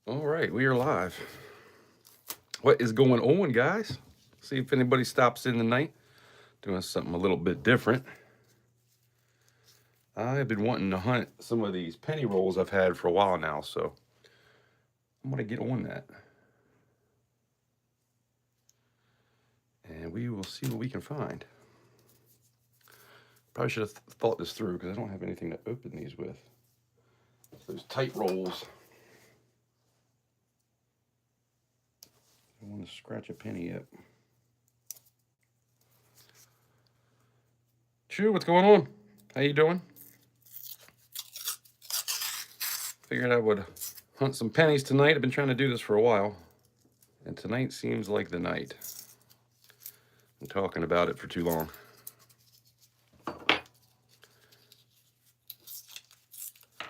All right, we are live. What is going on, guys? See if anybody stops in tonight. Doing something a little bit different. I've been wanting to hunt some of these penny rolls I've had for a while now, so I'm going to get on that. And we will see what we can find. Probably should have thought this through because I don't have anything to open these with. Those tight rolls. I don't want to scratch a penny yet. Chew, what's going on? How you doing? Figured I would hunt some pennies tonight. I've been trying to do this for a while. And tonight seems like the night. I'm talking about it for too long.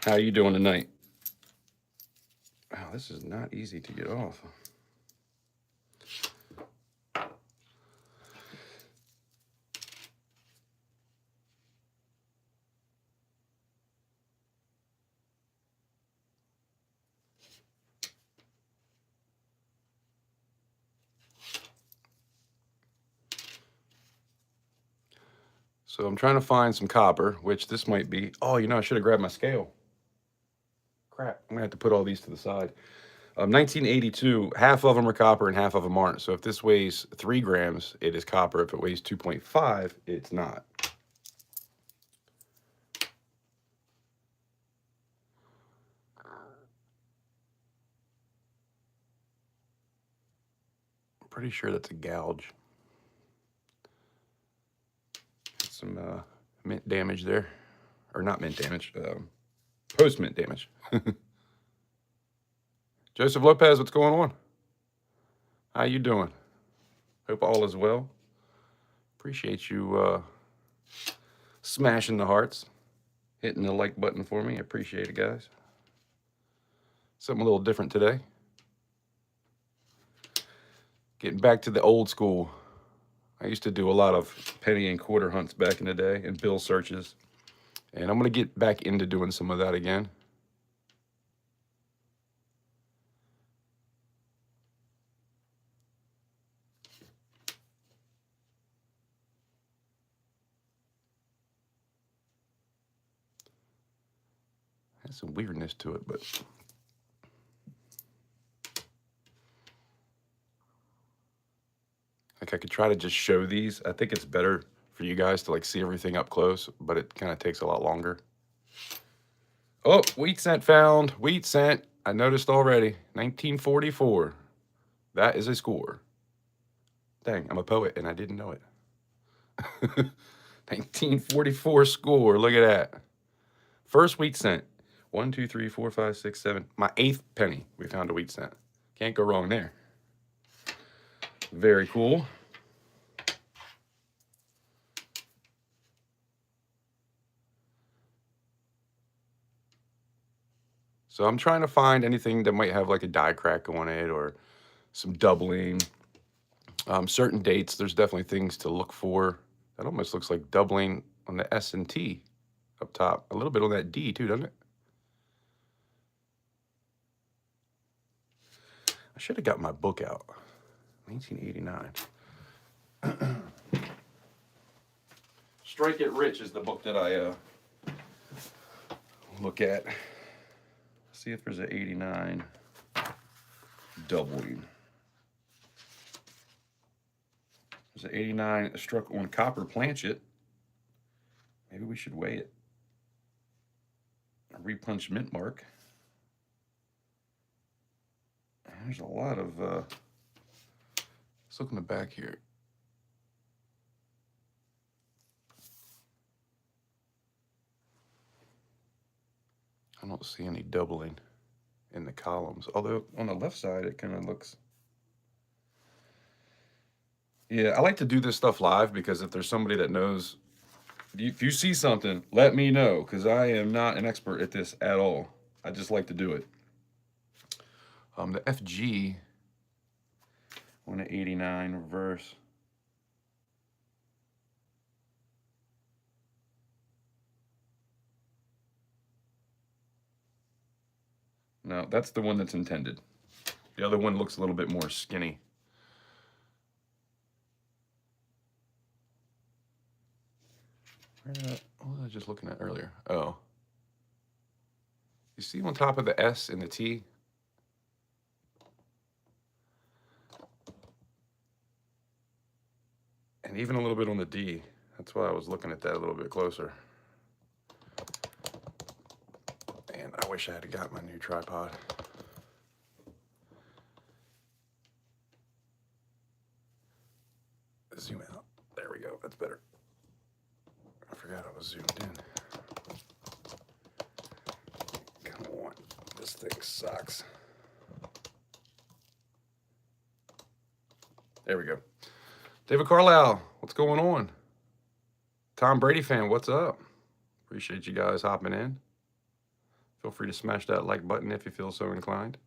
How you doing tonight? Wow, this is not easy to get off. So I'm trying to find some copper, which this might be. Oh, I should have grabbed my scale. Crap, I'm gonna have to put all these to the side. 1982, half of them are copper and half of them aren't. So if this weighs 3 grams, it is copper. If it weighs 2.5, it's not. I'm pretty sure that's a gouge. Some mint damage there. Or not mint damage, post-mint damage. Joseph Lopez, what's going on? How you doing? Hope all is well. Appreciate you smashing the hearts, hitting the like button for me. I appreciate it, guys. Something a little different today. Getting back to the old school. I used to do a lot of penny and quarter hunts back in the day and bill searches. And I'm going to get back into doing some of that again. Has some weirdness to it, but like I could try to just show these. I think it's better for you guys to like see everything up close, but it kind of takes a lot longer. Oh, wheat cent found. Wheat cent. I noticed already. 1944. That is a score. Dang, I'm a poet and I didn't know it. 1944 score. Look at that. First wheat cent. 1, 2, 3, 4, 5, 6, 7. My 8th penny. We found a wheat cent. Can't go wrong there. Very cool. So I'm trying to find anything that might have like a die crack on it or some doubling. Certain dates, there's definitely things to look for. That almost looks like doubling on the S and T up top. A little bit on that D too, doesn't it? I should have got my book out. 1989. Strike It Rich is the book that I look at. See if there's an 89 doubling. There's an 89 struck on copper planchet. Maybe we should weigh it. A repunch mint mark. There's a lot of, let's look in the back here. I don't see any doubling in the columns. Although on the left side, it kind of looks. Yeah, I like to do this stuff live because if there's somebody that knows, if you see something, let me know because I am not an expert at this at all. I just like to do it. The FG on the 89 reverse. No, that's the one that's intended. The other one looks a little bit more skinny. What was I just looking at earlier? Oh. You see on top of the S and the T? And even a little bit on the D. That's why I was looking at that a little bit closer. And I wish I had got my new tripod. Zoom out. There we go. That's better. I forgot I was zoomed in. Come on. This thing sucks. There we go. David Carlisle, what's going on? Tom Brady fan, what's up? Appreciate you guys hopping in. Feel free to smash that like button if you feel so inclined.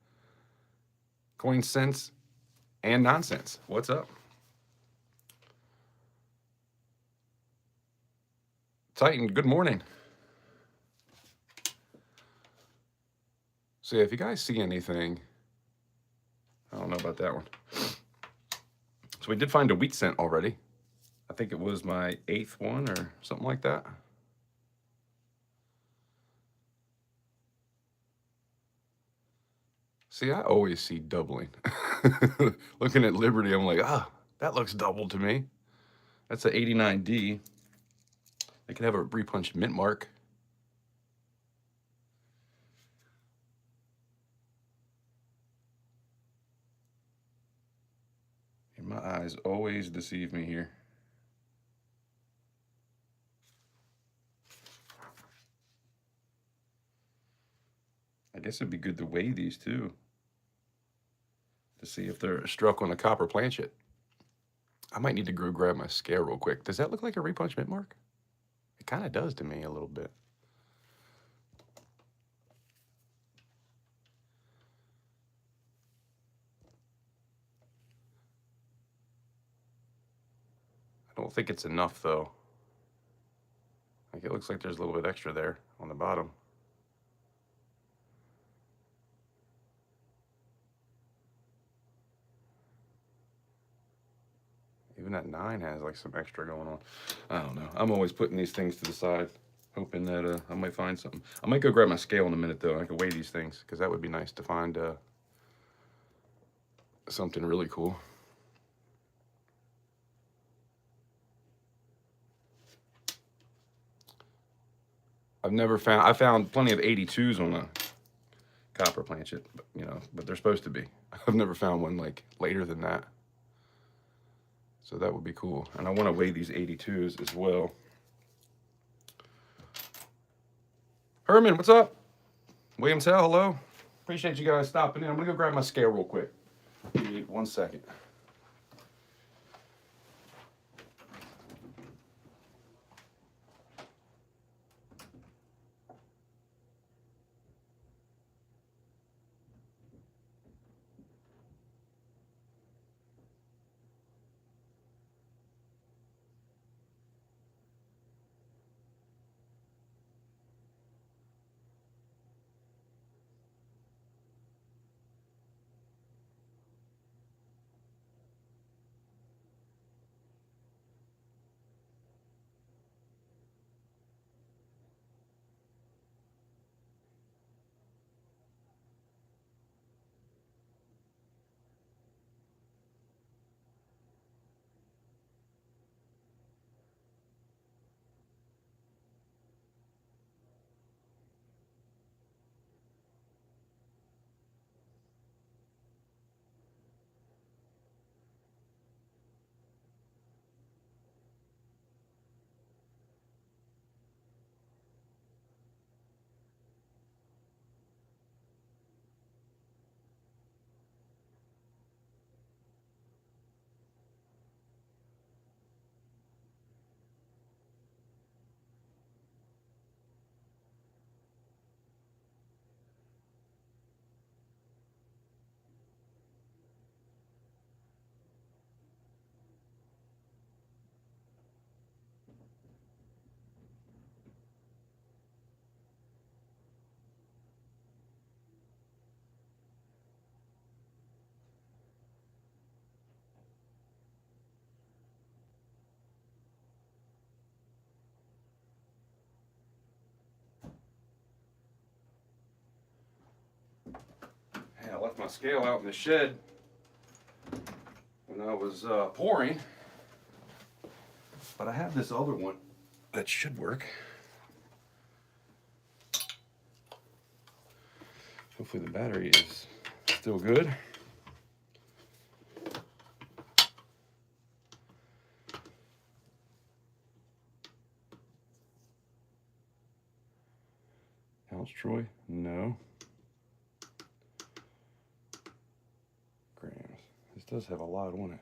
Coin sense and nonsense, what's up? Titan, good morning. So yeah, if you guys see anything, I don't know about that one. So we did find a wheat cent already. I think it was my 8th one or something like that. See, I always see doubling. Looking at Liberty, I'm like, that looks doubled to me. That's an 89D. They could have a repunched mint mark. And my eyes always deceive me here. I guess it'd be good to weigh these too, to see if they're struck on a copper planchet. I might need to go grab my scale real quick. Does that look like a repunch mint mark? It kind of does to me a little bit. I don't think it's enough though. Like it looks like there's a little bit extra there on the bottom. Even that 9 has like some extra going on. I don't know. I'm always putting these things to the side, hoping that I might find something. I might go grab my scale in a minute though. I can weigh these things because that would be nice to find something really cool. I found plenty of 82s on a copper planchet, but they're supposed to be. I've never found one like later than that. So that would be cool. And I want to weigh these 82s as well. Herman, what's up? William Tell, hello. Appreciate you guys stopping in. I'm going to go grab my scale real quick. Give me 1 second. scale out in the shed when I was pouring. But I have this other one that should work. Hopefully the battery is still good. How's Troy? No. Grams. This does have a lot on it.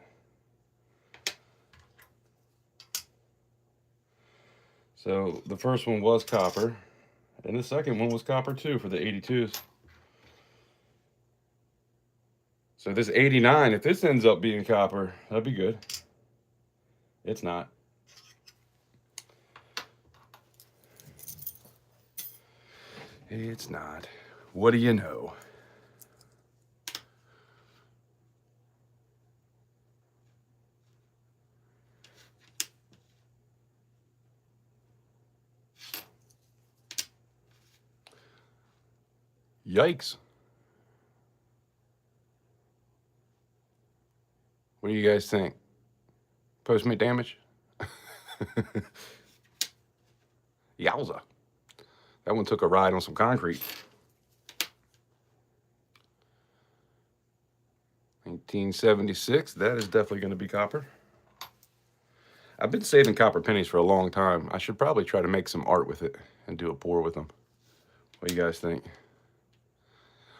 So the first one was copper, and the second one was copper too for the 82s. So this 89, if this ends up being copper, that'd be good. It's not. It's not. What do you know? Yikes. What do you guys think? Post-mate damage? Yowza. That one took a ride on some concrete. 1976, that is definitely going to be copper. I've been saving copper pennies for a long time. I should probably try to make some art with it and do a pour with them. What do you guys think?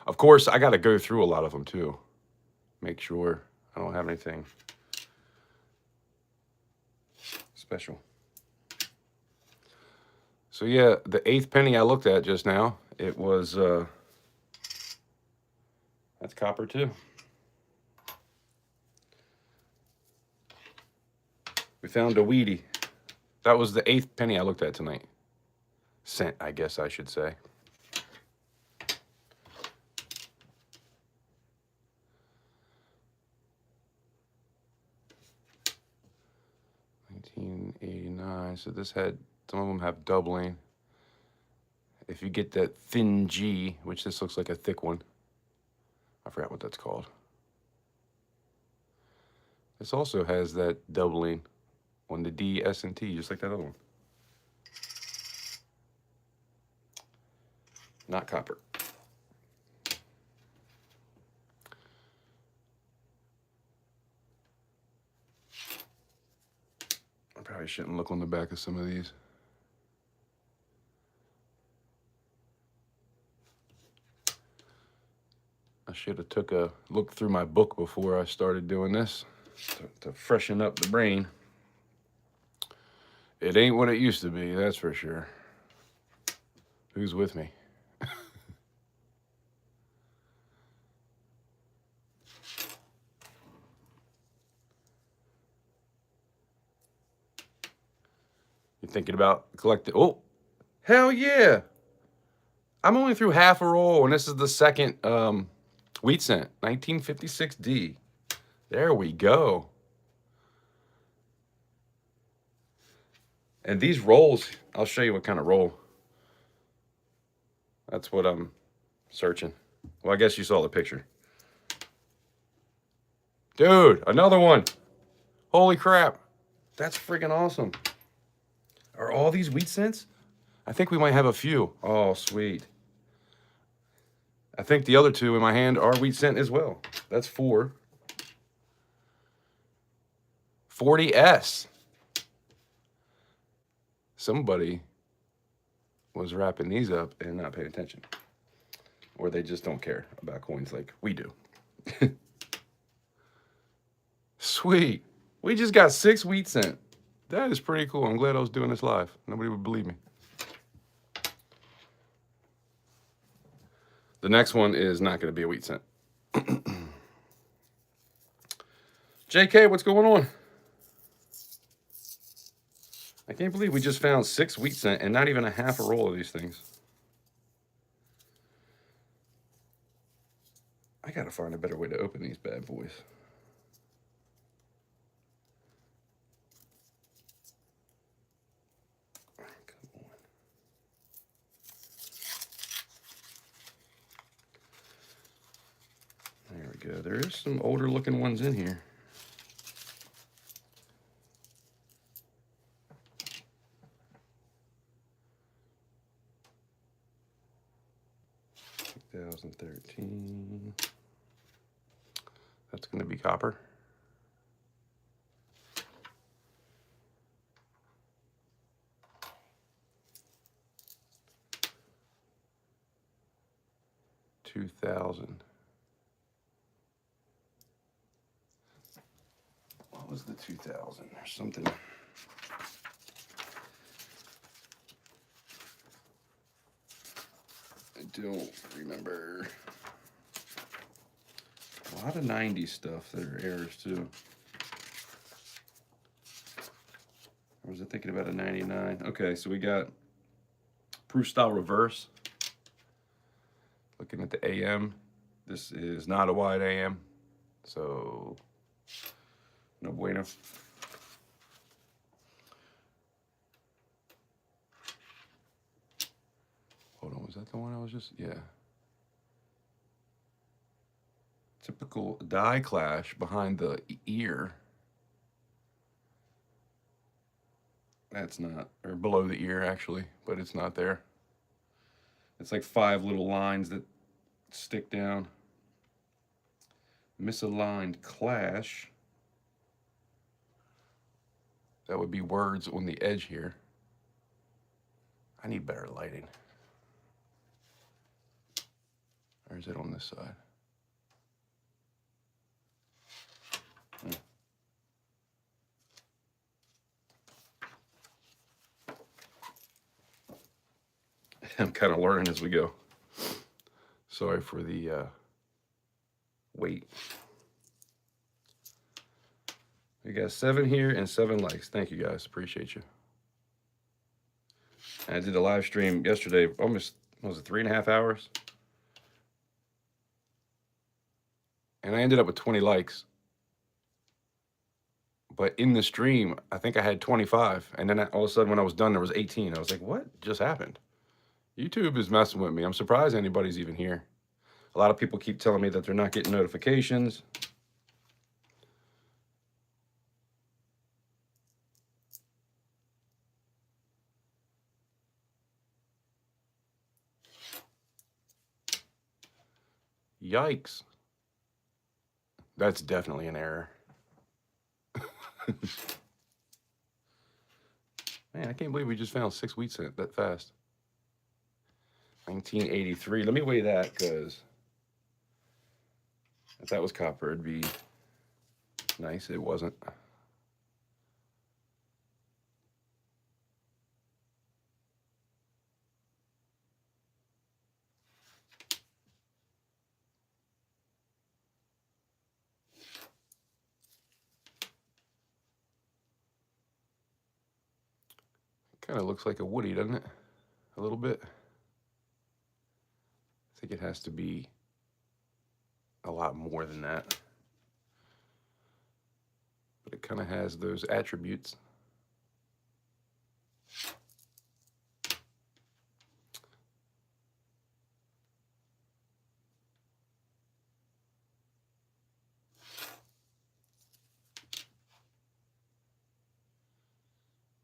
Of course, I got to go through a lot of them too. Make sure I don't have anything special. So yeah, the 8th penny I looked at just now, it was, that's copper too. We found a weedy. That was the 8th penny I looked at tonight. Cent, I guess I should say. $19.89. So this had, some of them have doubling. If you get that thin G, which this looks like a thick one. I forgot what that's called. This also has that doubling on the D, S, and T, just like that other one. Not copper. I probably shouldn't look on the back of some of these. I should have took a look through my book before I started doing this to freshen up the brain. It ain't what it used to be, that's for sure. Who's with me? You thinking about collecting? Oh, hell yeah! I'm only through half a roll, and this is the second wheat cent, 1956D. There we go. And these rolls, I'll show you what kind of roll. That's what I'm searching. Well, I guess you saw the picture. Dude, another one. Holy crap. That's freaking awesome. Are all these wheat cents? I think we might have a few. Oh, sweet. I think the other two in my hand are wheat cent as well. That's 4. 40S. Somebody was wrapping these up and not paying attention. Or they just don't care about coins like we do. Sweet. We just got 6 wheat cent. That is pretty cool. I'm glad I was doing this live. Nobody would believe me. The next one is not going to be a wheat cent. JK, what's going on? I can't believe we just found 6 wheat cent and not even a half a roll of these things. I got to find a better way to open these bad boys. we go. There is some older looking ones in here. $2013. That's going to be copper. $2,000. What was the 2000 or something? I don't remember. A lot of 90s stuff that are errors too. Or was I thinking about a 99? Okay, so we got proof style reverse. Looking at the AM, this is not a wide AM, so no bueno. Hold on, was that the one I was just, yeah. Typical die clash behind the ear. That's not, or below the ear actually, but it's not there. It's like 5 little lines that stick down. Misaligned clash. That would be words on the edge here. I need better lighting. Or is it on this side? I'm kind of learning as we go. Sorry for the wait. We got 7 here and 7 likes. Thank you guys. Appreciate you. And I did a live stream yesterday, almost, what was it, 3.5 hours? And I ended up with 20 likes. But in the stream, I think I had 25. And then all of a sudden when I was done, there was 18. I was like, what just happened? YouTube is messing with me. I'm surprised anybody's even here. A lot of people keep telling me that they're not getting notifications. Yikes. That's definitely an error. Man, I can't believe we just found 6 wheat cent that fast. 1983. Let me weigh that, because if that was copper, it'd be nice. It wasn't. Kind of looks like a woody, doesn't it? A little bit. I think it has to be a lot more than that. But it kind of has those attributes.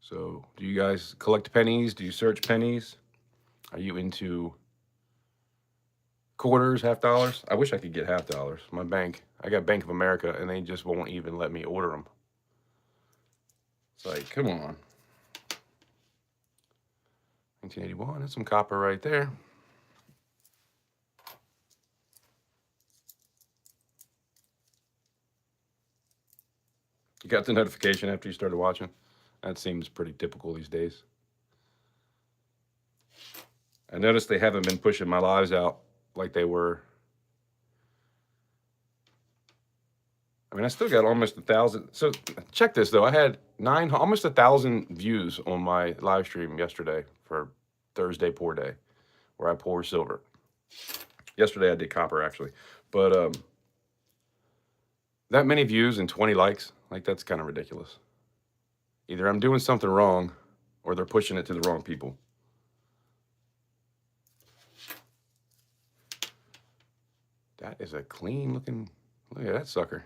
So, do you guys collect pennies? Do you search pennies? Are you into quarters, half dollars? I wish I could get half dollars. My bank, I got Bank of America, and they just won't even let me order them. It's like, come on. 1981, that's some copper right there. You got the notification after you started watching? That seems pretty typical these days. I noticed they haven't been pushing my lives out like they were. I mean, I still got almost 1,000. So check this though. I had almost 1,000 views on my live stream yesterday for Thursday Pour Day, where I pour silver. Yesterday I did copper actually, but that many views and 20 likes, like that's kind of ridiculous. Either I'm doing something wrong, or they're pushing it to the wrong people. That is a clean looking Look at that sucker.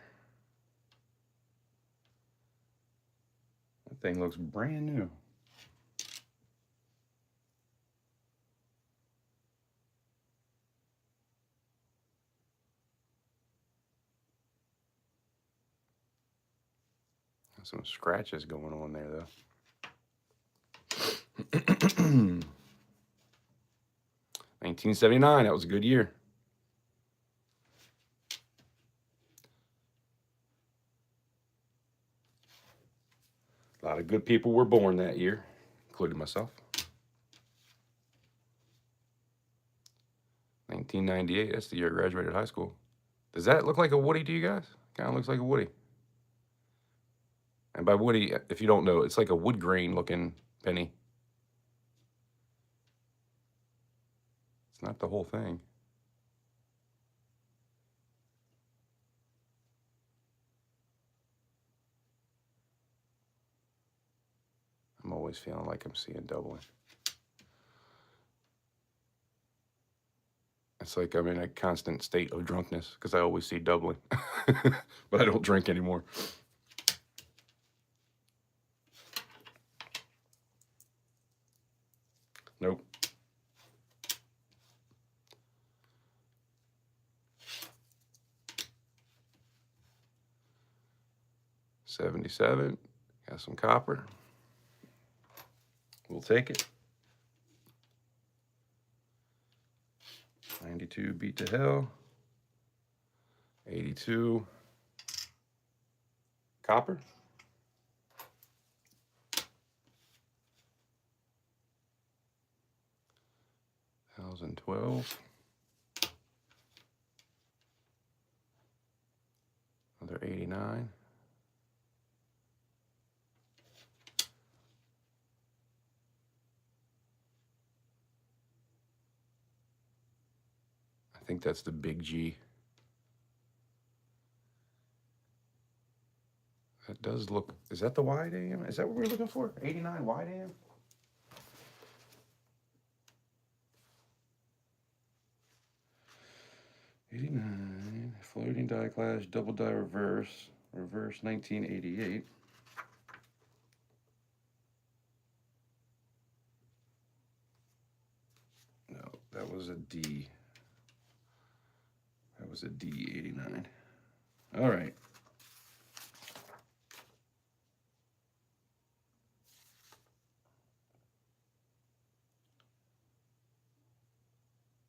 That thing looks brand new. Some scratches going on there, though. 1979, that was a good year. A lot of good people were born that year, including myself. 1998, that's the year I graduated high school. Does that look like a Woody to you guys? Kind of looks like a Woody. And by Woody, if you don't know, it's like a wood grain looking penny. It's not the whole thing. I'm always feeling like I'm seeing doubling. It's like I'm in a constant state of drunkenness because I always see doubling. But I don't drink anymore. Nope. $77. Got some copper. We'll take it. 92 beat to hell. 82 copper. 1012. Another 89. I think that's the big G. That does look, is that the wide AM? Is that what we're looking for? 89 wide AM? '89, floating die clash, double die reverse, 1988. No, that was a D. That was a D89. All right.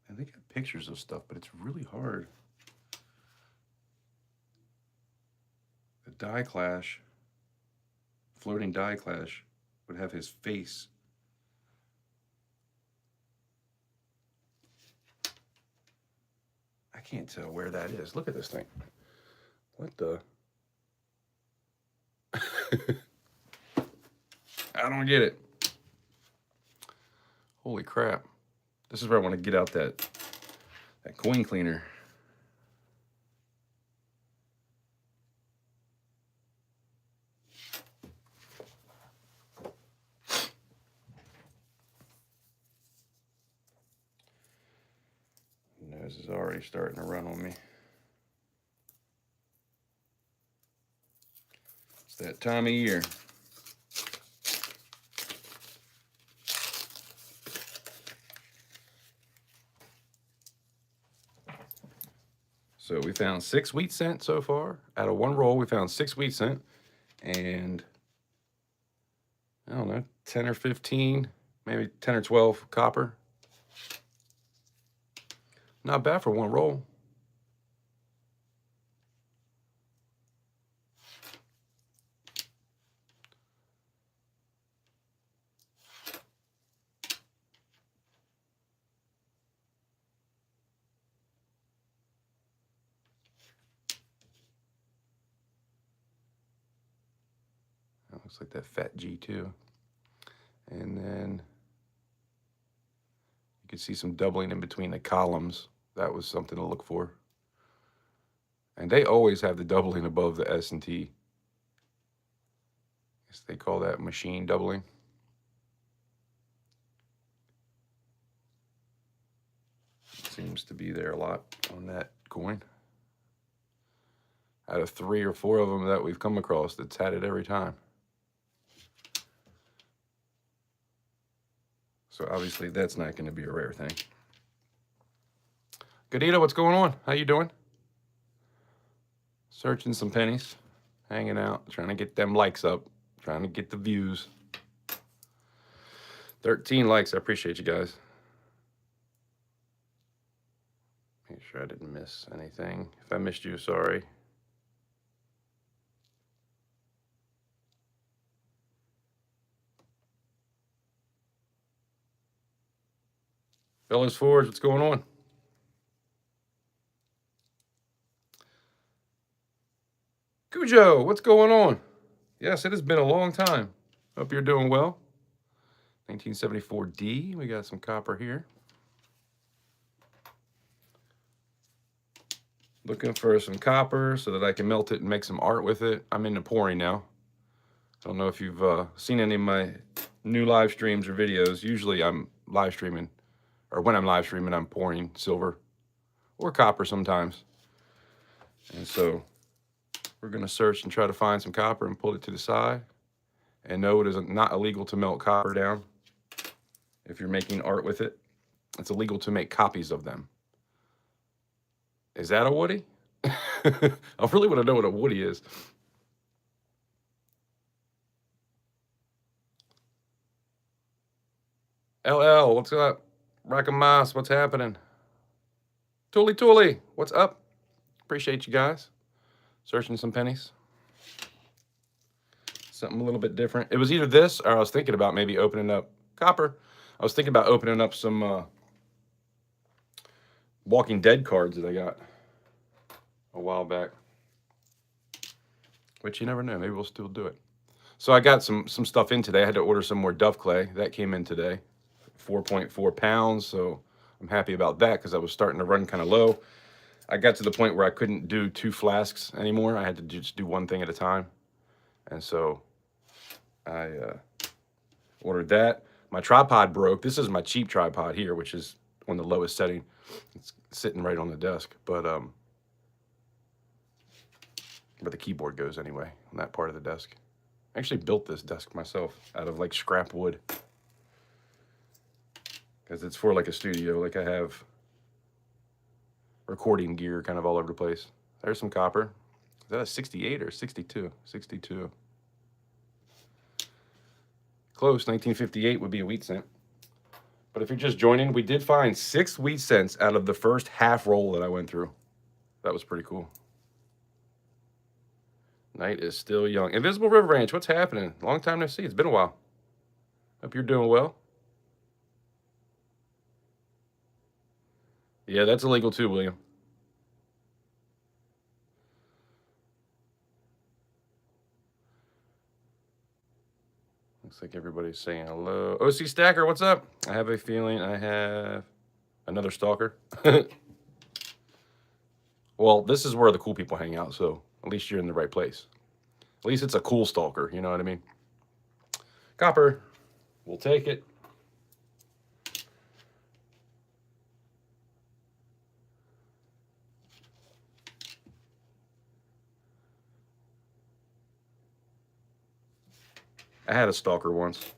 And they got pictures of stuff, but it's really hard. The die clash, floating die clash, would have his face. I can't tell where that is. Look at this thing. What the? I don't get it. Holy crap. This is where I want to get out that coin cleaner. Nose is already starting to run on me. It's that time of year. So we found 6 wheat cent so far. Out of one roll, we found 6 wheat cent. And I don't know, 10 or 15, maybe 10 or 12 copper. Not bad for one roll. That looks like that fat G2. And then you can see some doubling in between the columns. That was something to look for. And they always have the doubling above the S&T. I guess they call that machine doubling. Seems to be there a lot on that coin. out of 3 or 4 of them that we've come across that's had it every time. So obviously that's not going to be a rare thing. Godita, what's going on? How you doing? Searching some pennies, hanging out, trying to get them likes up, trying to get the views. 13 likes. I appreciate you guys. Make sure I didn't miss anything. If I missed you, sorry. Fellas Forge, what's going on? Cujo, what's going on? Yes, it has been a long time. Hope you're doing well. 1974D, we got some copper here. Looking for some copper so that I can melt it and make some art with it. I'm into pouring now. I don't know if you've seen any of my new live streams or videos. Usually I'm live streaming, or when I'm live streaming, I'm pouring silver or copper sometimes. And so we're going to search and try to find some copper and pull it to the side. And no, it is not illegal to melt copper down if you're making art with it. It's illegal to make copies of them. Is that a woody? I really want to know what a woody is. LL, what's up? Rackamas, what's happening? Tooly, what's up? Appreciate you guys. Searching some pennies. Something a little bit different. It was either this or I was thinking about maybe opening up copper. I was thinking about opening up some Walking Dead cards that I got a while back. Which you never know. Maybe we'll still do it. So I got some stuff in today. I had to order some more Dove clay. That came in today. 4.4 pounds. So I'm happy about that because I was starting to run kind of low. I got to the point where I couldn't do 2 flasks anymore. I had to just do one thing at a time. And so I ordered that. My tripod broke. This is my cheap tripod here, which is on the lowest setting. It's sitting right on the desk. But where the keyboard goes anyway, on that part of the desk. I actually built this desk myself out of like scrap wood. Because it's for like a studio. Like I have recording gear kind of all over the place. There's some copper. Is that a 68 or 62? 62. Close. 1958 would be a wheat cent. But if you're just joining, we did find 6 wheat cents out of the first half roll that I went through. That was pretty cool. Night is still young. Invisible River Ranch, what's happening? Long time no see. It's been a while. Hope you're doing well. Yeah, that's illegal too, William. Looks like everybody's saying hello. OC Stacker, what's up? I have a feeling I have another stalker. Well, this is where the cool people hang out, so at least you're in the right place. At least it's a cool stalker, you know what I mean? Copper, we'll take it. I had a stalker once.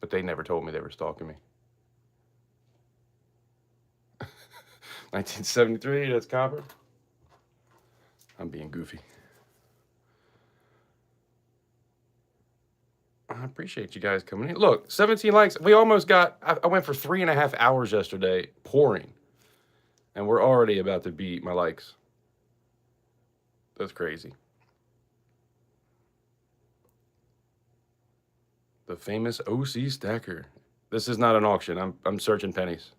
But they never told me they were stalking me. 1973, that's copper. I'm being goofy. I appreciate you guys coming in. Look, 17 likes. We almost got, I went for 3.5 hours yesterday pouring. And we're already about to beat my likes. That's crazy. The famous OC Stacker. This is not an auction. I'm searching pennies.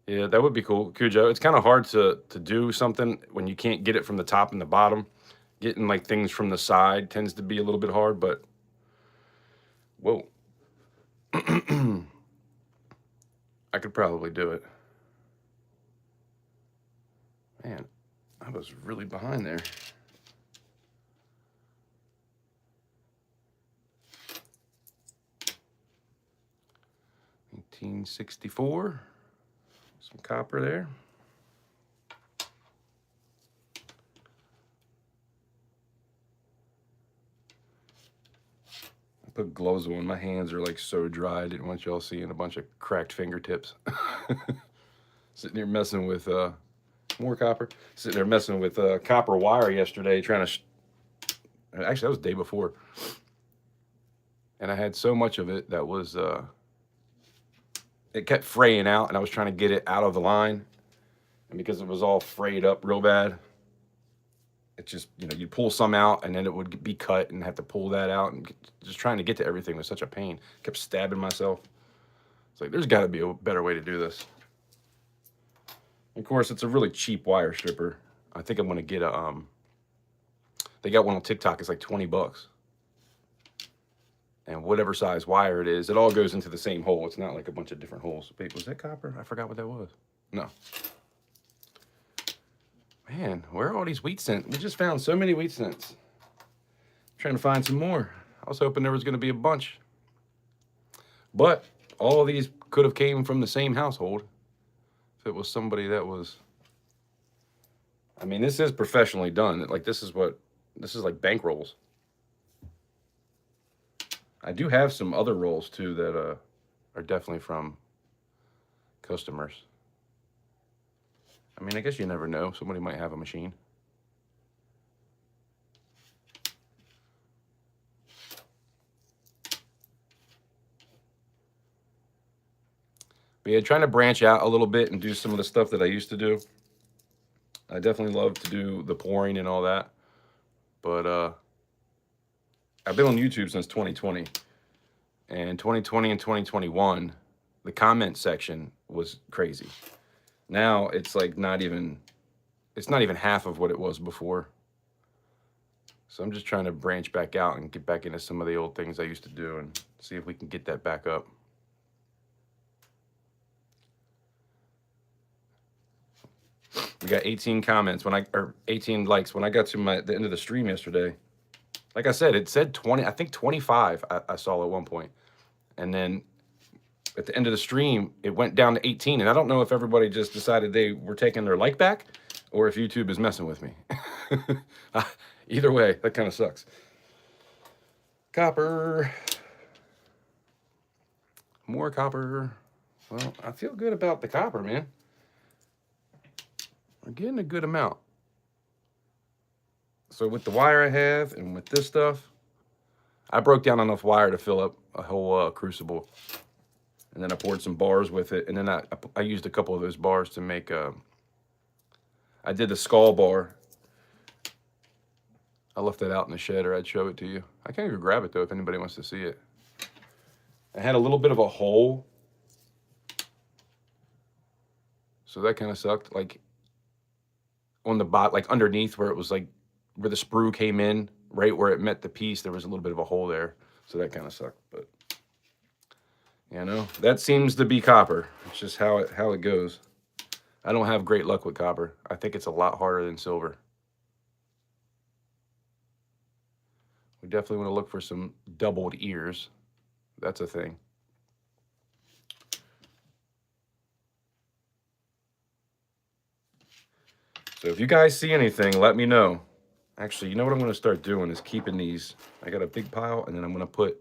Yeah, that would be cool, Cujo. It's kind of hard to do something when you can't get it from the top and the bottom. Getting like things from the side tends to be a little bit hard, but whoa. I could probably do it. Man, I was really behind there. 1964. Some copper there. I put gloves on. My hands are like so dry. I didn't want y'all seeing a bunch of cracked fingertips. Sitting here messing with more copper. Sitting there messing with copper wire yesterday, trying to. Actually, that was the day before. And I had so much of it that was. It kept fraying out, and I was trying to get it out of the line. And because it was all frayed up real bad, it just, you pull some out, and then it would be cut, and have to pull that out. And just trying to get to everything was such a pain. Kept stabbing myself. It's like, there's got to be a better way to do this. Of course, it's a really cheap wire stripper. I think I'm going to get a, they got one on TikTok. It's like $20. And whatever size wire it is, it all goes into the same hole. It's not like a bunch of different holes. Wait, was that copper? I forgot what that was. No. Man, where are all these wheat cents? We just found so many wheat cents. Trying to find some more. I was hoping there was going to be a bunch. But all of these could have came from the same household. If it was somebody that was... I mean, this is professionally done. Like, this is like bank rolls. I do have some other rolls, too, that are definitely from customers. I mean, I guess you never know. Somebody might have a machine. But yeah, trying to branch out a little bit and do some of the stuff that I used to do. I definitely love to do the pouring and all that. But I've been on YouTube since 2020. And 2020 and 2021, the comment section was crazy. Now it's like it's not even half of what it was before. So I'm just trying to branch back out and get back into some of the old things I used to do and see if we can get that back up. We got 18 comments or 18 likes when I got to the end of the stream yesterday. Like I said, it said 20, I think 25 I saw at one point. And then at the end of the stream, it went down to 18. And I don't know if everybody just decided they were taking their like back or if YouTube is messing with me. Either way, that kind of sucks. Copper. More copper. Well, I feel good about the copper, man. We're getting a good amount. So with the wire I have and with this stuff, I broke down enough wire to fill up a whole crucible. And then I poured some bars with it. And then I used a couple of those bars to make, I did the skull bar. I left that out in the shed, or I'd show it to you. I can't even grab it, though, if anybody wants to see it. I had a little bit of a hole. So that kind of sucked. Like, on the bot, like underneath where it was like, where the sprue came in, right where it met the piece, there was a little bit of a hole there. So that kind of sucked, but that seems to be copper. It's just how it goes. I don't have great luck with copper. I think it's a lot harder than silver. We definitely want to look for some doubled ears. That's a thing. So if you guys see anything, let me know. Actually, you know what I'm going to start doing is keeping these. I got a big pile, and then I'm going to put,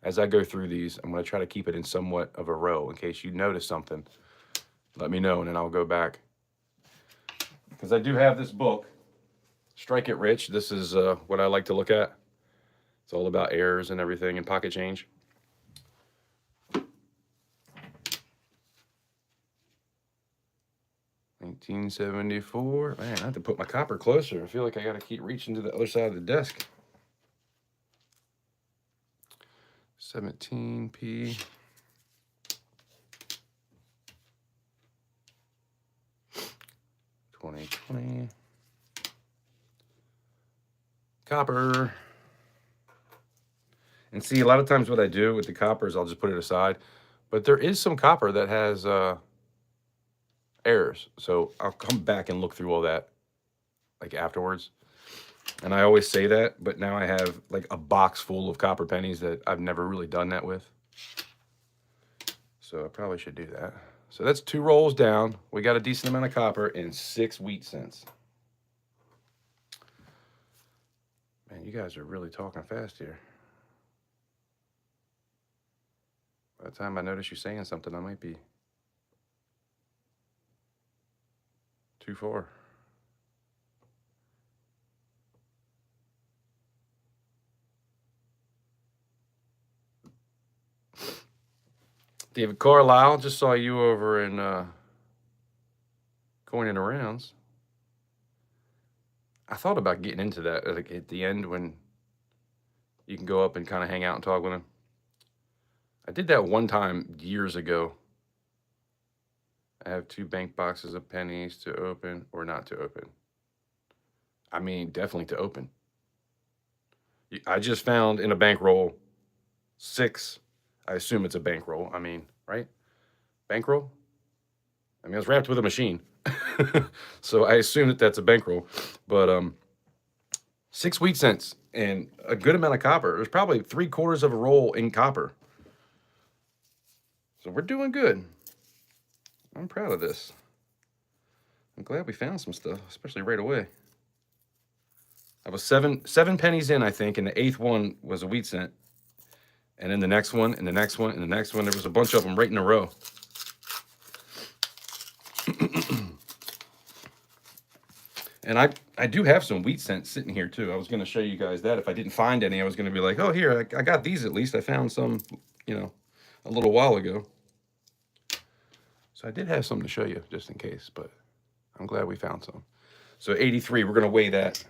as I go through these, I'm going to try to keep it in somewhat of a row in case you notice something. Let me know, and then I'll go back. Because I do have this book, Strike It Rich. This is what I like to look at. It's all about errors and everything and pocket change. $19.74. Man, I have to put my copper closer. I feel like I got to keep reaching to the other side of the desk. 17p. $20.20. Copper. And see, a lot of times what I do with the copper is I'll just put it aside. But there is some copper that has errors. So I'll come back and look through all that like afterwards. And I always say that, but now I have like a box full of copper pennies that I've never really done that with. So I probably should do that. So that's 2 rolls down. We got a decent amount of copper and 6 wheat cents. Man, you guys are really talking fast here. By the time I notice you saying something, I might be too far. David Carlisle, just saw you over in Coin and Arounds. I thought about getting into that at the end when you can go up and kind of hang out and talk with him. I did that one time years ago. I have 2 bank boxes of pennies to open or not to open. I mean, definitely to open. I just found in a bankroll 6. I assume it's a bankroll. I mean, right? Bankroll? I mean, it was wrapped with a machine. So I assume that that's a bankroll. But 6 wheat cents and a good amount of copper. There's probably 3/4 of a roll in copper. So we're doing good. I'm proud of this. I'm glad we found some stuff, especially right away. I was seven pennies in, I think, and the 8th one was a wheat cent. And then the next one, and the next one, and the next one. There was a bunch of them right in a row. And I do have some wheat cents sitting here, too. I was going to show you guys that. If I didn't find any, I was going to be like, oh, here, I got these at least. I found some, a little while ago. So I did have something to show you, just in case. But I'm glad we found some. So 83, we're going to weigh that.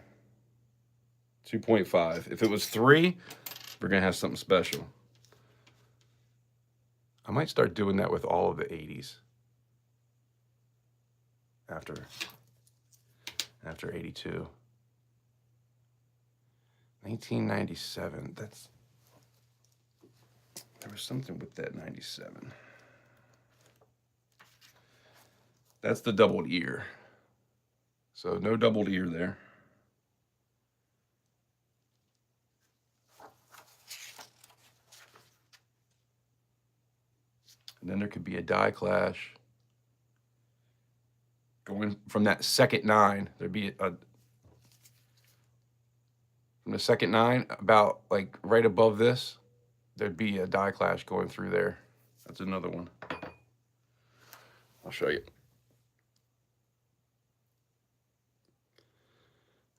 2.5. If it was 3, we're going to have something special. I might start doing that with all of the 80s. After 82. 1997. There was something with that 97. That's the doubled ear. So no doubled ear there. And then there could be a die clash. Going from that second 9, there'd be from the second 9, about like right above this, there'd be a die clash going through there. That's another one. I'll show you.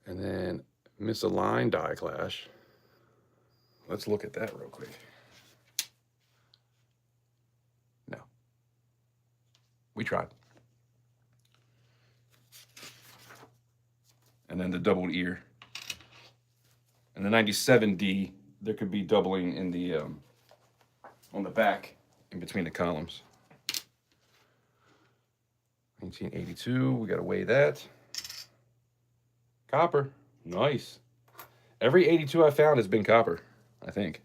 And then misaligned die clash. Let's look at that real quick. No. We tried. And then the doubled ear. And the 97D, there could be doubling in the on the back in between the columns. 1982, we got to weigh that. Copper, nice. Every 82 I found has been copper, I think.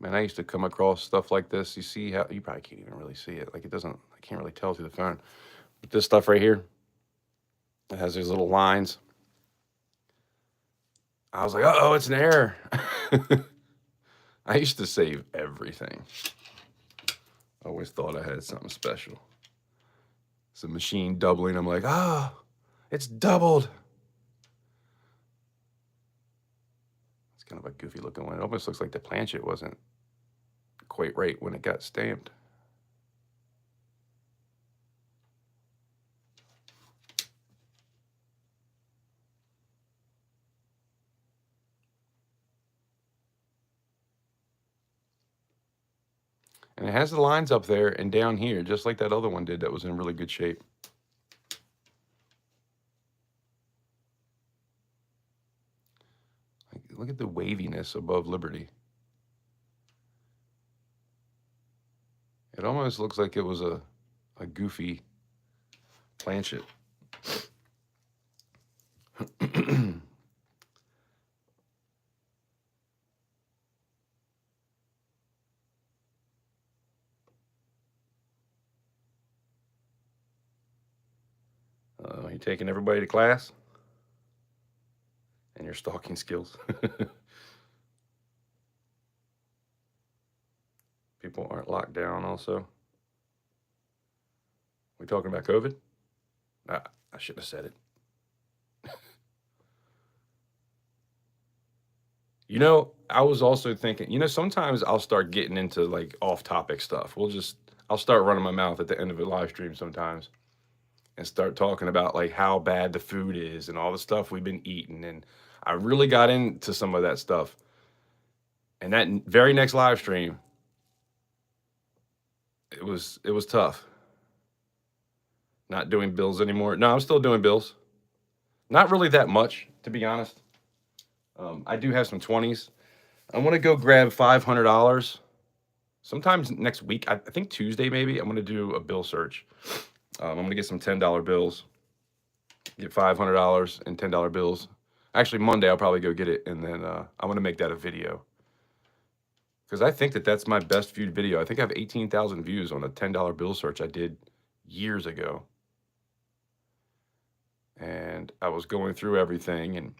Man, I used to come across stuff like this. You see how, you probably can't even really see it. Like it doesn't, I can't really tell through the phone. But this stuff right here, it has these little lines. I was like, uh-oh, it's an error. I used to save everything. I always thought I had something special. It's a machine doubling. I'm like, oh, it's doubled. It's kind of a goofy looking one. It almost looks like the planchet wasn't quite right when it got stamped. And it has the lines up there and down here, just like that other one did that was in really good shape. Like, look at the waviness above Liberty. It almost looks like it was a goofy planchet. You taking everybody to class? and your stalking skills. People aren't locked down also. We talking about COVID? I should have said it. I was also thinking, sometimes I'll start getting into like off topic stuff. I'll start running my mouth at the end of a live stream sometimes and start talking about like how bad the food is and all the stuff we've been eating. And I really got into some of that stuff. And that very next live stream, it was tough. Not doing bills anymore. No, I'm still doing bills. Not really that much, to be honest. I do have some 20s. I want to go grab $500. Sometimes next week, I think Tuesday maybe, I'm going to do a bill search. I'm going to get some $10 bills, get $500 in $10 bills. Actually, Monday I'll probably go get it, and then I'm going to make that a video. Because I think that's my best viewed video. I think I have 18,000 views on a $10 bill search I did years ago. And I was going through everything and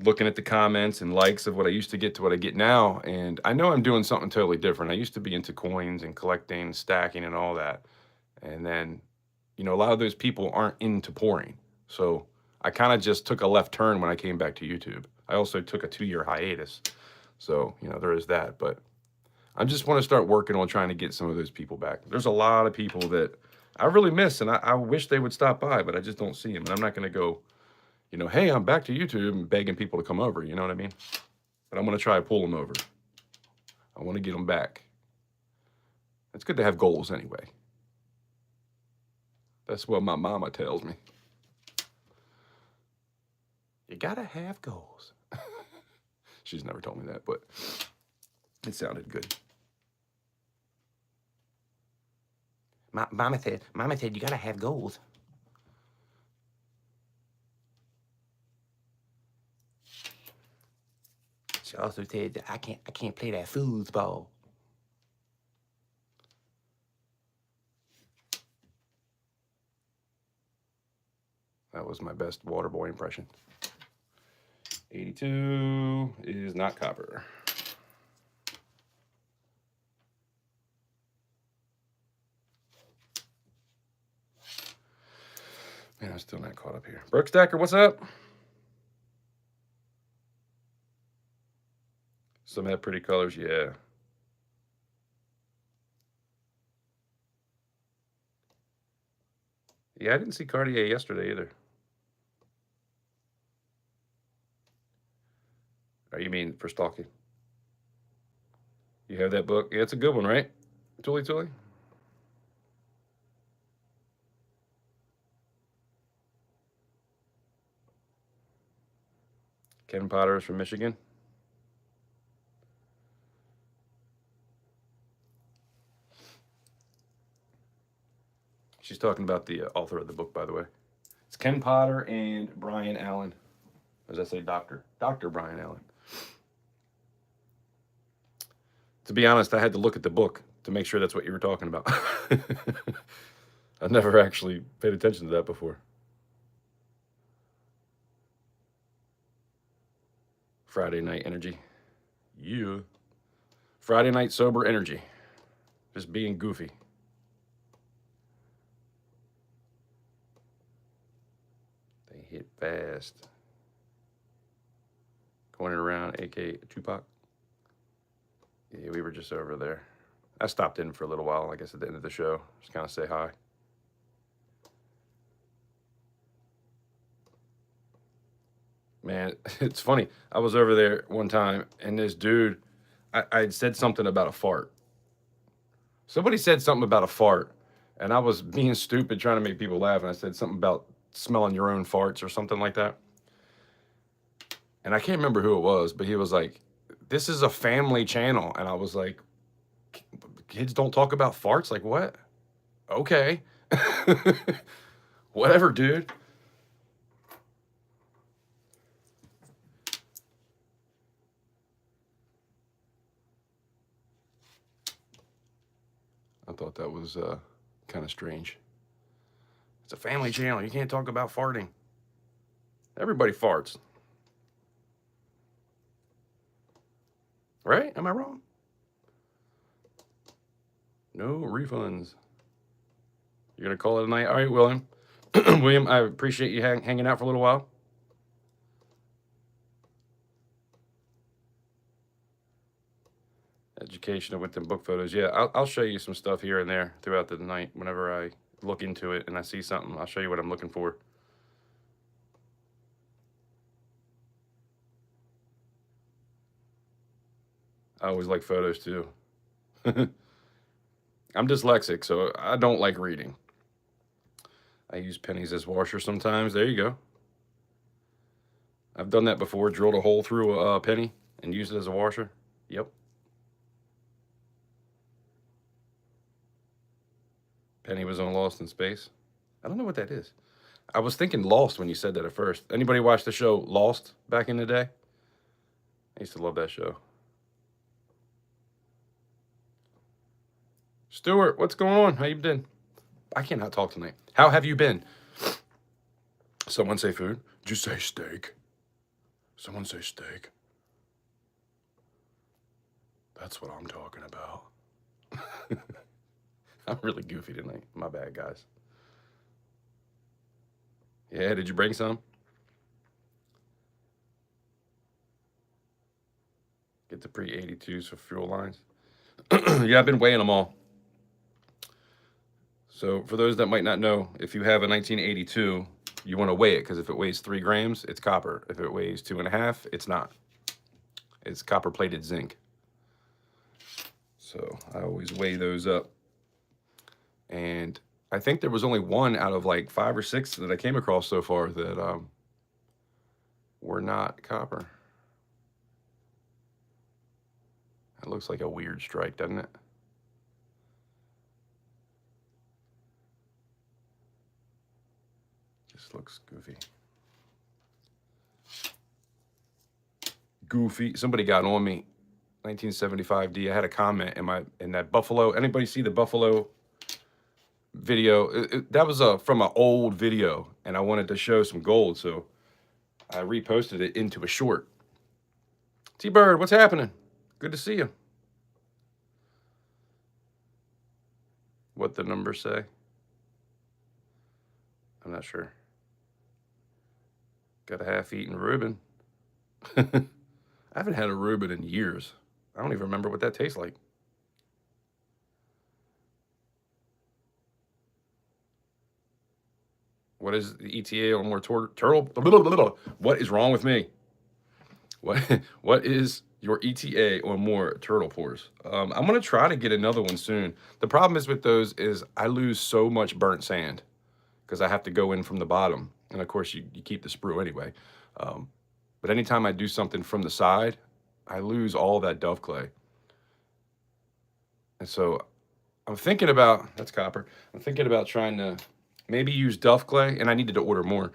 looking at the comments and likes of what I used to get to what I get now. And I know I'm doing something totally different. I used to be into coins and collecting, stacking and all that. And then, a lot of those people aren't into pouring. So I kind of just took a left turn when I came back to YouTube. I also took a 2-year hiatus. So, there is that. But I just want to start working on trying to get some of those people back. There's a lot of people that I really miss, and I wish they would stop by, but I just don't see them. And I'm not going to go, hey, I'm back to YouTube and begging people to come over. You know what I mean? But I'm going to try to pull them over. I want to get them back. It's good to have goals anyway. That's what my mama tells me. You got to have goals. She's never told me that, but it sounded good. Mama said you got to have goals. She also said that I can't play that foosball. That was my best Waterboy impression. 82 is not copper. Man, I'm still not caught up here. Brooke Stacker, what's up? Some have pretty colors, yeah. Yeah, I didn't see Cartier yesterday either. Oh, you mean for stalking? You have that book? Yeah, it's a good one, right? Tully? Kevin Potter is from Michigan. She's talking about the author of the book, by the way. It's Ken Potter and Brian Allen. As I say, Dr. Brian Allen. To be honest, I had to look at the book to make sure that's what you were talking about. I've never actually paid attention to that before. Friday night energy. Yeah. Friday night sober energy. Just being goofy. They hit fast. Going around, aka Tupac. Yeah, we were just over there. I stopped in for a little while, I guess at the end of the show. Just kind of say hi. Man, it's funny. I was over there one time, and this dude, I said something about a fart. Somebody said something about a fart, and I was being stupid trying to make people laugh, and I said something about smelling your own farts or something like that. And I can't remember who it was, but he was like, this is a family channel. And I was like, kids don't talk about farts? Like, what? Okay. Whatever, dude. I thought that was kind of strange. It's a family channel. You can't talk about farting. Everybody farts. Right? Am I wrong? No refunds. You're going to call it a night? All right, William. William, I appreciate you hanging out for a little while. Education with them book photos. Yeah, I'll show you some stuff here and there throughout the night whenever I look into it and I see something. I'll show you what I'm looking for. I always like photos too. I'm dyslexic, so I don't like reading. I use pennies as washers sometimes. There you go. I've done that before, drilled a hole through a penny and used it as a washer. Yep. Penny was on Lost in Space. I don't know what that is. I was thinking Lost when you said that at first. Anybody watch the show Lost back in the day? I used to love that show. Stuart, what's going on? How you been? I cannot talk tonight. How have you been? Someone say food. Did you say steak? Someone say steak. That's what I'm talking about. I'm really goofy tonight. My bad, guys. Yeah, did you bring some? Get the pre-82s for fuel lines. Yeah, I've been weighing them all. So for those that might not know, if you have a 1982, you want to weigh it because if it weighs 3 grams, it's copper. If it weighs 2.5, it's not. It's copper-plated zinc. So I always weigh those up. And I think there was only one out of like 5 or 6 that I came across so far that were not copper. It looks like a weird strike, doesn't it? Just looks goofy. Goofy. Somebody got on me. 1975D. I had a comment in that Buffalo. Anybody see the Buffalo video? That was from an old video, and I wanted to show some gold, so I reposted it into a short. T-Bird, what's happening? Good to see you. What the numbers say? I'm not sure. Got a half-eaten Reuben. I haven't had a Reuben in years. I don't even remember what that tastes like. What is the ETA on more turtle? What is wrong with me? What is your ETA on more turtle pores? I'm gonna try to get another one soon. The problem is with those is I lose so much burnt sand because I have to go in from the bottom, and of course you keep the sprue anyway. But anytime I do something from the side, I lose all that dove clay. And so I'm thinking about, that's copper. I'm thinking about trying to maybe use Duff clay, and I needed to order more,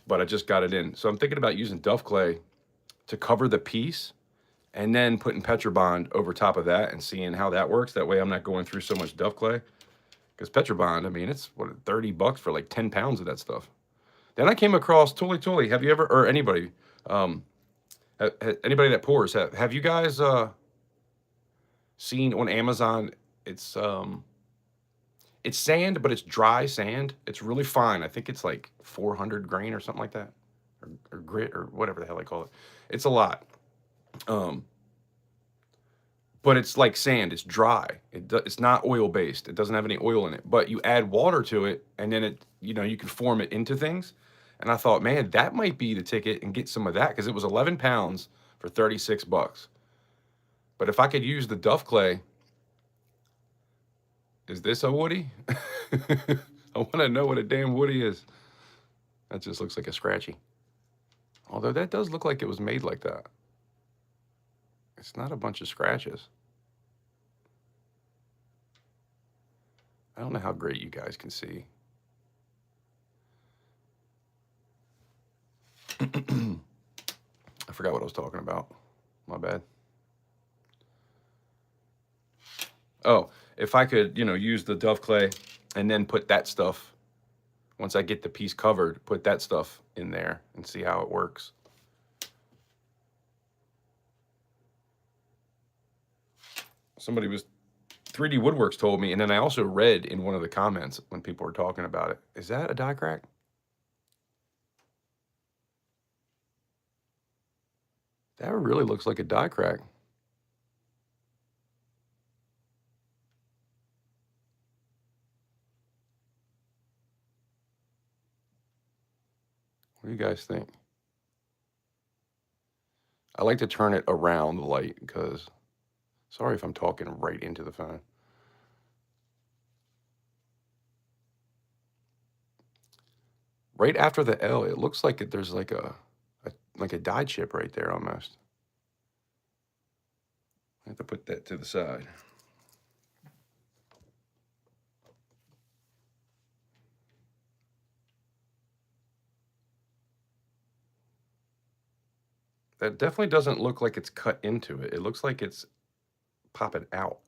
but I just got it in. So I'm thinking about using Duff clay to cover the piece and then putting Petrobond over top of that and seeing how that works. That way I'm not going through so much Duff clay. Because Petrobond, I mean, it's what, $30 for like 10 pounds of that stuff. Then I came across Tuli. Have you ever, or anybody, anybody that pours, have you guys seen on Amazon? It's sand, but it's dry sand. It's really fine. I think it's like 400 grain or something like that, or grit or whatever the hell they call it. It's a lot. But it's like sand. It's dry. It's not oil based. It doesn't have any oil in it. But you add water to it, and then it, you can form it into things. And I thought, man, that might be the ticket and get some of that because it was 11 pounds for $36. But if I could use the Duff clay, is this a woody? I want to know what a damn woody is. That just looks like a scratchy. Although that does look like it was made like that. It's not a bunch of scratches. I don't know how great you guys can see. I forgot what I was talking about. My bad. Oh, if I could, use the Duff clay and then put that stuff, once I get the piece covered, put that stuff in there and see how it works. somebody was 3D Woodworks told me, and then I also read in one of the comments when people were talking about it. Is that a die crack? That really looks like a die crack. What do you guys think? I like to turn it around the light because, sorry if I'm talking right into the phone. Right after the L, it looks like there's like a die chip right there almost. I have to put that to the side. That definitely doesn't look like it's cut into it. It looks like it's popping out,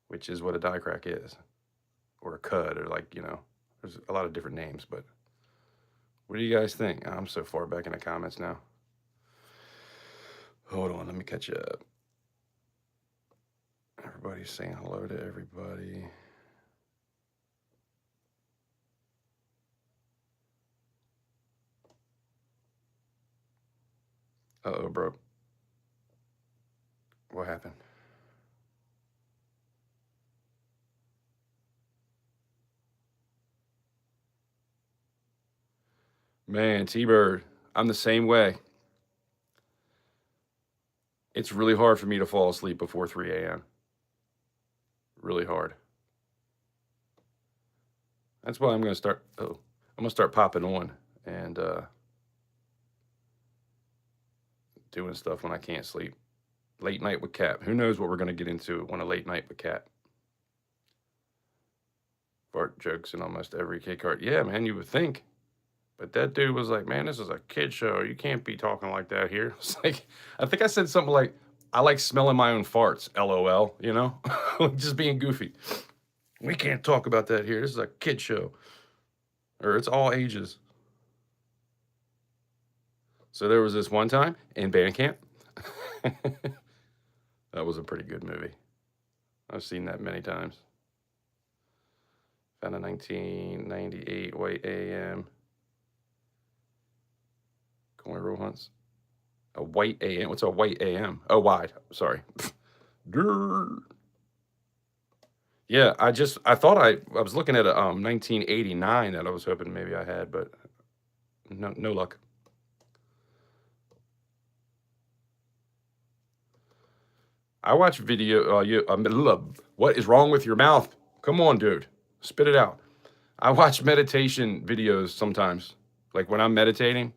which is what a die crack is, or a cut, or like, there's a lot of different names, but what do you guys think? I'm so far back in the comments now. Hold on, let me catch you up. Everybody's saying hello to everybody. Uh-oh, bro. What happened? Man, T-Bird, I'm the same way. It's really hard for me to fall asleep before 3 a.m. Really hard. That's why I'm going to start, I'm going to start popping on and doing stuff when I can't sleep. Late night with Cap. Who knows what we're going to get into on a late night with Cap. Bart jokes in almost every K card. Yeah, man, you would think. But that dude was like, man, this is a kid show. You can't be talking like that here. It's like, I think I said something like, I like smelling my own farts, LOL, just being goofy. We can't talk about that here. This is a kid show. Or it's all ages. So there was this one time in band camp. That was a pretty good movie. I've seen that many times. Found a 1998 white AM. Cornrow hunts. A white AM. What's a white AM? Oh, wide. Sorry. Yeah, I thought I was looking at a 1989 that I was hoping maybe I had, but no luck. I watch video. What is wrong with your mouth? Come on, dude, spit it out. I watch meditation videos sometimes, like when I'm meditating.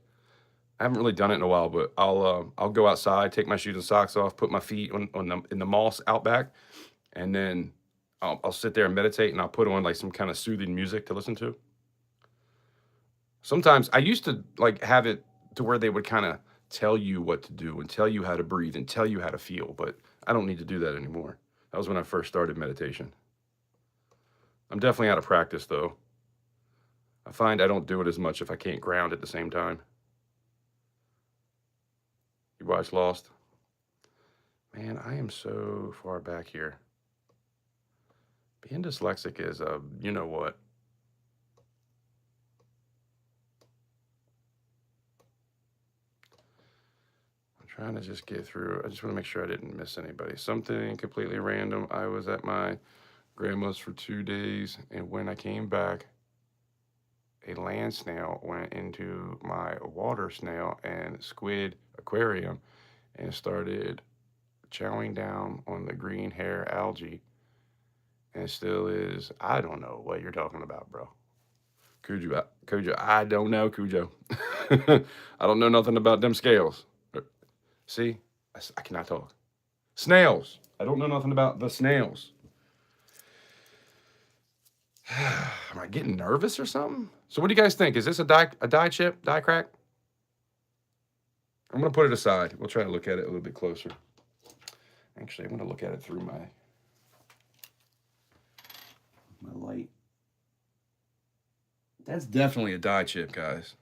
I haven't really done it in a while, but I'll go outside, take my shoes and socks off, put my feet in the moss out back, and then I'll sit there and meditate, and I'll put on like some kind of soothing music to listen to. Sometimes I used to like have it to where they would kind of tell you what to do and tell you how to breathe and tell you how to feel, but I don't need to do that anymore. That was when I first started meditation. I'm definitely out of practice though. I find I don't do it as much if I can't ground at the same time. You watch Lost? Man, I am so far back here. Being dyslexic is you know what? I'm trying to just get through. I just want to make sure I didn't miss anybody. Something completely random. I was at my grandma's for 2 days, and when I came back, a land snail went into my water snail and squid aquarium and started chowing down on the green hair algae, and still is. I don't know what you're talking about, bro. Cujo, I don't know, Cujo. I don't know nothing about them scales. See, I cannot talk. Snails. I don't know nothing about the snails. Am I getting nervous or something? So what do you guys think? Is this a die chip, die crack? I'm going to put it aside. We'll try to look at it a little bit closer. Actually, I'm going to look at it through my light. That's definitely a die chip, guys.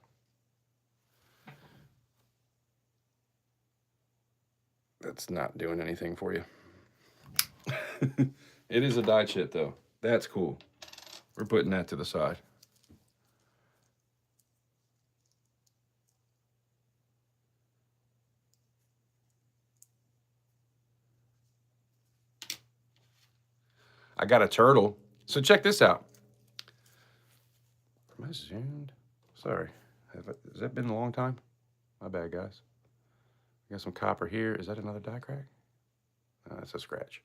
That's not doing anything for you. It is a die chip though. That's cool. We're putting that to the side. I got a turtle. So check this out. Am I zoomed? Sorry. Has that been a long time? My bad, guys. Got some copper here. Is that another die crack? No, that's a scratch.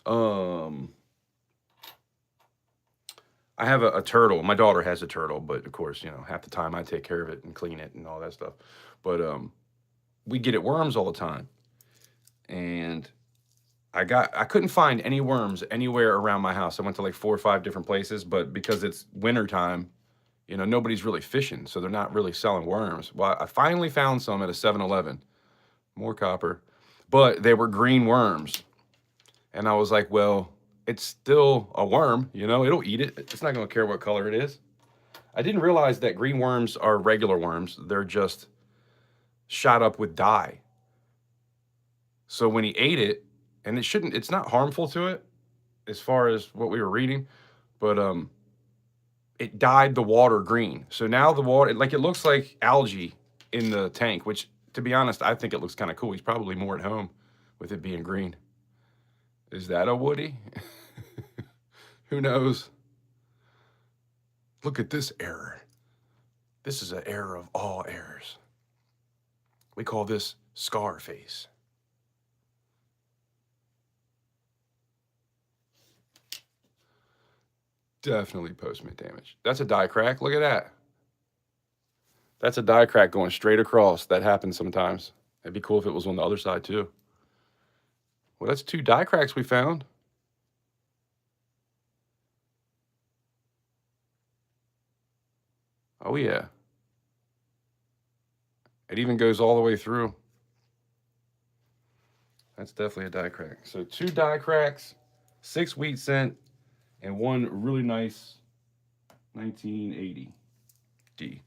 I have a turtle. My daughter has a turtle, but of course, half the time I take care of it and clean it and all that stuff. But we get it worms all the time. And I couldn't find any worms anywhere around my house. I went to like 4 or 5 different places, but because it's winter time, nobody's really fishing, so they're not really selling worms. Well, I finally found some at a 7-Eleven. More copper. But they were green worms. And I was like, well, it's still a worm, it'll eat it. It's not going to care what color it is. I didn't realize that green worms are regular worms. They're just shot up with dye. So when he ate it, and it's not harmful to it as far as what we were reading, but it dyed the water green. So now the water, it looks like algae in the tank, which, to be honest, I think it looks kind of cool. He's probably more at home with it being green. Is that a Woody? Who knows? Look at this error. This is an error of all errors. We call this Scarface. Definitely post-mint damage. That's a die crack. Look at that. That's a die crack going straight across. That happens sometimes. It'd be cool if it was on the other side too. Well, that's 2 die cracks we found. Oh yeah. It even goes all the way through. That's definitely a die crack. So 2 die cracks, 6 wheat cent, and 1 really nice 1980 D.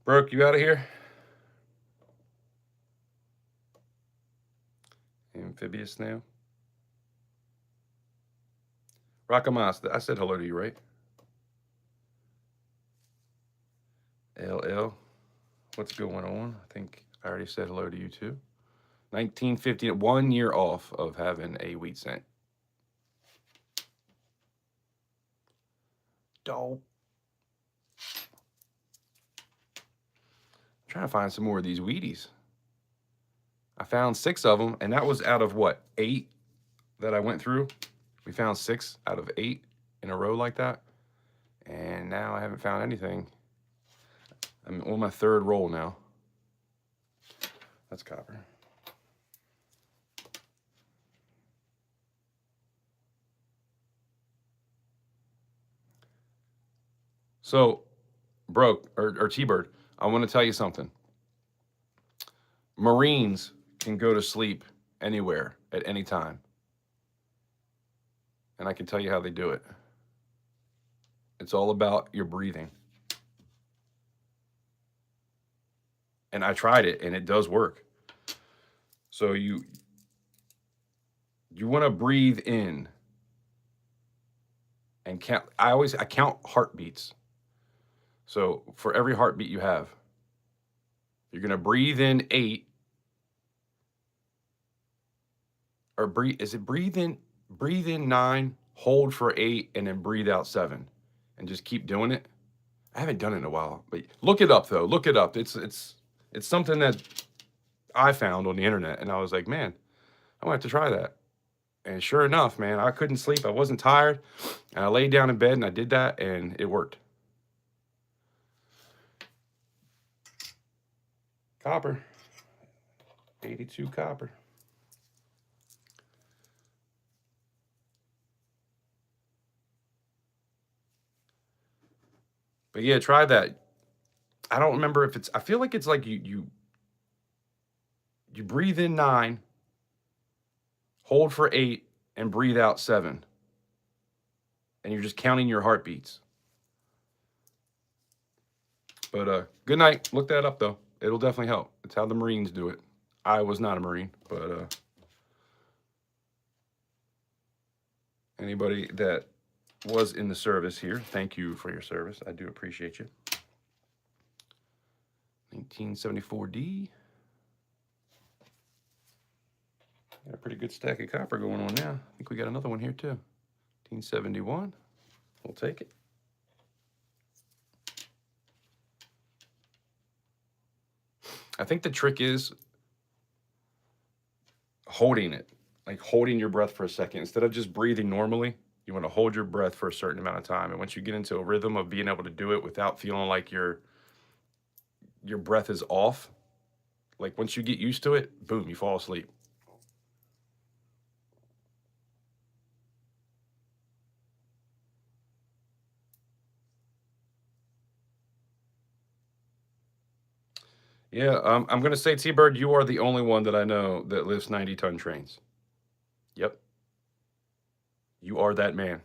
Brooke, you out of here? Amphibious snail. Rakamas, I said hello to you, right? LL, what's going on? I think I already said hello to you too. 1950, 1 year off of having a wheat cent. Dope. I'm trying to find some more of these Wheaties. I found 6 of them, and that was out of what, 8 that I went through? We found 6 out of 8 in a row like that. And now I haven't found anything. I'm on my 3rd roll now. That's copper. So, Broke, or T-Bird, I want to tell you something. Marines can go to sleep anywhere at any time. And I can tell you how they do it. It's all about your breathing. And I tried it, and it does work. So you want to breathe in and count. I count heartbeats. So for every heartbeat you have, you're going to breathe in 8, or breathe in 9, hold for 8, and then breathe out 7, and just keep doing it. I haven't done it in a while, but look it up though. Look it up. It's something that I found on the internet, and I was like, man, I might have to try that. And sure enough, man, I couldn't sleep. I wasn't tired, and I laid down in bed and I did that, and it worked. Copper, 82 copper. But yeah, try that. I don't remember if I feel like it's like you breathe in 9, hold for 8, and breathe out 7. And you're just counting your heartbeats. But good night. Look that up, though. It'll definitely help. It's how the Marines do it. I was not a Marine, but anybody that was in the service here, thank you for your service. I do appreciate you. 1974D. Got a pretty good stack of copper going on now. I think we got another one here too. 1971. We'll take it. I think the trick is holding it, like holding your breath for a second. Instead of just breathing normally, you want to hold your breath for a certain amount of time. And once you get into a rhythm of being able to do it without feeling like your breath is off, like once you get used to it, boom, you fall asleep. Yeah, I'm going to say, T-Bird, you are the only one that I know that lifts 90-ton trains. Yep. You are that man.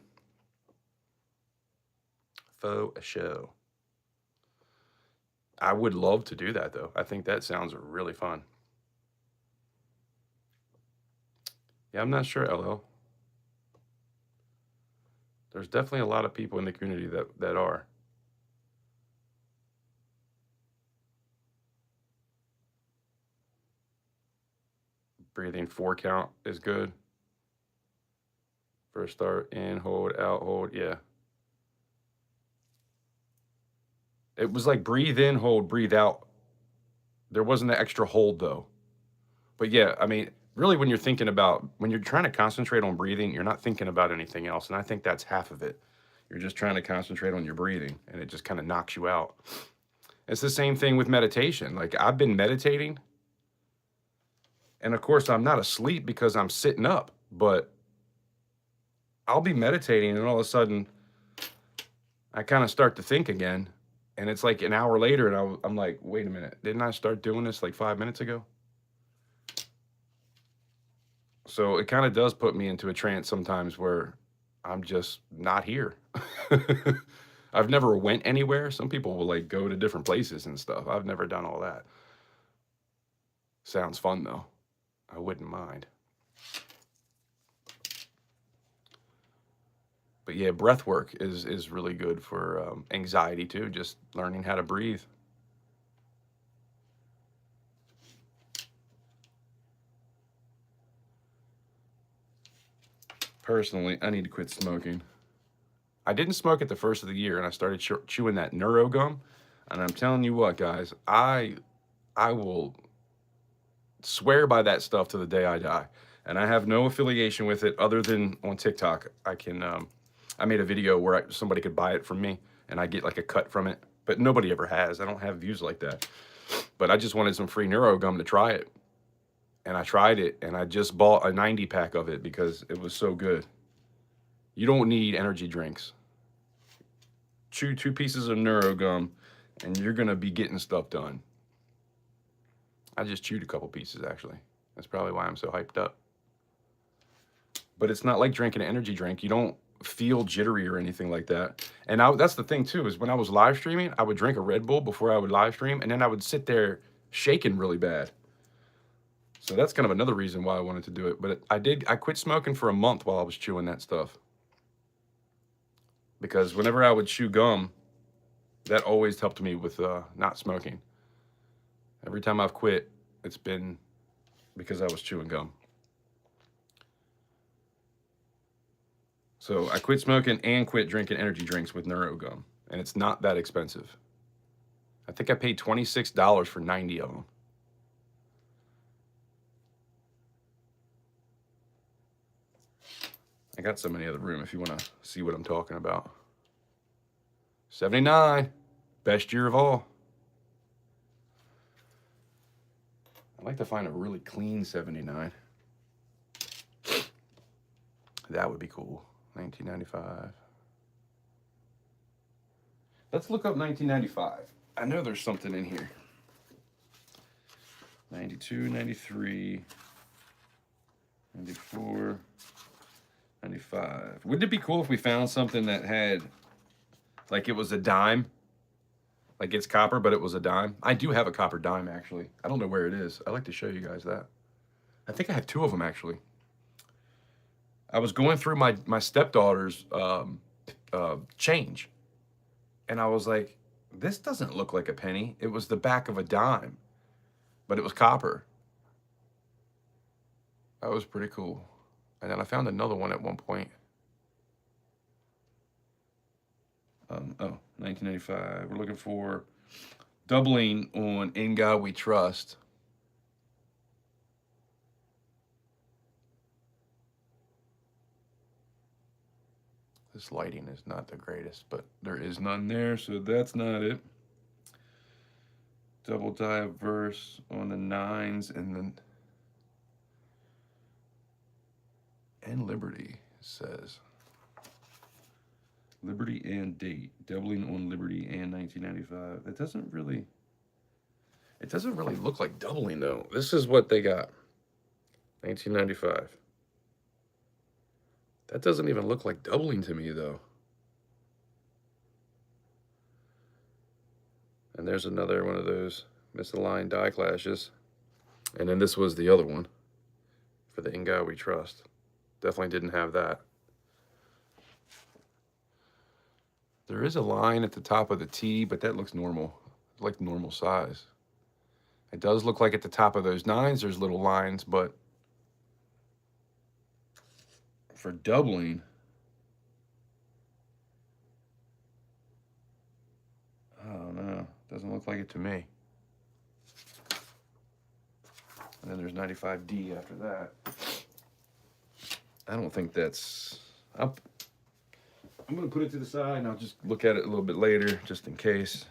Faux show. I would love to do that, though. I think that sounds really fun. Yeah, I'm not sure, LL. There's definitely a lot of people in the community that are. Breathing 4 count is good. First start, in, hold, out, hold, yeah. It was like breathe in, hold, breathe out. There wasn't an extra hold, though. But yeah, I mean, really when you're trying to concentrate on breathing, you're not thinking about anything else. And I think that's half of it. You're just trying to concentrate on your breathing, and it just kind of knocks you out. It's the same thing with meditation. Like I've been meditating, and of course I'm not asleep because I'm sitting up, but I'll be meditating and all of a sudden I kind of start to think again, and it's like an hour later and I'm like, wait a minute, didn't I start doing this like 5 minutes ago? So it kind of does put me into a trance sometimes where I'm just not here. I've never went anywhere. Some people will like go to different places and stuff. I've never done all that. Sounds fun though. I wouldn't mind. But yeah, breath work is really good for anxiety too, just learning how to breathe. Personally, I need to quit smoking. I didn't smoke it the first of the year, and I started chewing that neuro gum. And I'm telling you what, guys, I will swear by that stuff to the day I die. And I have no affiliation with it other than on TikTok. I made a video where somebody could buy it from me, and I get like a cut from it. But nobody ever has. I don't have views like that. But I just wanted some free neuro gum to try it. And I tried it, and I just bought a 90 pack of it because it was so good. You don't need energy drinks. Chew 2 pieces of neuro gum, and you're going to be getting stuff done. I just chewed a couple pieces, actually. That's probably why I'm so hyped up. But it's not like drinking an energy drink. You don't feel jittery or anything like that. And that's the thing, too, is when I was live streaming, I would drink a Red Bull before I would live stream, and then I would sit there shaking really bad. So that's kind of another reason why I wanted to do it. But I quit smoking for a month while I was chewing that stuff. Because whenever I would chew gum, that always helped me with not smoking. Every time I've quit, it's been because I was chewing gum. So I quit smoking and quit drinking energy drinks with neuro gum. And it's not that expensive. I think I paid $26 for 90 of them. I got some in the other room if you want to see what I'm talking about. 79, best year of all. I'd like to find a really clean 79. That would be cool. 1995. Let's look up 1995. I know there's something in here. 92, 93, 94, 95. Wouldn't it be cool if we found something that had, like it was a dime? Like it's copper, but it was a dime. I do have a copper dime actually. I don't know where it is. I'd like to show you guys that. I think I have two of them actually. I was going through my stepdaughter's change, and I was like, this doesn't look like a penny. It was the back of a dime, but it was copper. That was pretty cool. And then I found another one at one point. 1995. We're looking for doubling on In God We Trust. This lighting is not the greatest, but there is none there, so that's not it. Double die verse on the nines, and then and Liberty says Liberty and date, doubling on Liberty and 1995. It doesn't really look like doubling though. This is what they got. 1995. That doesn't even look like doubling to me though. And there's another one of those misaligned die clashes. And then this was the other one for the In God We Trust. Definitely didn't have that. There is a line at the top of the T, but that looks normal, like normal size. It does look like at the top of those nines, there's little lines, but for doubling, I don't know. Doesn't look like it to me. And then there's 95D after that. I don't think that's... I'm going to put it to the side, and I'll just look at it a little bit later, just in case.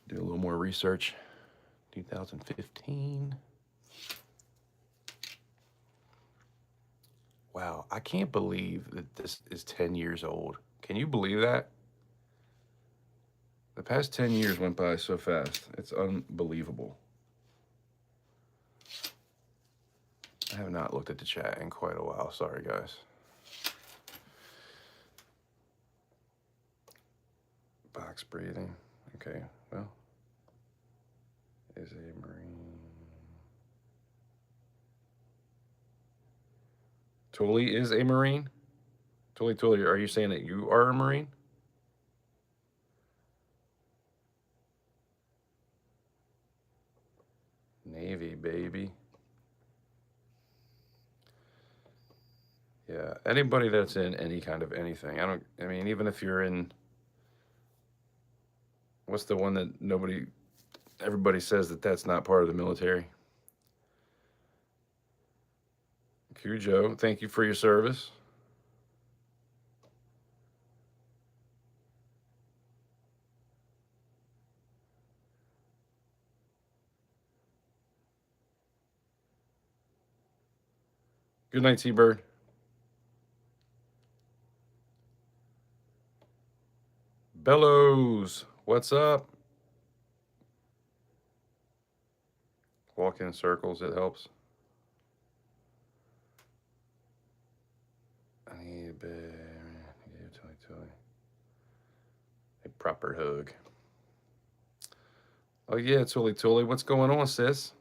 Do a little more research. 2015. Wow, I can't believe that this is 10 years old. Can you believe that? The past 10 years went by so fast. It's unbelievable. I have not looked at the chat in quite a while. Sorry, guys. Box breathing. Okay, well. Is a Marine. Tully is a Marine? Tully, are you saying that you are a Marine? Navy, baby. Yeah, anybody that's in any kind of anything. I mean, even if you're in, what's the one that everybody says that that's not part of the military? Cujo, thank you for your service. Good night, T-Bird. Bellows, what's up? Walk in circles, it helps. I need a proper hug. Oh yeah, Tully, what's going on, sis?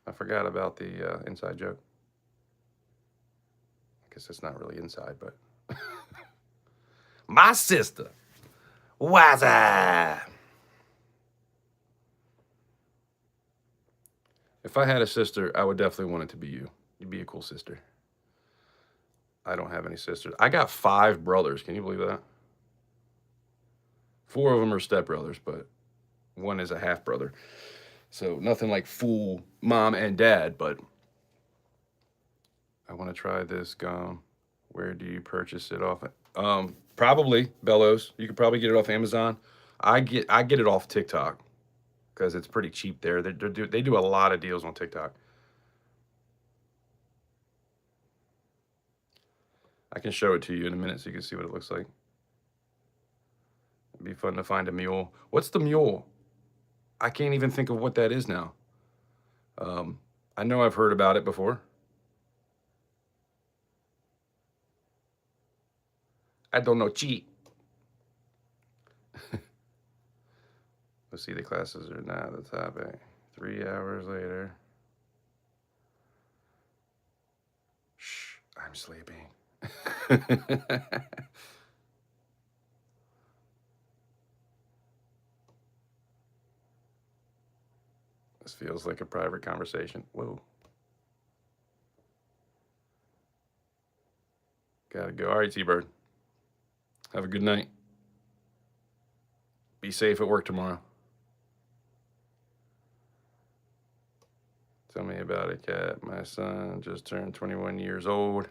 I forgot about the inside joke. I guess it's not really inside, but my sister. What's up? If I had a sister, I would definitely want it to be you. You'd be a cool sister. I don't have any sisters. I got 5 brothers. Can you believe that? 4 of them are stepbrothers, but 1 is a half brother. So nothing like full mom and dad, but I want to try this gum. Where do you purchase it off? Probably Bellows. You could probably get it off Amazon. I get it off TikTok because it's pretty cheap there. They do a lot of deals on TikTok. I can show it to you in a minute so you can see what it looks like. It'd be fun to find a mule. What's the mule? I can't even think of what that is now. I know I've heard about it before. I don't know, cheat. Let's see, the classes are now the topic. 3 hours later. Shh, I'm sleeping. This feels like a private conversation. Whoa. Gotta go. All right, T-Bird. Have a good night. Be safe at work tomorrow. Tell me about it, Cat. My son just turned 21 years old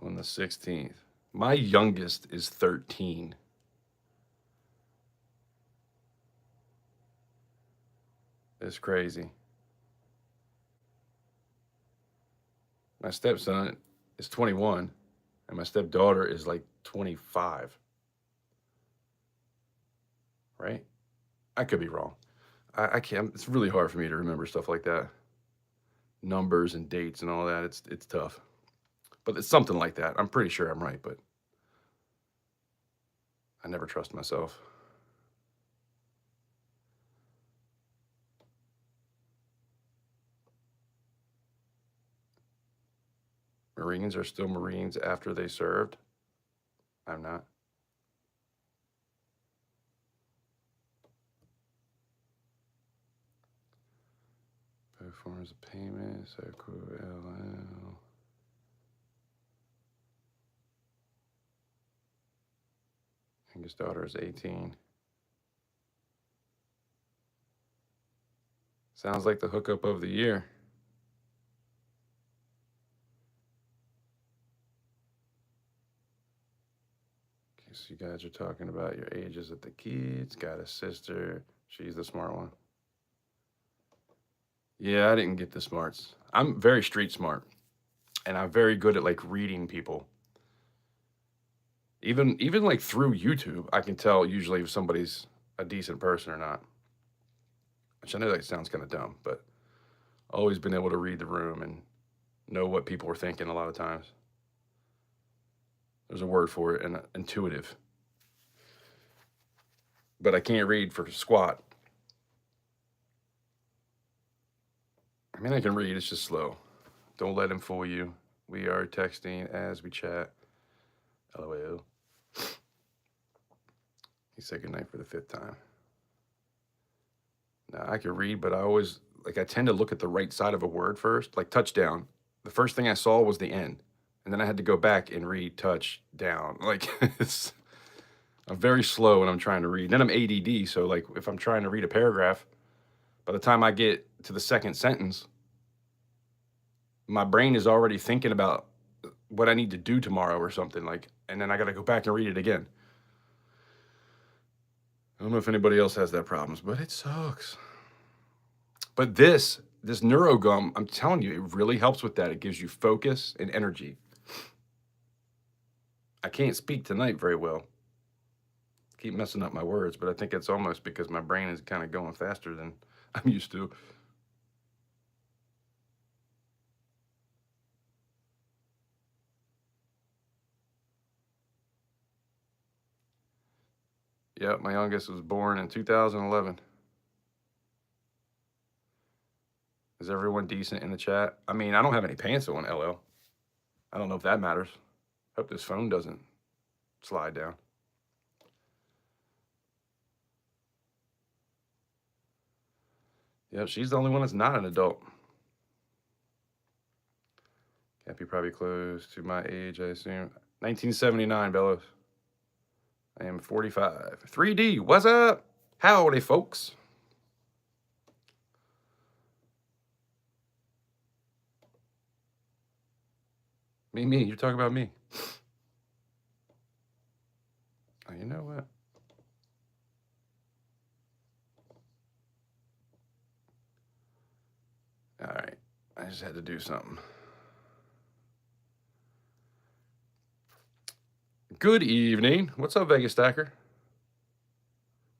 on the 16th. My youngest is 13. It's crazy. My stepson is 21, and my stepdaughter is like 25. Right? I could be wrong. I can't. It's really hard for me to remember stuff like that. Numbers and dates and all that. It's tough. But it's something like that. I'm pretty sure I'm right, but I never trust myself. Marines are still Marines after they served. I'm not. Forms of payment, circle LL. Youngest daughter is 18. Sounds like the hookup of the year. Okay, so you guys are talking about your ages of the kids. Got a sister. She's the smart one. Yeah, I didn't get the smarts. I'm very street smart, and I'm very good at like reading people. Even like through YouTube, I can tell usually if somebody's a decent person or not. Which I know that sounds kind of dumb, but always been able to read the room and know what people were thinking a lot of times. There's a word for it, and intuitive. But I can't read for squat. I mean, I can read, it's just slow. Don't let him fool you. We are texting as we chat. LOL. He said goodnight for the 5th time. Now, I can read, but I always, like, I tend to look at the right side of a word first. Like touchdown. The first thing I saw was the end. And then I had to go back and read touchdown. Like, I'm very slow when I'm trying to read. Then I'm ADD, so, like, if I'm trying to read a paragraph, by the time I get to the second sentence, my brain is already thinking about what I need to do tomorrow or something, like, and then I got to go back and read it again. I don't know if anybody else has that problems, but it sucks. But this NeuroGum, I'm telling you, it really helps with that. It gives you focus and energy. I can't speak tonight very well. Keep messing up my words, but I think it's almost because my brain is kind of going faster than I'm used to. Yep, my youngest was born in 2011. Is everyone decent in the chat? I mean, I don't have any pants on, LL. I don't know if that matters. Hope this phone doesn't slide down. Yep, she's the only one that's not an adult. Cappy probably close to my age, I assume. 1979, Bellows. I am 45. 3D, what's up? Howdy, folks. Me, you're talking about me. Oh, you know what? All right, I just had to do something. Good evening. What's up, Vegas Stacker?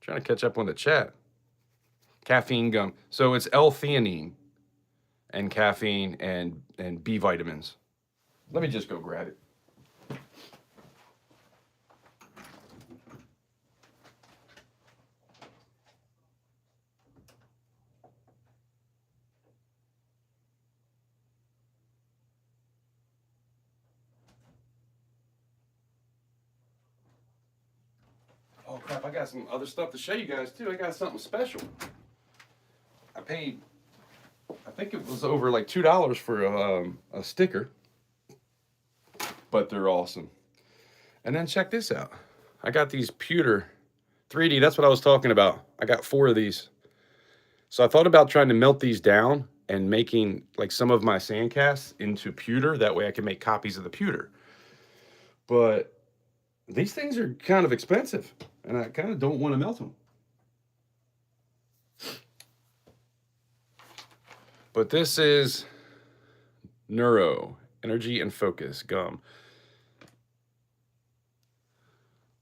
Trying to catch up on the chat. Caffeine gum. So it's L-theanine and caffeine and B vitamins. Let me just go grab it. crap. I got some other stuff to show you guys too. I got something special. I paid, I think it was over like $2 for a sticker, but they're awesome. And then check this out. I got these pewter 3D. That's what I was talking about. I got 4 of these. So I thought about trying to melt these down and making like some of my sand casts into pewter. That way I can make copies of the pewter. But these things are kind of expensive, and I kind of don't want to melt them. But this is Neuro, Energy and Focus gum.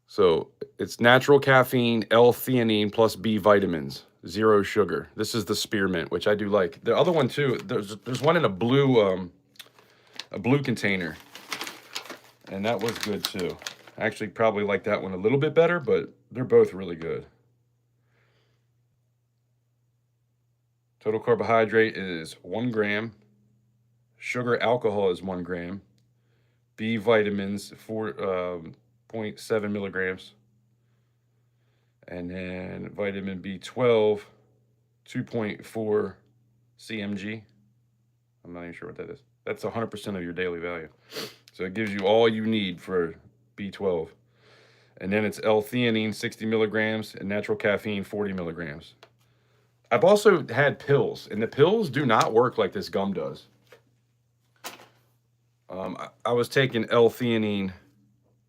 So it's natural caffeine, L-theanine plus B vitamins, 0 sugar. This is the spearmint, which I do like. The other one too, there's one in a blue container, and that was good too. I actually probably like that one a little bit better, but they're both really good. Total carbohydrate is 1 gram. Sugar alcohol is 1 gram. B vitamins 4.7 milligrams. And then vitamin B12, 2.4 cmg. I'm not even sure what that is. That's 100% of your daily value. So it gives you all you need for B12. And then it's L-theanine, 60 milligrams, and natural caffeine, 40 milligrams. I've also had pills, and the pills do not work like this gum does. I was taking L-theanine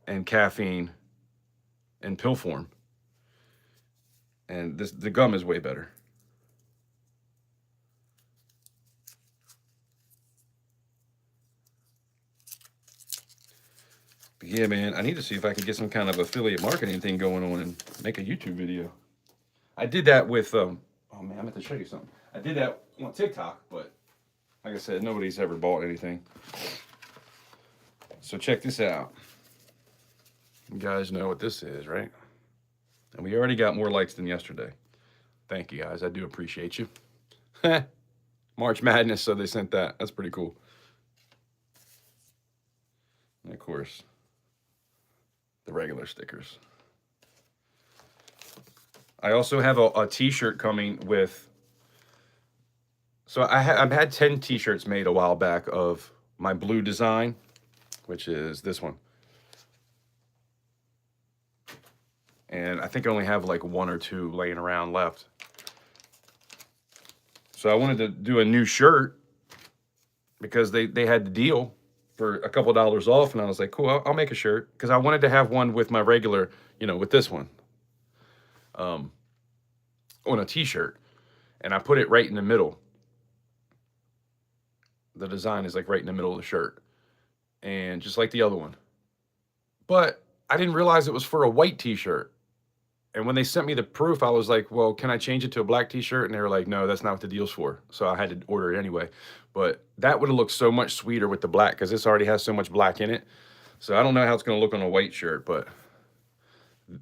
and caffeine in pill form, and the gum is way better. But yeah, man, I need to see if I can get some kind of affiliate marketing thing going on and make a YouTube video. I did that with, oh man, I meant to show you something. I did that on TikTok, but like I said, nobody's ever bought anything. So check this out. You guys know what this is, right? And we already got more likes than yesterday. Thank you, guys. I do appreciate you. March Madness, so they sent that. That's pretty cool. And of course, the regular stickers. I also have a t-shirt coming with, so I've had 10 t-shirts made a while back of my blue design, which is this one. And I think I only have like 1 or 2 laying around left. So I wanted to do a new shirt because they had the deal for a couple dollars off, and I was like, cool, I'll make a shirt, because I wanted to have one with my regular, with this one, on a t-shirt, and I put it right in the middle. The design is like right in the middle of the shirt, and just like the other one. But I didn't realize it was for a white t-shirt. And when they sent me the proof, I was like, well, can I change it to a black t-shirt? And they were like, no, that's not what the deal's for. So I had to order it anyway. But that would have looked so much sweeter with the black, because this already has so much black in it. So I don't know how it's going to look on a white shirt, but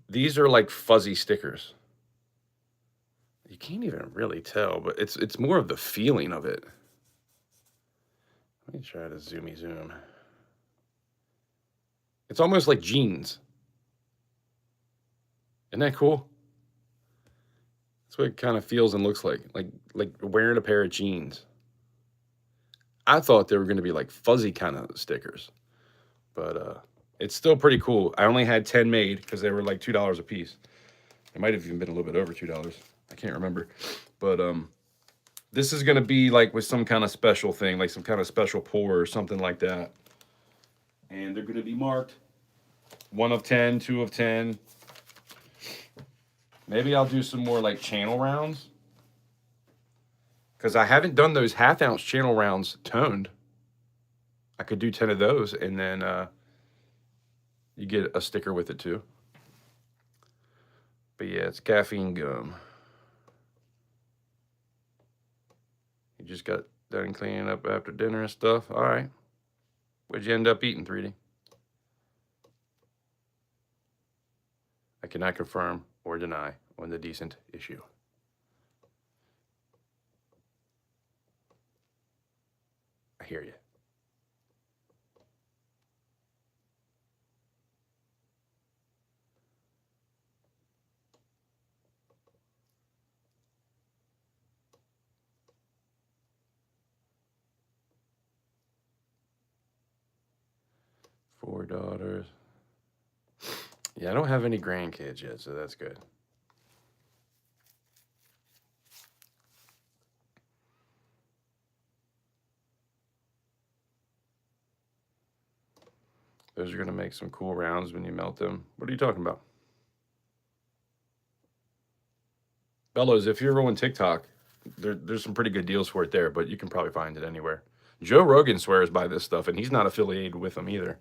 these are like fuzzy stickers. You can't even really tell, but it's more of the feeling of it. Let me try to zoom. It's almost like jeans. Isn't that cool? That's what it kind of feels and looks like wearing a pair of jeans. I thought they were going to be like fuzzy kind of stickers, but it's still pretty cool. I only had 10 made because they were like $2 a piece. It might have even been a little bit over $2. I can't remember, but this is going to be like with some kind of special thing, like some kind of special pour or something like that. And they're going to be marked 1 of 10, 2 of 10. Maybe I'll do some more like channel rounds, because I haven't done those 1/2 ounce channel rounds toned. I could do 10 of those, and then you get a sticker with it too. But yeah, it's caffeine gum. You just got done cleaning up after dinner and stuff. All right. What'd you end up eating, 3D? I cannot confirm or deny on the decent issue. I hear you. 4 daughters. Yeah, I don't have any grandkids yet, so that's good. Those are going to make some cool rounds when you melt them. What are you talking about? Bellows, if you're on TikTok, there's some pretty good deals for it there, but you can probably find it anywhere. Joe Rogan swears by this stuff, and he's not affiliated with them either.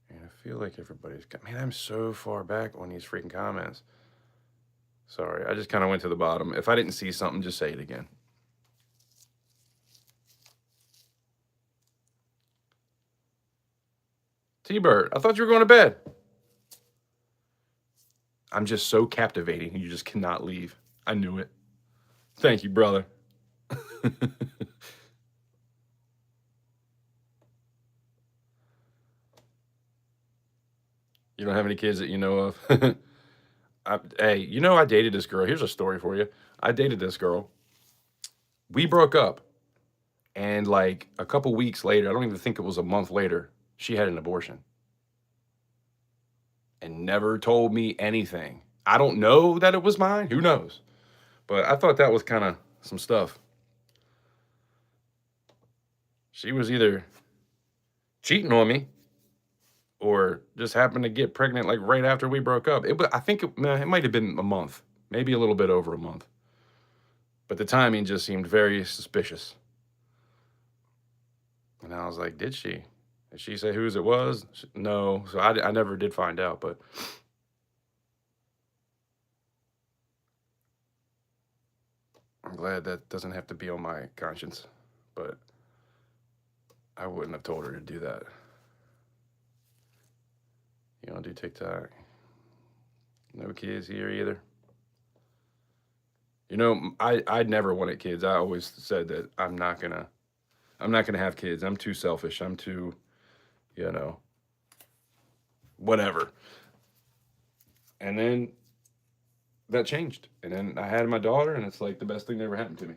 And I feel like everybody's got... Man, I'm so far back on these freaking comments. Sorry, I just kind of went to the bottom. If I didn't see something, just say it again. T-Bird, I thought you were going to bed. I'm just so captivating. You just cannot leave. I knew it. Thank you, brother. You don't have any kids that you know of? Hey, you know I dated this girl. Here's a story for you. I dated this girl. We broke up. And like a couple weeks later, I don't even think it was a month later, she had an abortion. And never told me anything. I don't know that it was mine. Who knows? But I thought that was kind of some stuff. She was either cheating on me or just happened to get pregnant like right after we broke up. I think it might have been a month, maybe a little bit over a month. But the timing just seemed very suspicious. And I was like, did she? Did she say whose it was? No. So I never did find out, but I'm glad that doesn't have to be on my conscience. But I wouldn't have told her to do that. You don't do TikTok? No kids here either. You know, I never wanted kids. I always said that I'm not gonna have kids. I'm too selfish. I'm too, whatever. And then that changed. And then I had my daughter, and it's like the best thing that ever happened to me.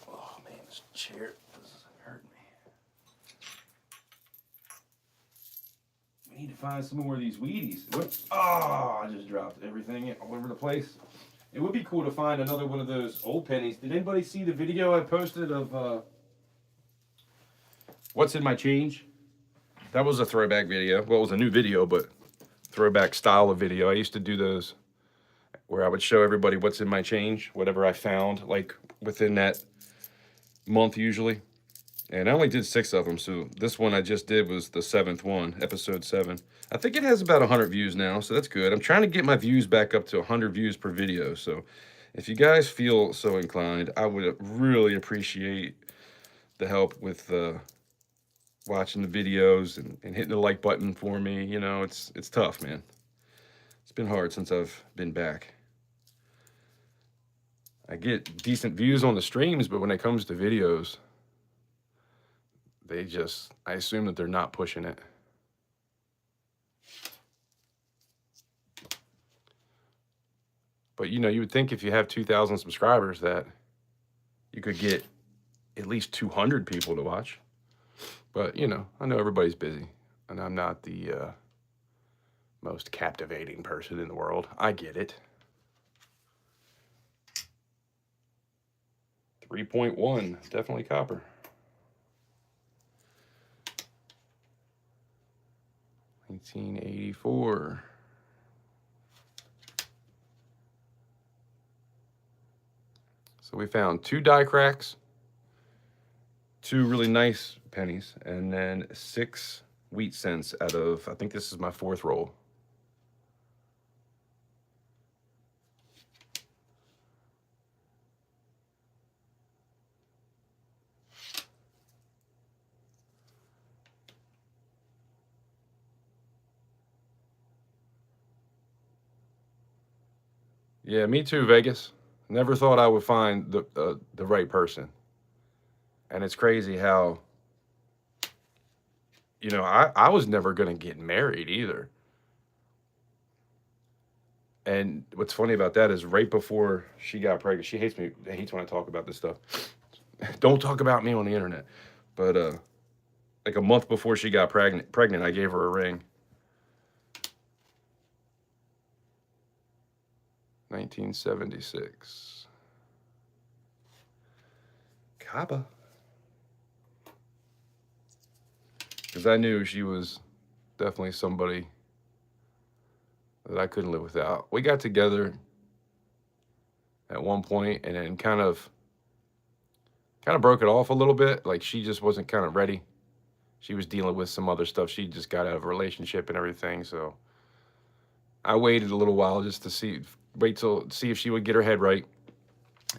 Oh man, this chair is hurting me. We need to find some more of these Wheaties. Oh, I just dropped everything all over the place. It would be cool to find another one of those old pennies. Did anybody see the video I posted of what's in my change? That was a throwback video. Well, it was a new video, but throwback style of video. I used to do those where I would show everybody what's in my change, whatever I found, like within that month usually. And I only did 6 of them, so this one I just did was the 7th one, episode 7. I think it has about 100 views now, so that's good. I'm trying to get my views back up to 100 views per video, so if you guys feel so inclined, I would really appreciate the help with watching the videos and hitting the like button for me. You know, it's tough, man. It's been hard since I've been back. I get decent views on the streams, but when it comes to videos, I assume that they're not pushing it. But, you would think if you have 2,000 subscribers that you could get at least 200 people to watch. But, I know everybody's busy, and I'm not the most captivating person in the world. I get it. 3.1, definitely copper. 1984. So we found 2 die cracks, 2 really nice pennies, and then 6 wheat cents out of, I think this is my 4th roll. Yeah, me too, Vegas. Never thought I would find the right person. And it's crazy how, I was never going to get married either. And what's funny about that is right before she got pregnant, she hates when I talk about this stuff. Don't talk about me on the internet. But like a month before she got pregnant, I gave her a ring. 1976. Kappa. Because I knew she was definitely somebody that I couldn't live without. We got together at one point and then kind of broke it off a little bit. Like she just wasn't kind of ready. She was dealing with some other stuff. She just got out of a relationship and everything. So I waited a little while just to see if she would get her head right.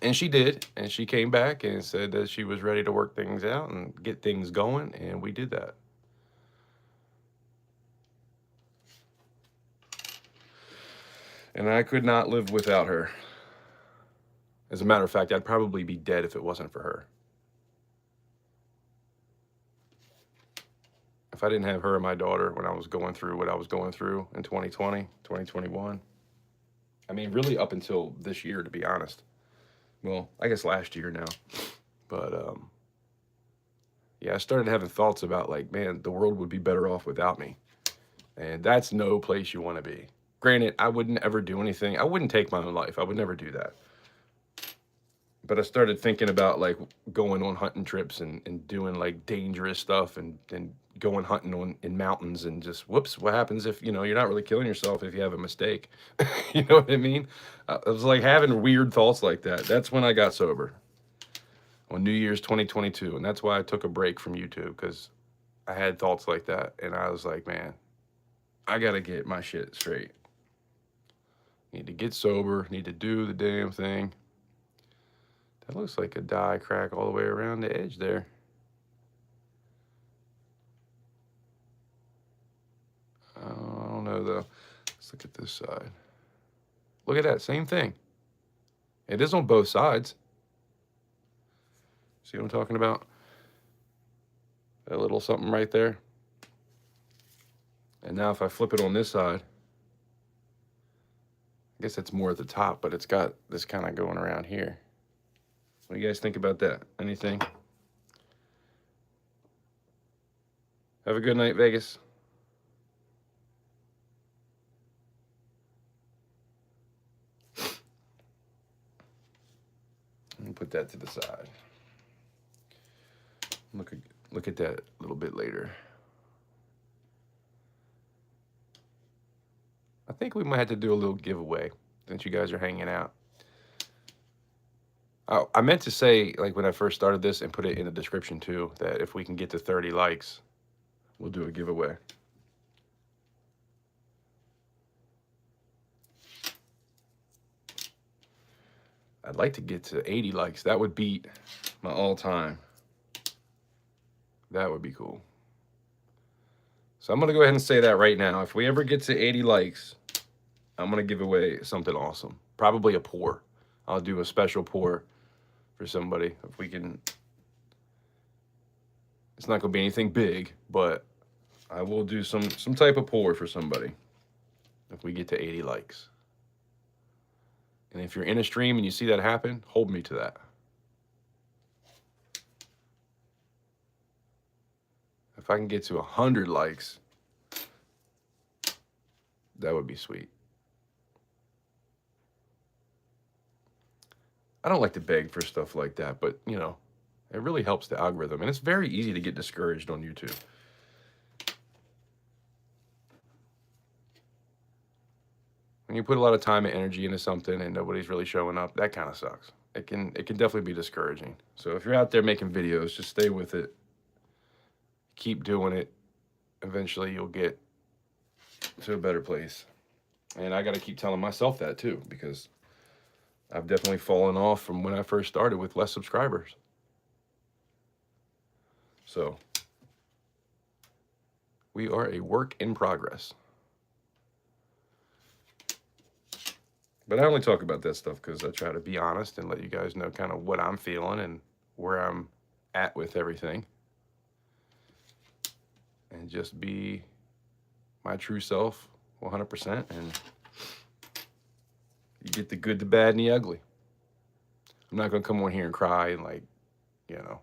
And she did. And she came back and said that she was ready to work things out and get things going. And we did that. And I could not live without her. As a matter of fact, I'd probably be dead if it wasn't for her. If I didn't have her and my daughter when I was going through what I was going through in 2020, 2021. I mean, really up until this year, to be honest. Well, I guess last year now. But yeah, I started having thoughts about like, man, the world would be better off without me. And that's no place you want to be. Granted, I wouldn't ever do anything. I wouldn't take my own life. I would never do that. But I started thinking about like going on hunting trips and doing like dangerous stuff and going hunting in mountains and just whoops, what happens if, you're not really killing yourself if you have a mistake? You know what I mean? I was like having weird thoughts like that. That's when I got sober on New Year's 2022. And that's why I took a break from YouTube, because I had thoughts like that. And I was like, man, I got to get my shit straight. Need to get sober, need to do the damn thing. That looks like a die crack all the way around the edge there. I don't know though. Let's look at this side. Look at that, same thing. It is on both sides. See what I'm talking about? That little something right there. And now if I flip it on this side, I guess it's more at the top, but it's got this kind of going around here. What do you guys think about that? Anything? Have a good night, Vegas. Let me put that to the side. Look at that a little bit later. I think we might have to do a little giveaway since you guys are hanging out. I meant to say, like when I first started this and put it in the description too, that if we can get to 30 likes, we'll do a giveaway. I'd like to get to 80 likes. That would beat my all-time. That would be cool. So I'm going to go ahead and say that right now. If we ever get to 80 likes, I'm going to give away something awesome. Probably a pour. I'll do a special pour for somebody. If we can. It's not going to be anything big, but I will do some type of pour for somebody if we get to 80 likes. And if you're in a stream and you see that happen, hold me to that. If I can get to 100 likes, that would be sweet. I don't like to beg for stuff like that, but, it really helps the algorithm. And it's very easy to get discouraged on YouTube. When you put a lot of time and energy into something and nobody's really showing up, that kind of sucks. It can definitely be discouraging. So if you're out there making videos, just stay with it. Keep doing it. Eventually you'll get to a better place. And I got to keep telling myself that too, because I've definitely fallen off from when I first started with less subscribers. So we are a work in progress. But I only talk about that stuff because I try to be honest and let you guys know kind of what I'm feeling and where I'm at with everything. And just be my true self 100%. And you get the good, the bad, and the ugly. I'm not going to come on here and cry and, like, you know,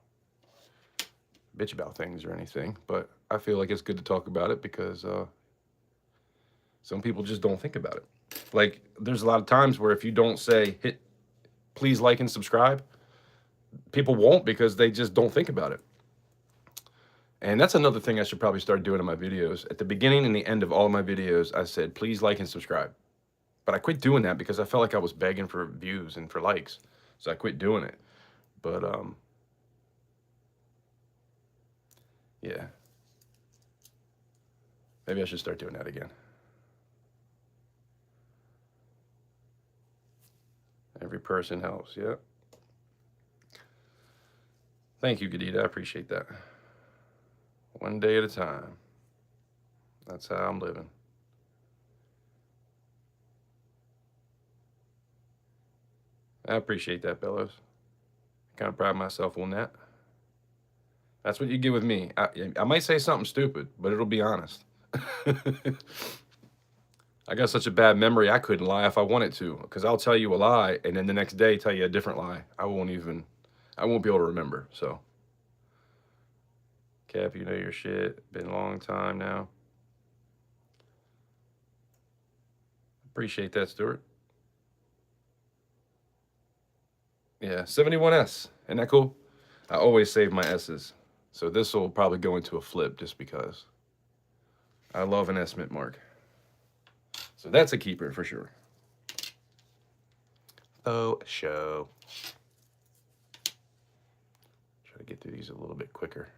bitch about things or anything. But I feel like it's good to talk about it because some people just don't think about it. Like, there's a lot of times where if you don't say, please like and subscribe, people won't because they just don't think about it. And that's another thing I should probably start doing in my videos. At the beginning and the end of all my videos, I said, please like and subscribe. But I quit doing that because I felt like I was begging for views and for likes. So I quit doing it. But, yeah. Maybe I should start doing that again. Every person helps, yeah. Thank you, Gadita. I appreciate that. One day at a time. That's how I'm living. I appreciate that, Bellows. I kind of pride myself on that. That's what you get with me. I might say something stupid, but it'll be honest. I got such a bad memory, I couldn't lie if I wanted to, because I'll tell you a lie, and then the next day tell you a different lie. I won't be able to remember, so. Cap, you know your shit. Been a long time now. Appreciate that, Stuart. Yeah, 71S. Isn't that cool? I always save my S's. So this will probably go into a flip just because. I love an S mint mark. So that's a keeper for sure. Oh, show. Try to get through these a little bit quicker.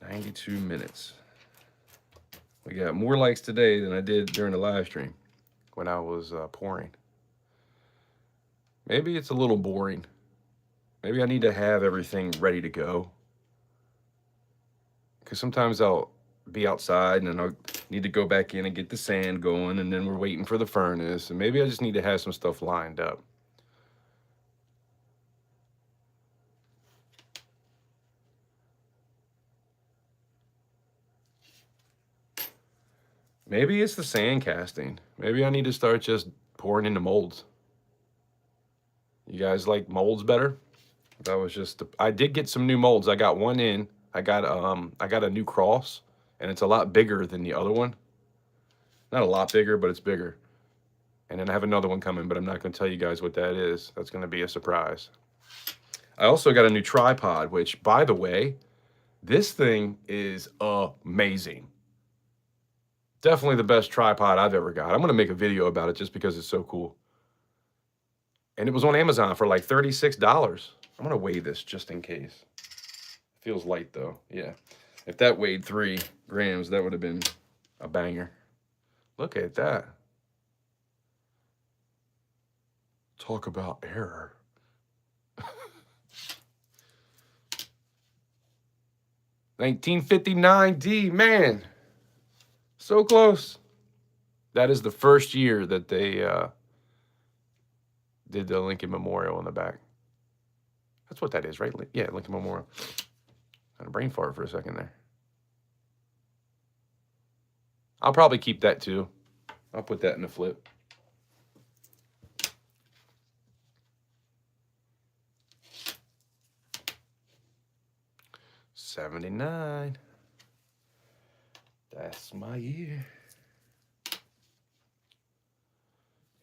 "92 minutes. We got more likes today than I did during the live stream when I was pouring. Maybe it's a little boring. Maybe I need to have everything ready to go. Because sometimes I'll be outside and then I'll need to go back in and get the sand going, and then we're waiting for the furnace. And maybe I just need to have some stuff lined up. Maybe it's the sand casting. Maybe I need to start just pouring into molds. You guys like molds better? That was just, I did get some new molds. I got one in. I got a new cross, and it's a lot bigger than the other one. Not a lot bigger, but it's bigger. And then I have another one coming, but I'm not going to tell you guys what that is. That's going to be a surprise. I also got a new tripod, which, by the way, this thing is amazing. Definitely the best tripod I've ever got. I'm going to make a video about it just because it's so cool. And it was on Amazon for like $36. I'm going to weigh this just in case. Feels light though. Yeah. If that weighed 3 grams, that would have been a banger. Look at that. Talk about error. $19.59D, man. So close. That is the first year that they did the Lincoln Memorial on the back. That's what that is, right? Yeah, Lincoln Memorial. I had a brain fart for a second there. I'll probably keep that too. I'll put that in the flip. $79. That's my year.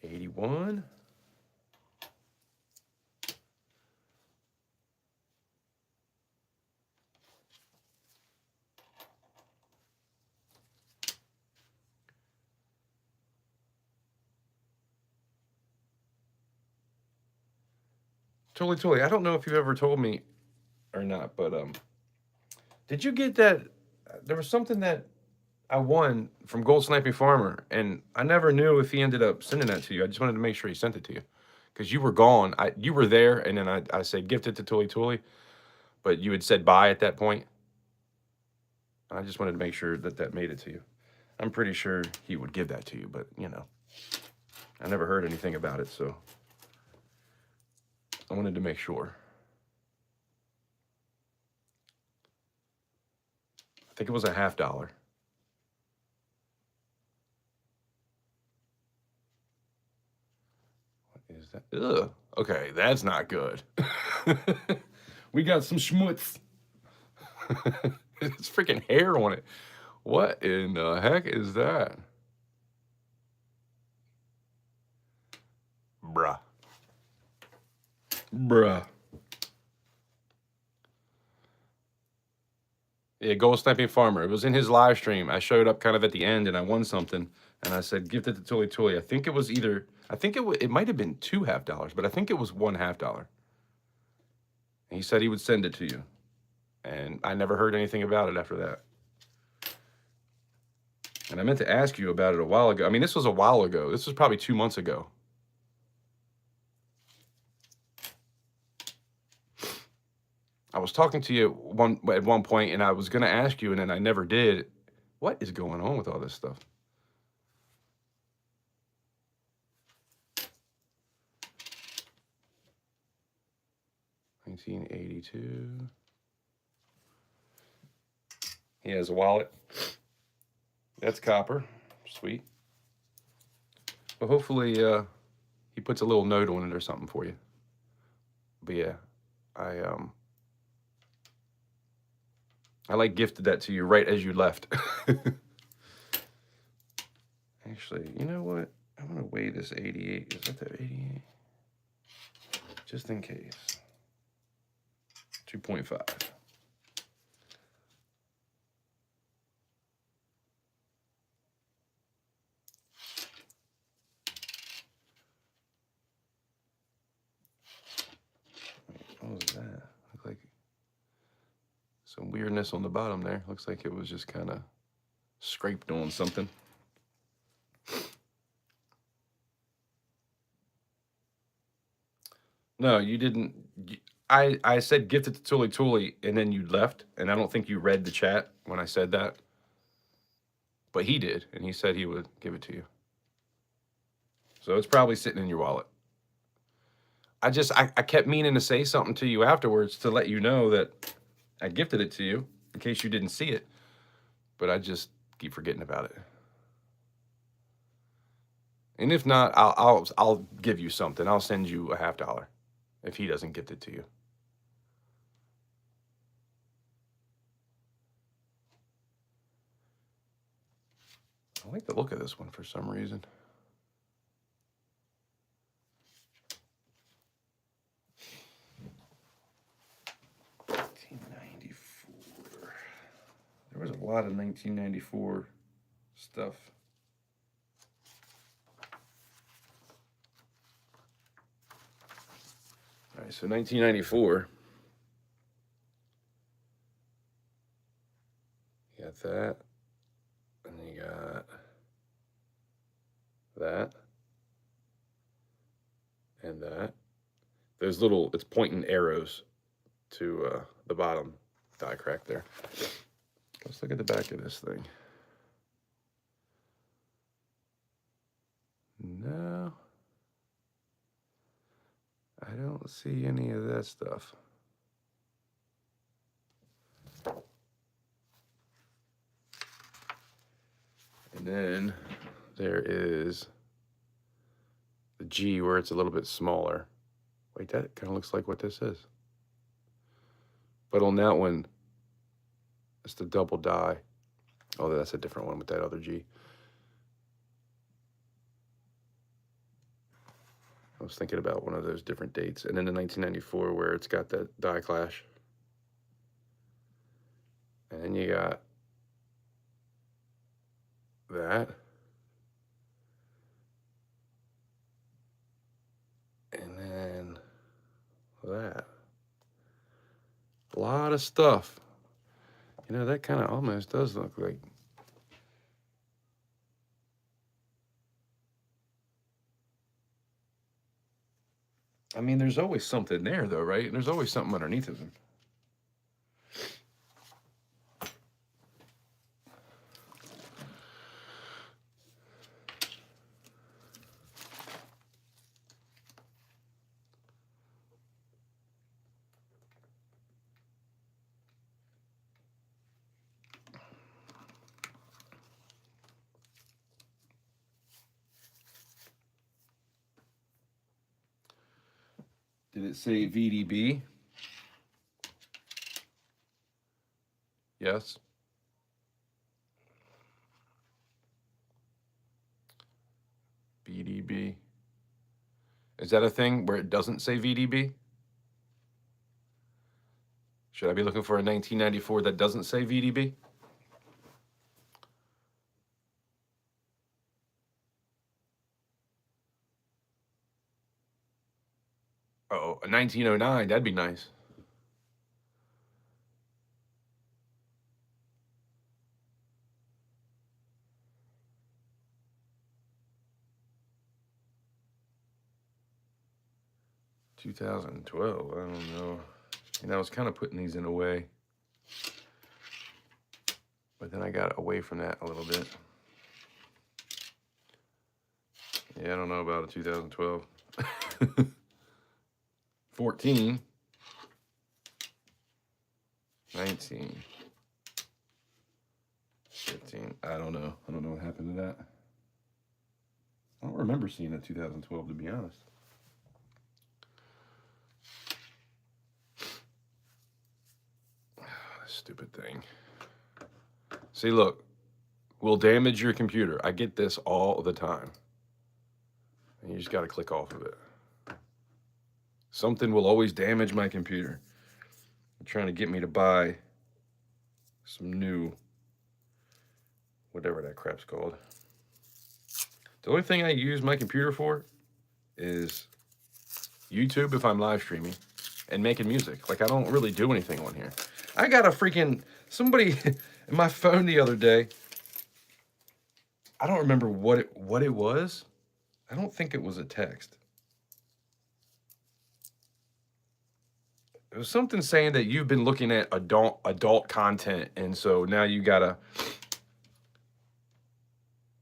81. Totally. I don't know if you ever told me or not, but did you get that? There was something that I won from Gold Sniping Farmer, and I never knew if he ended up sending that to you. I just wanted to make sure he sent it to you because you were gone. You were there, and then I said gift it to Tuli. but you had said buy at that point. I just wanted to make sure that that made it to you. I'm pretty sure he would give that to you, but you know, I never heard anything about it, so I wanted to make sure. I think it was a $50. What is that? Ugh. Okay, that's not good. We got some schmutz. It's freaking hair on it. What in the heck is that? Bruh. Bruh. Yeah, Gold Sniping Farmer. It was in his live stream. I showed up kind of at the end and I won something. And I said, gift it to Tully Tully. I think it was either, I think it might have been $2 half, but I think it was $1 half. And he said he would send it to you. And I never heard anything about it after that. And I meant to ask you about it a while ago. I mean, this was a while ago. This was probably 2 months ago. I was talking to you at one point, and I was going to ask you, and then I never did. What is going on with all this stuff? $1982. He has a wallet. That's copper. Sweet. But hopefully he puts a little note on it or something for you. But yeah, I like gifted that to you right as you left. Actually, you know what? I'm going to weigh this 88. Is that the 88? Just in case. 2.5. What was that? Looked like some weirdness on the bottom there. Looks like it was just kind of scraped on something. No, you didn't. I said gift it to Tully Tully, and then you left, and I don't think you read the chat when I said that. But he did, and he said he would give it to you. So it's probably sitting in your wallet. I kept meaning to say something to you afterwards to let you know that I gifted it to you in case you didn't see it. But I just keep forgetting about it. And if not, I'll give you something. I'll send you a $50 if he doesn't gift it to you. I like the look of this one for some reason. There was a lot of 1994 stuff. All right, so 1994. You got that. And you got that. And that. There's little, it's pointing arrows to the bottom die crack there. Let's look at the back of this thing. No. I don't see any of that stuff. And then there is the G where it's a little bit smaller. Wait, that kind of looks like what this is. But on that one, it's the double die. Oh, that's a different one with that other G. I was thinking about one of those different dates. And then the 1994 where it's got that die clash. And then you got that. And then that. A lot of stuff. You know, that kind of almost does look like. I mean, there's always something there, though, right? And there's always something underneath of them. Did it say VDB? Yes. VDB. Is that a thing where it doesn't say VDB? Should I be looking for a 1994 that doesn't say VDB? Oh, a 1909, that'd be nice. $2012, I don't know. I was kind of putting these in a way, but then I got away from that a little bit. Yeah, I don't know about a 2012. 14. 19. 15. I don't know. I don't know what happened to that. I don't remember seeing a 2012, to be honest. Stupid thing. See, look, will damage your computer. I get this all the time. And you just got to click off of it. Something will always damage my computer. They're trying to get me to buy some new, whatever that crap's called. The only thing I use my computer for is YouTube if I'm live streaming and making music. Like, I don't really do anything on here. I got a freaking, somebody in my phone the other day. I don't remember what it was. I don't think it was a text. It was something saying that you've been looking at adult content, and so now you gotta,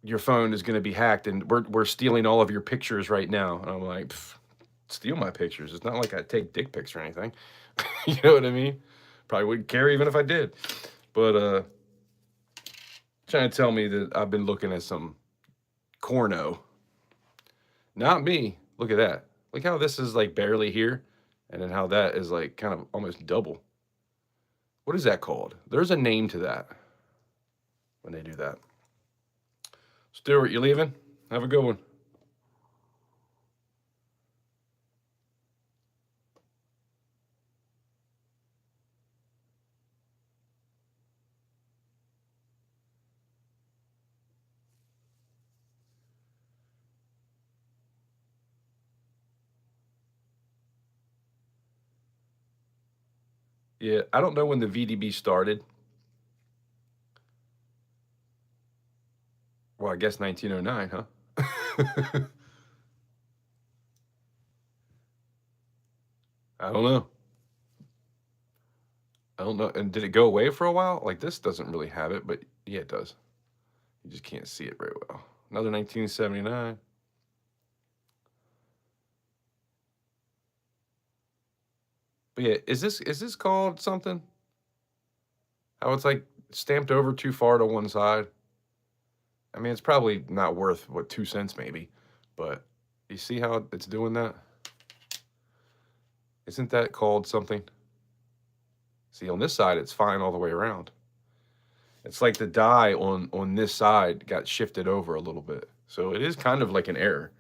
your phone is gonna be hacked, and we're stealing all of your pictures right now. And I'm like, steal my pictures? It's not like I take dick pics or anything. You know what I mean? Probably wouldn't care even if I did. But trying to tell me that I've been looking at some corno. Not me. Look at that. Look how this is like barely here, and then how that is like kind of almost double. What is that called? There's a name to that when they do that. Stuart, you leaving? Have a good one. Yeah, I don't know when the VDB started. Well, I guess 1909, huh? I don't know. I don't know. And did it go away for a while? Like, this doesn't really have it, but yeah, it does. You just can't see it very well. Another 1979. But yeah, is this called something? How it's like stamped over too far to one side? I mean, it's probably not worth, what, 2 cents maybe, but you see how it's doing that? Isn't that called something? See, on this side, it's fine all the way around. It's like the die on this side got shifted over a little bit. So it is kind of like an error.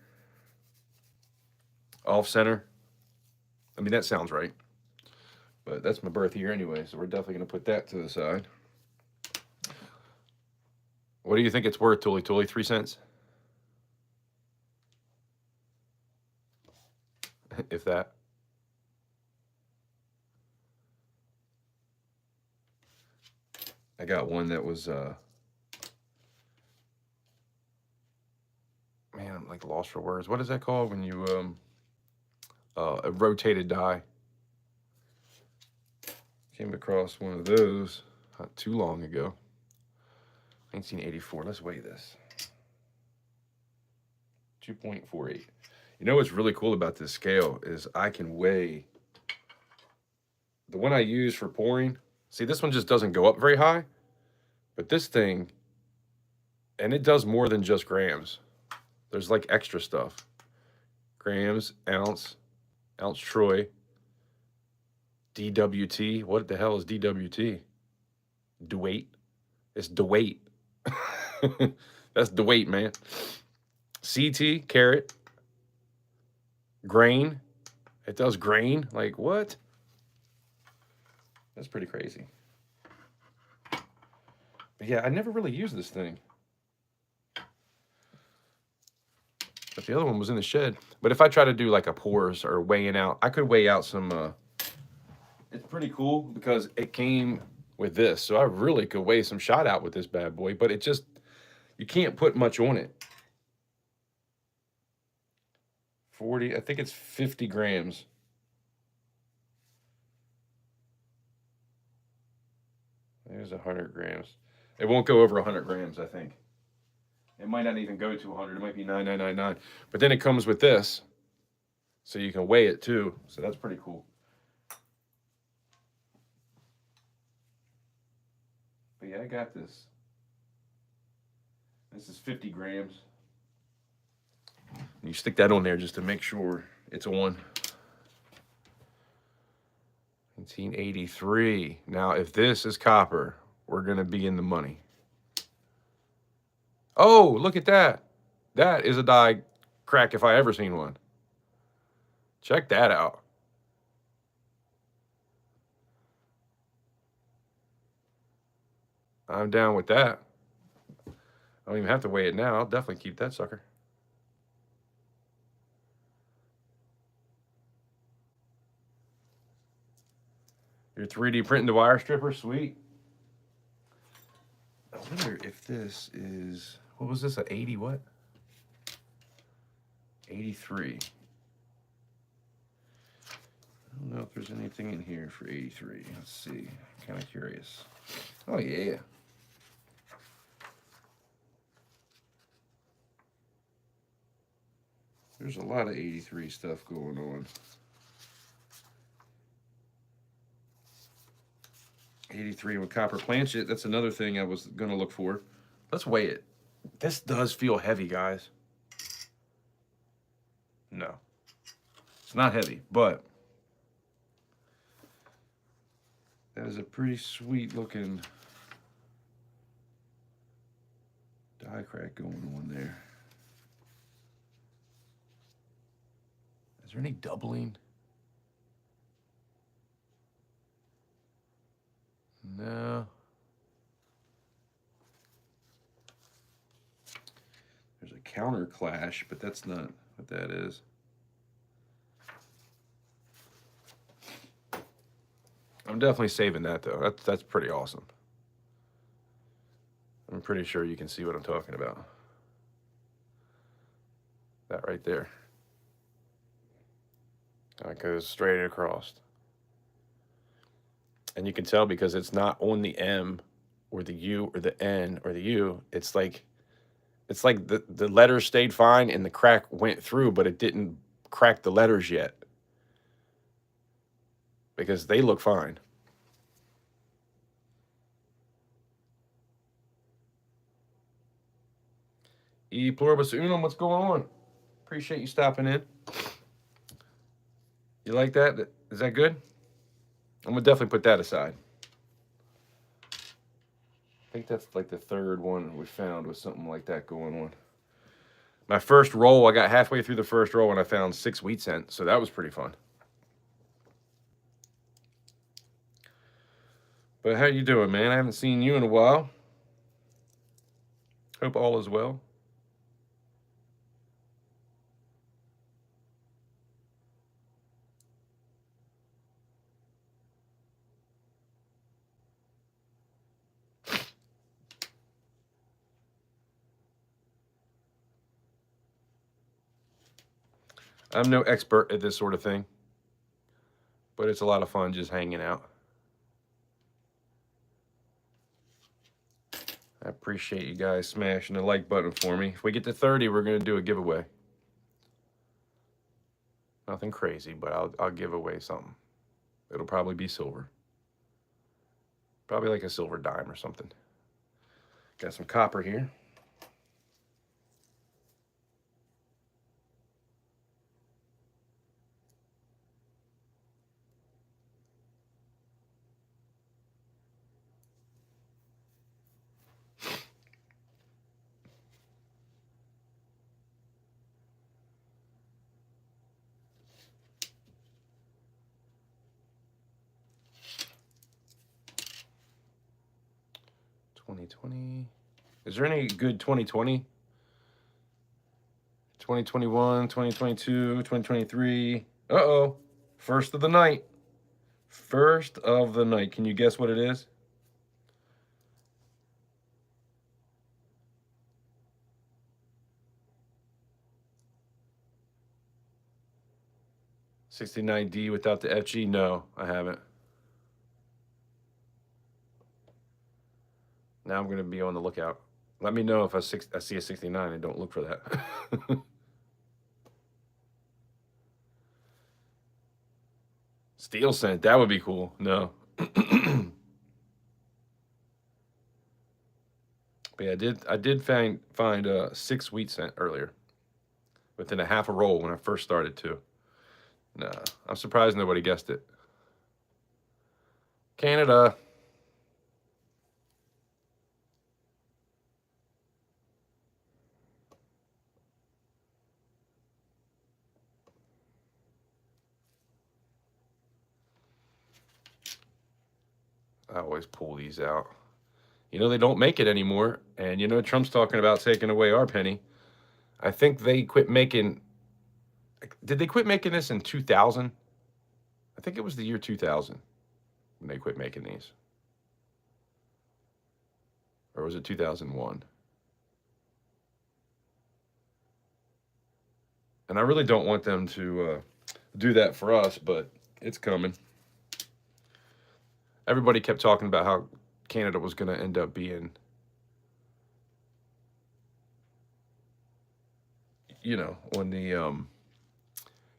Off center. I mean, that sounds right. But that's my birth year anyway, so we're definitely going to put that to the side. What do you think it's worth, Tully? 3 cents? If that. I got one that was, man, I'm like lost for words. What is that called when you, a rotated die? Came across one of those not too long ago. 1984. Let's weigh this. 2.48. You know what's really cool about this scale is I can weigh the one I use for pouring. See, this one just doesn't go up very high, but this thing, and it does more than just grams. There's like extra stuff. Grams, ounce, Ounce Troy. DWT. What the hell is DWT? Deweight. It's Deweight. That's Deweight, man. CT, carat. Grain. It does grain. Like, what? That's pretty crazy. But yeah, I never really used this thing. But the other one was in the shed. But if I try to do like a pours or weighing out, I could weigh out some. It's pretty cool because it came with this. So I really could weigh some shot out with this bad boy. But it just, you can't put much on it. 40, I think it's 50 grams. There's 100 grams. It won't go over 100 grams, I think. It might not even go to 100. It might be 9999. But then it comes with this, so you can weigh it too. So that's pretty cool. But yeah, I got this. This is 50 grams. You stick that on there just to make sure it's on. 1983. Now, if this is copper, we're going to be in the money. Oh, look at that. That is a die crack if I ever seen one. Check that out. I'm down with that. I don't even have to weigh it now. I'll definitely keep that sucker. Your 3D printing the wire stripper, sweet. I wonder if this is, what was this, a 80 what? 83. I don't know if there's anything in here for 83. Let's see. Kind of curious. Oh, yeah. There's a lot of 83 stuff going on. 83 with copper planchet. That's another thing I was going to look for. Let's weigh it. This does feel heavy, guys. No. It's not heavy, but that is a pretty sweet looking die crack going on there. Is there any doubling? No. There's a counter clash, but that's not what that is. I'm definitely saving that though. That's pretty awesome. I'm pretty sure you can see what I'm talking about. That right there. That goes straight across. And you can tell because it's not on the M or the U or the N or the U. It's like the letters stayed fine and the crack went through, but it didn't crack the letters yet. Because they look fine. E pluribus unum, what's going on? Appreciate you stopping in. You like that? Is that good? I'm gonna definitely put that aside. I think that's like the third one we found with something like that going on. My first roll, I got halfway through the first roll and I found 6 wheat cents, so that was pretty fun. But how you doing, man? I haven't seen you in a while. Hope all is well. I'm no expert at this sort of thing, but it's a lot of fun just hanging out. I appreciate you guys smashing the like button for me. If we get to 30, we're going to do a giveaway. Nothing crazy, but I'll give away something. It'll probably be silver. Probably like a silver dime or something. Got some copper here. 2020. Is there any good 2020? 2021, 2022, 2023. Uh-oh. First of the night. First of the night. Can you guess what it is? $69D without the FG? No, I haven't. Now I'm going to be on the lookout. Let me know if I see a 69 and don't look for that. Steel cent, that would be cool. No. But yeah, I did find 6 wheat cent earlier. Within a half a roll when I first started too. Nah, I'm surprised nobody guessed it. Canada. I always pull these out. You know, they don't make it anymore. And you know, Trump's talking about taking away our penny. I think they quit making, did they quit making this in 2000? I think it was the year 2000 when they quit making these. Or was it 2001? And I really don't want them to do that for us, but it's coming. Everybody kept talking about how Canada was going to end up being, you know, on the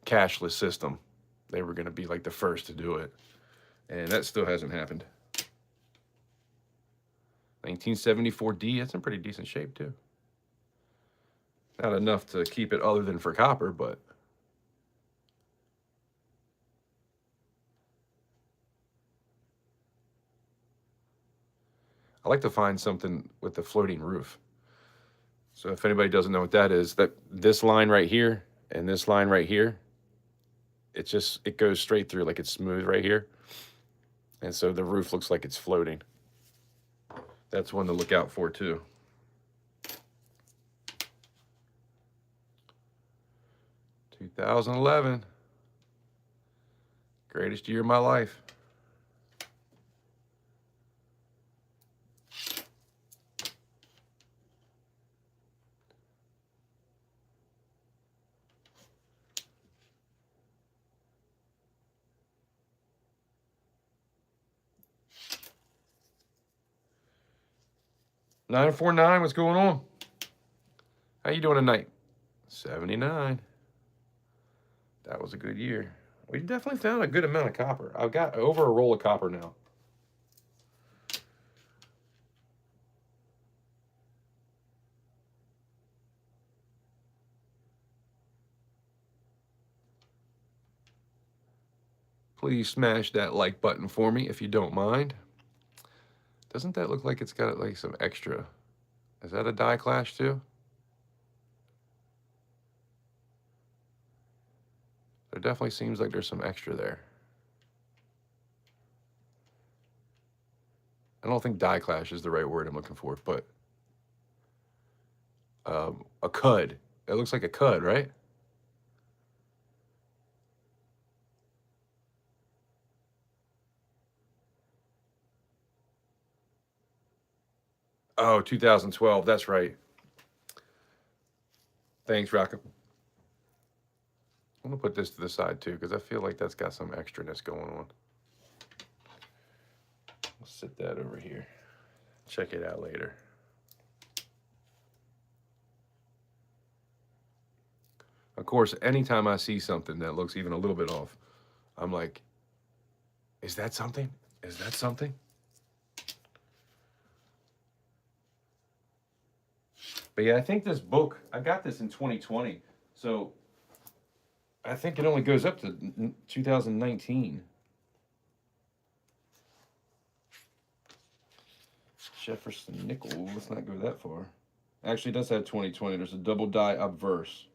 cashless system. They were going to be like the first to do it. And that still hasn't happened. 1974D, that's in pretty decent shape too. Not enough to keep it other than for copper, but I like to find something with the floating roof. So if anybody doesn't know what that is, that this line right here and this line right here, it goes straight through, like it's smooth right here. And so the roof looks like it's floating. That's one to look out for too. $2011, greatest year of my life. $949, what's going on? How you doing tonight? 79. That was a good year. We definitely found a good amount of copper. I've got over a roll of copper now. Please smash that like button for me if you don't mind. Doesn't that look like it's got like some extra? Is that a die clash too? There definitely seems like there's some extra there. I don't think die clash is the right word I'm looking for, but a cud. It looks like a cud, right? Oh, 2012. That's right. Thanks, Rocco. I'm going to put this to the side too, because I feel like that's got some extraness going on. I'll sit that over here. Check it out later. Of course, anytime I see something that looks even a little bit off, I'm like, is that something? Is that something? But yeah, I think this book, I got this in 2020. So I think it only goes up to 2019. Jefferson nickel, let's not go that far. Actually, it does have 2020. There's a double die obverse,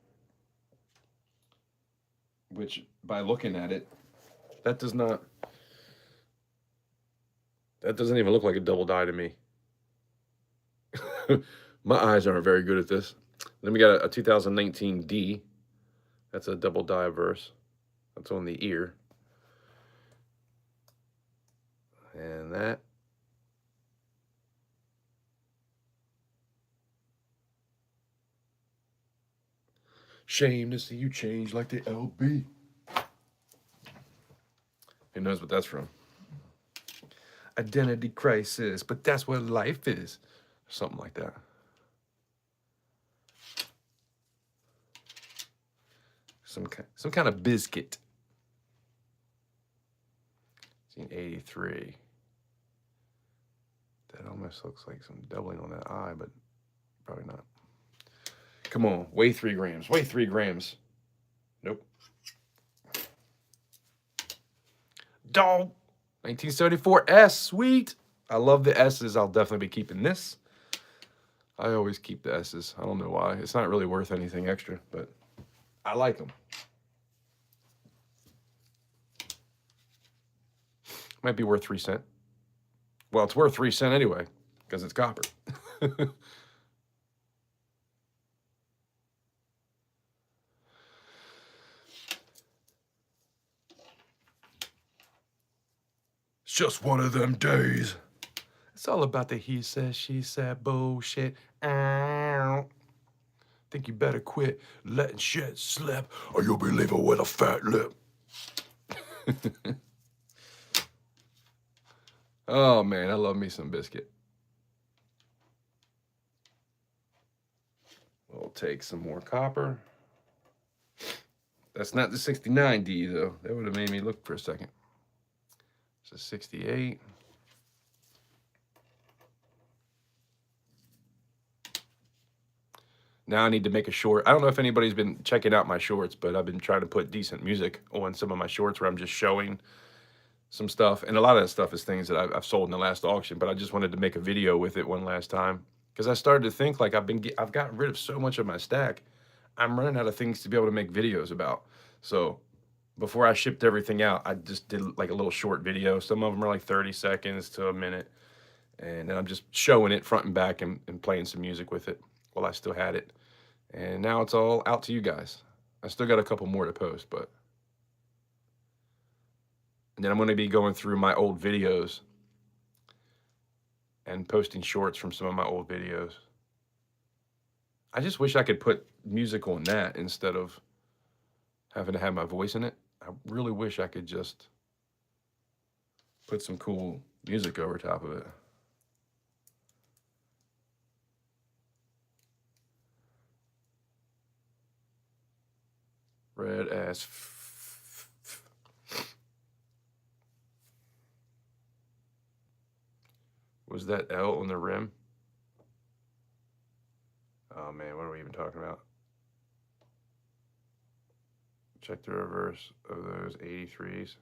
which by looking at it, that doesn't even look like a double die to me. My eyes aren't very good at this. Then we got a 2019 D. That's a double diverse. That's on the ear. And that. Shame to see you change like the LB. Who knows what that's from? Identity crisis, but that's what life is. Something like that. Some kind of biscuit. 1983. That almost looks like some doubling on that eye, but probably not. Come on, weigh 3 grams. Weigh 3 grams. Nope. Dog. 1974 S. Sweet. I love the S's. I'll definitely be keeping this. I always keep the S's. I don't know why. It's not really worth anything extra, but I like them. Might be worth 3 cents. Well, it's worth 3 cents anyway, because it's copper. It's just one of them days. It's all about the he said, she said bullshit. Ow. Think you better quit letting shit slip, or you'll be leaving with a fat lip. Oh man, I love me some biscuit. We'll take some more copper. That's not the 69D though. That would have made me look for a second. It's a 68. Now I need to make a short. I don't know if anybody's been checking out my shorts, but I've been trying to put decent music on some of my shorts where I'm just showing some stuff. And a lot of that stuff is things that I've sold in the last auction, but I just wanted to make a video with it one last time. Because I started to think like I've gotten rid of so much of my stack. I'm running out of things to be able to make videos about. So before I shipped everything out, I just did like a little short video. Some of them are like 30 seconds to a minute. And then I'm just showing it front and back and playing some music with it while I still had it. And now it's all out to you guys. I still got a couple more to post, but. And then I'm going to be going through my old videos and posting shorts from some of my old videos. I just wish I could put music on that instead of having to have my voice in it. I really wish I could just put some cool music over top of it. Red ass. Was that L on the rim? Oh man, what are we even talking about? Check the reverse of those 83s.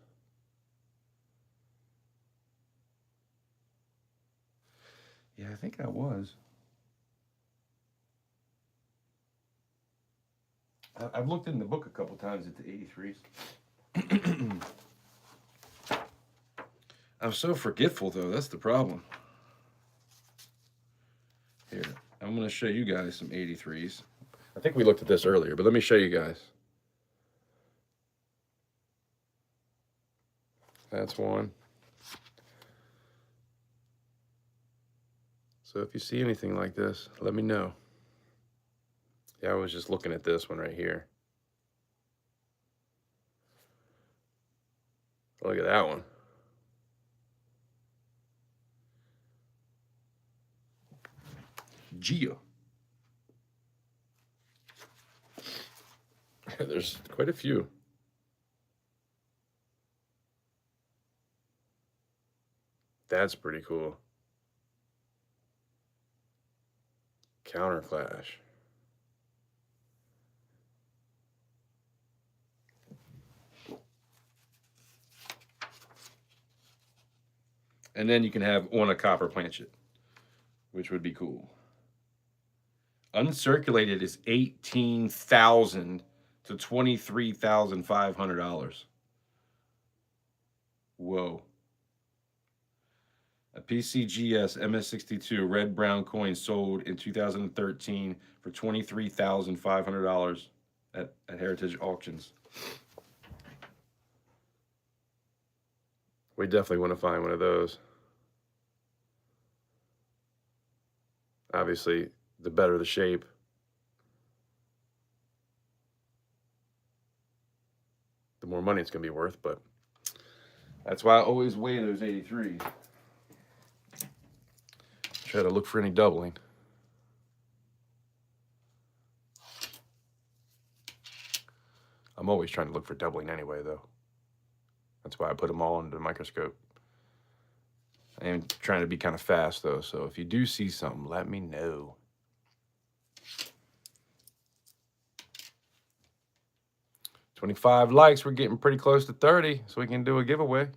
Yeah, I think I was. I've looked in the book a couple times at the 83s. I'm so forgetful though, that's the problem. Here, I'm going to show you guys some 83s. I think we looked at this earlier, but let me show you guys. That's one. So if you see anything like this, let me know. Yeah, I was just looking at this one right here. Look at that one. Gia. There's quite a few. That's pretty cool. Counterclash. And then you can have on a copper planchet, which would be cool. Uncirculated is $18,000 to $23,500. Whoa. A PCGS MS62 red brown coin sold in 2013 for $23,500 at Heritage Auctions. We definitely want to find one of those. Obviously, the better the shape, the more money it's going to be worth, but that's why I always weigh those 83s. Try to look for any doubling. I'm always trying to look for doubling anyway, though. That's why I put them all under the microscope. I am trying to be kind of fast, though, so if you do see something, let me know. $25 likes. We're getting pretty close to 30, so we can do a giveaway.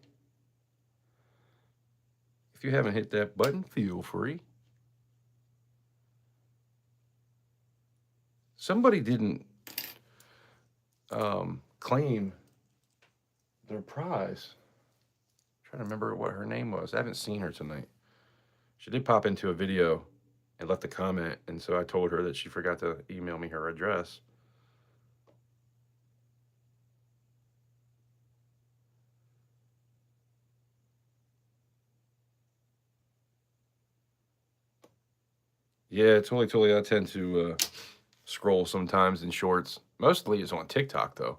If you haven't hit that button, feel free. Somebody didn't claim their prize. I'm trying to remember what her name was. I haven't seen her tonight. She did pop into a video and left a comment, and so I told her that she forgot to email me her address. Yeah, totally. I tend to scroll sometimes in shorts. Mostly it's on TikTok, though.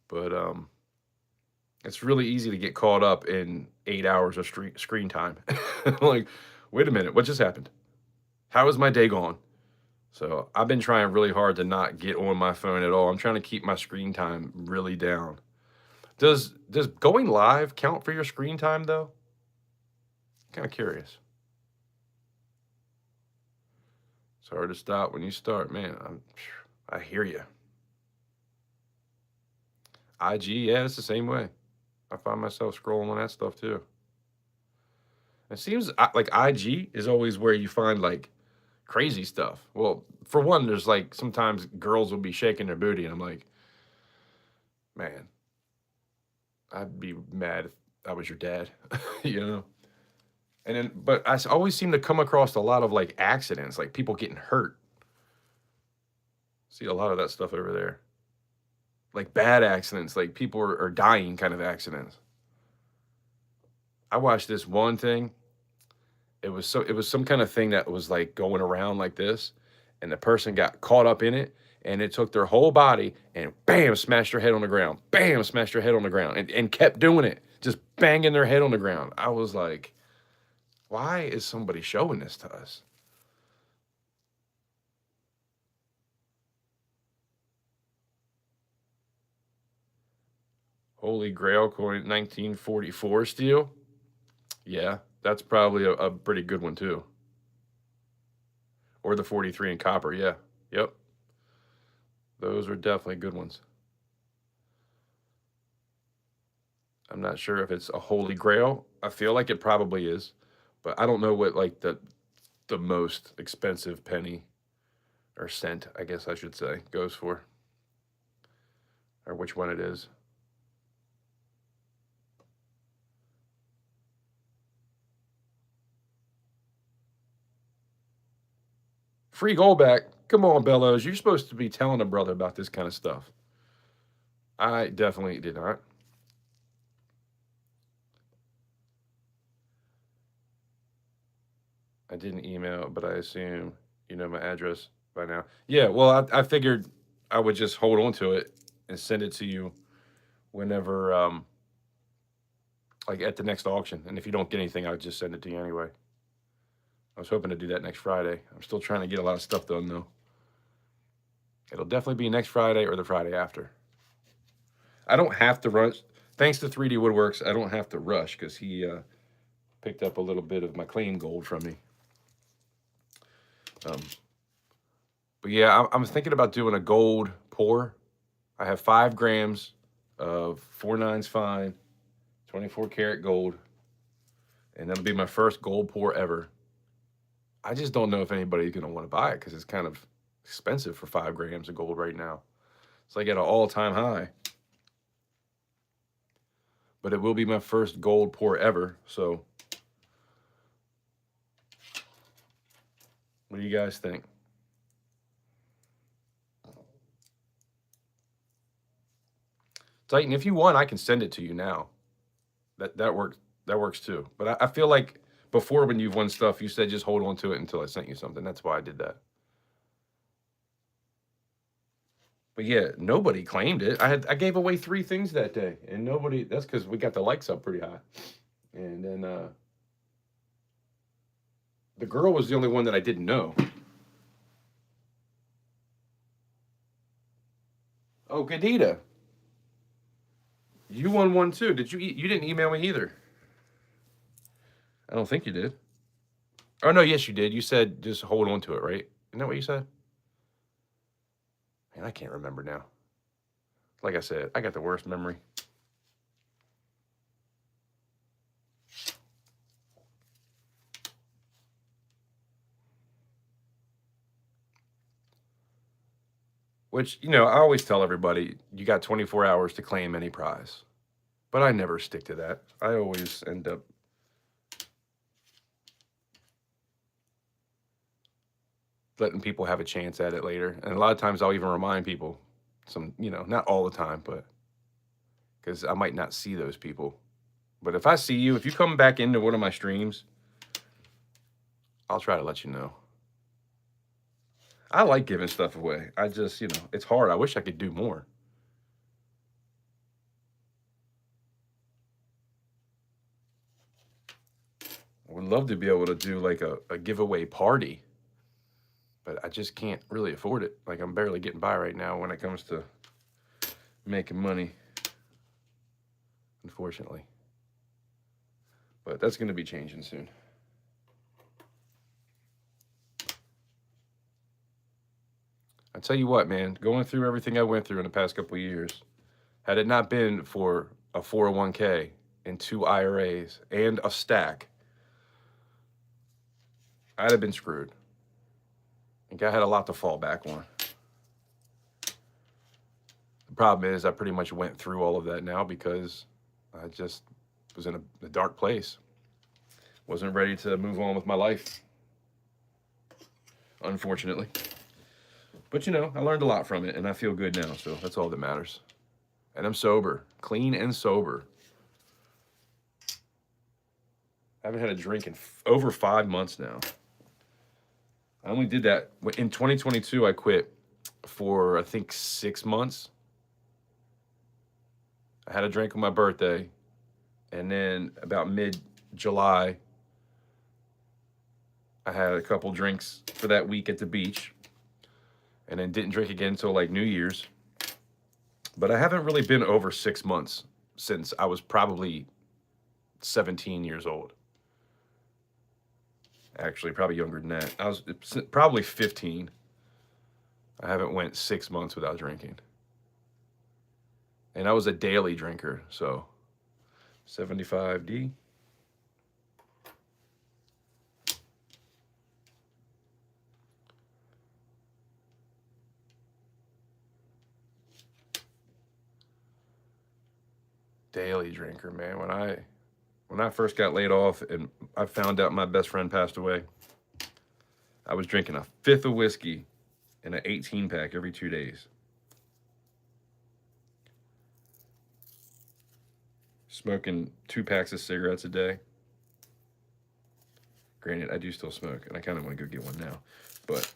But it's really easy to get caught up in 8 hours of screen time. Like, wait a minute, what just happened? How is my day gone? So I've been trying really hard to not get on my phone at all. I'm trying to keep my screen time really down. Does going live count for your screen time, though? Kind of curious. It's hard to stop when you start, man. I hear you. IG, yeah, it's the same way. I find myself scrolling on that stuff too. It seems like IG is always where you find like crazy stuff. Well, for one, there's like sometimes girls will be shaking their booty, and I'm like, man, I'd be mad if I was your dad, you know? And then, but I always seem to come across a lot of like accidents, like people getting hurt. See a lot of that stuff over there. Like bad accidents, like people are dying kind of accidents. I watched this one thing. It was some kind of thing that was like going around like this, and the person got caught up in it, and it took their whole body and bam, smashed their head on the ground. Bam, smashed their head on the ground, and kept doing it, just banging their head on the ground. I was like, why is somebody showing this to us? Holy Grail coin, 1944 steel. Yeah, that's probably a pretty good one too. Or the 43 in copper, yeah. Yep. Those are definitely good ones. I'm not sure if it's a Holy Grail. I feel like it probably is, but I don't know what like the most expensive penny or cent, I guess I should say, goes for, or which one it is. Free gold back. Come on, Bellows. You're supposed to be telling a brother about this kind of stuff. I definitely did not. I didn't email, but I assume you know my address by now. Yeah, well, I figured I would just hold on to it and send it to you whenever, like at the next auction. And if you don't get anything, I would just send it to you anyway. I was hoping to do that next Friday. I'm still trying to get a lot of stuff done, though. It'll definitely be next Friday or the Friday after. I don't have to rush. Thanks to 3D Woodworks, I don't have to rush because he picked up a little bit of my clean gold from me. But yeah, I'm thinking about doing a gold pour. I have 5 grams of 4/9 fine, 24 karat gold, and that'll be my first gold pour ever. I just don't know if anybody's going to want to buy it because it's kind of expensive for 5 grams of gold right now. It's like at an all-time high. But it will be my first gold pour ever, so What do you guys think? Titan, if you want, I can send it to you now. That works. That works too. But I feel like before when you've won stuff, you said just hold on to it until I sent you something. That's why I did that. But yeah, nobody claimed it. I gave away 3 things that day, and nobody. That's because we got the likes up pretty high, and then the girl was the only one that I didn't know. Oh, Gadita, you won one too. Did you? You didn't email me either. I don't think you did. Oh no, yes you did. You said just hold on to it, right? Isn't that what you said? Man, I can't remember now. Like I said, I got the worst memory. Which, I always tell everybody, you got 24 hours to claim any prize. But I never stick to that. I always end up letting people have a chance at it later. And a lot of times I'll even remind people, not all the time, but because I might not see those people. But if I see you, if you come back into one of my streams, I'll try to let you know. I like giving stuff away. I just, it's hard. I wish I could do more. I would love to be able to do like a giveaway party, but I just can't really afford it. Like I'm barely getting by right now when it comes to making money, unfortunately. But that's going to be changing soon. I tell you what, man, going through everything I went through in the past couple of years, had it not been for a 401k and 2 IRAs and a stack, I'd have been screwed. I think I had a lot to fall back on. The problem is I pretty much went through all of that now because I just was in a dark place. Wasn't ready to move on with my life, unfortunately. But I learned a lot from it, and I feel good now, so that's all that matters. And I'm sober, clean and sober. I haven't had a drink in over 5 months now. I only did that in 2022. I quit for I think 6 months. I had a drink on my birthday, and then about mid-July, I had a couple drinks for that week at the beach, and then didn't drink again until like New Year's. But I haven't really been over 6 months since I was probably 17 years old. Actually, probably younger than that. I was probably 15. I haven't went 6 months without drinking. And I was a daily drinker, so 75D. Daily drinker, man. When I first got laid off and I found out my best friend passed away, I was drinking a 5th of whiskey and an 18-pack every 2 days. Smoking 2 packs of cigarettes a day. Granted, I do still smoke, and I kind of want to go get one now. But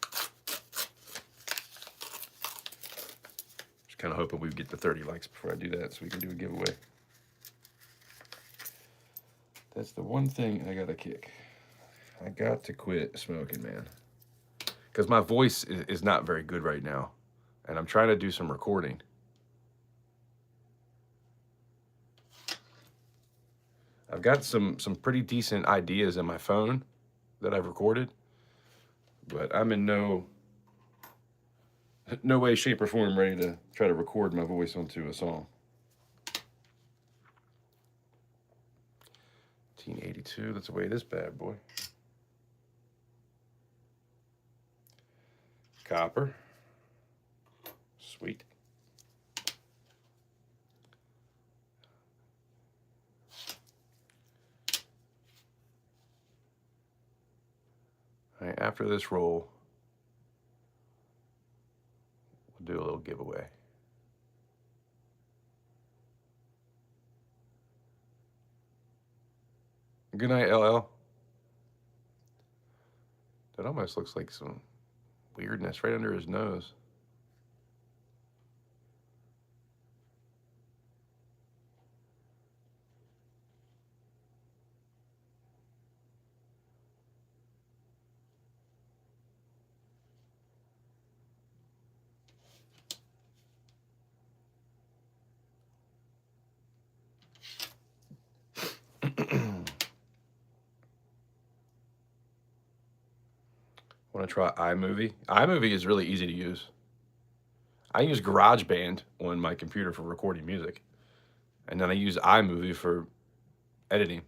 just kind of hoping we get to 30 likes before I do that so we can do a giveaway. That's the one thing I got to kick. I got to quit smoking, man. Because my voice is not very good right now. And I'm trying to do some recording. I've got some pretty decent ideas in my phone that I've recorded. But I'm in no way, shape, or form ready to try to record my voice onto a song. 1982, let's weigh this bad boy. Copper. Sweet. All right, after this roll, we'll do a little giveaway. Good night, LL. That almost looks like some weirdness right under his nose. Want to try iMovie? iMovie is really easy to use. I use GarageBand on my computer for recording music, and then I use iMovie for editing.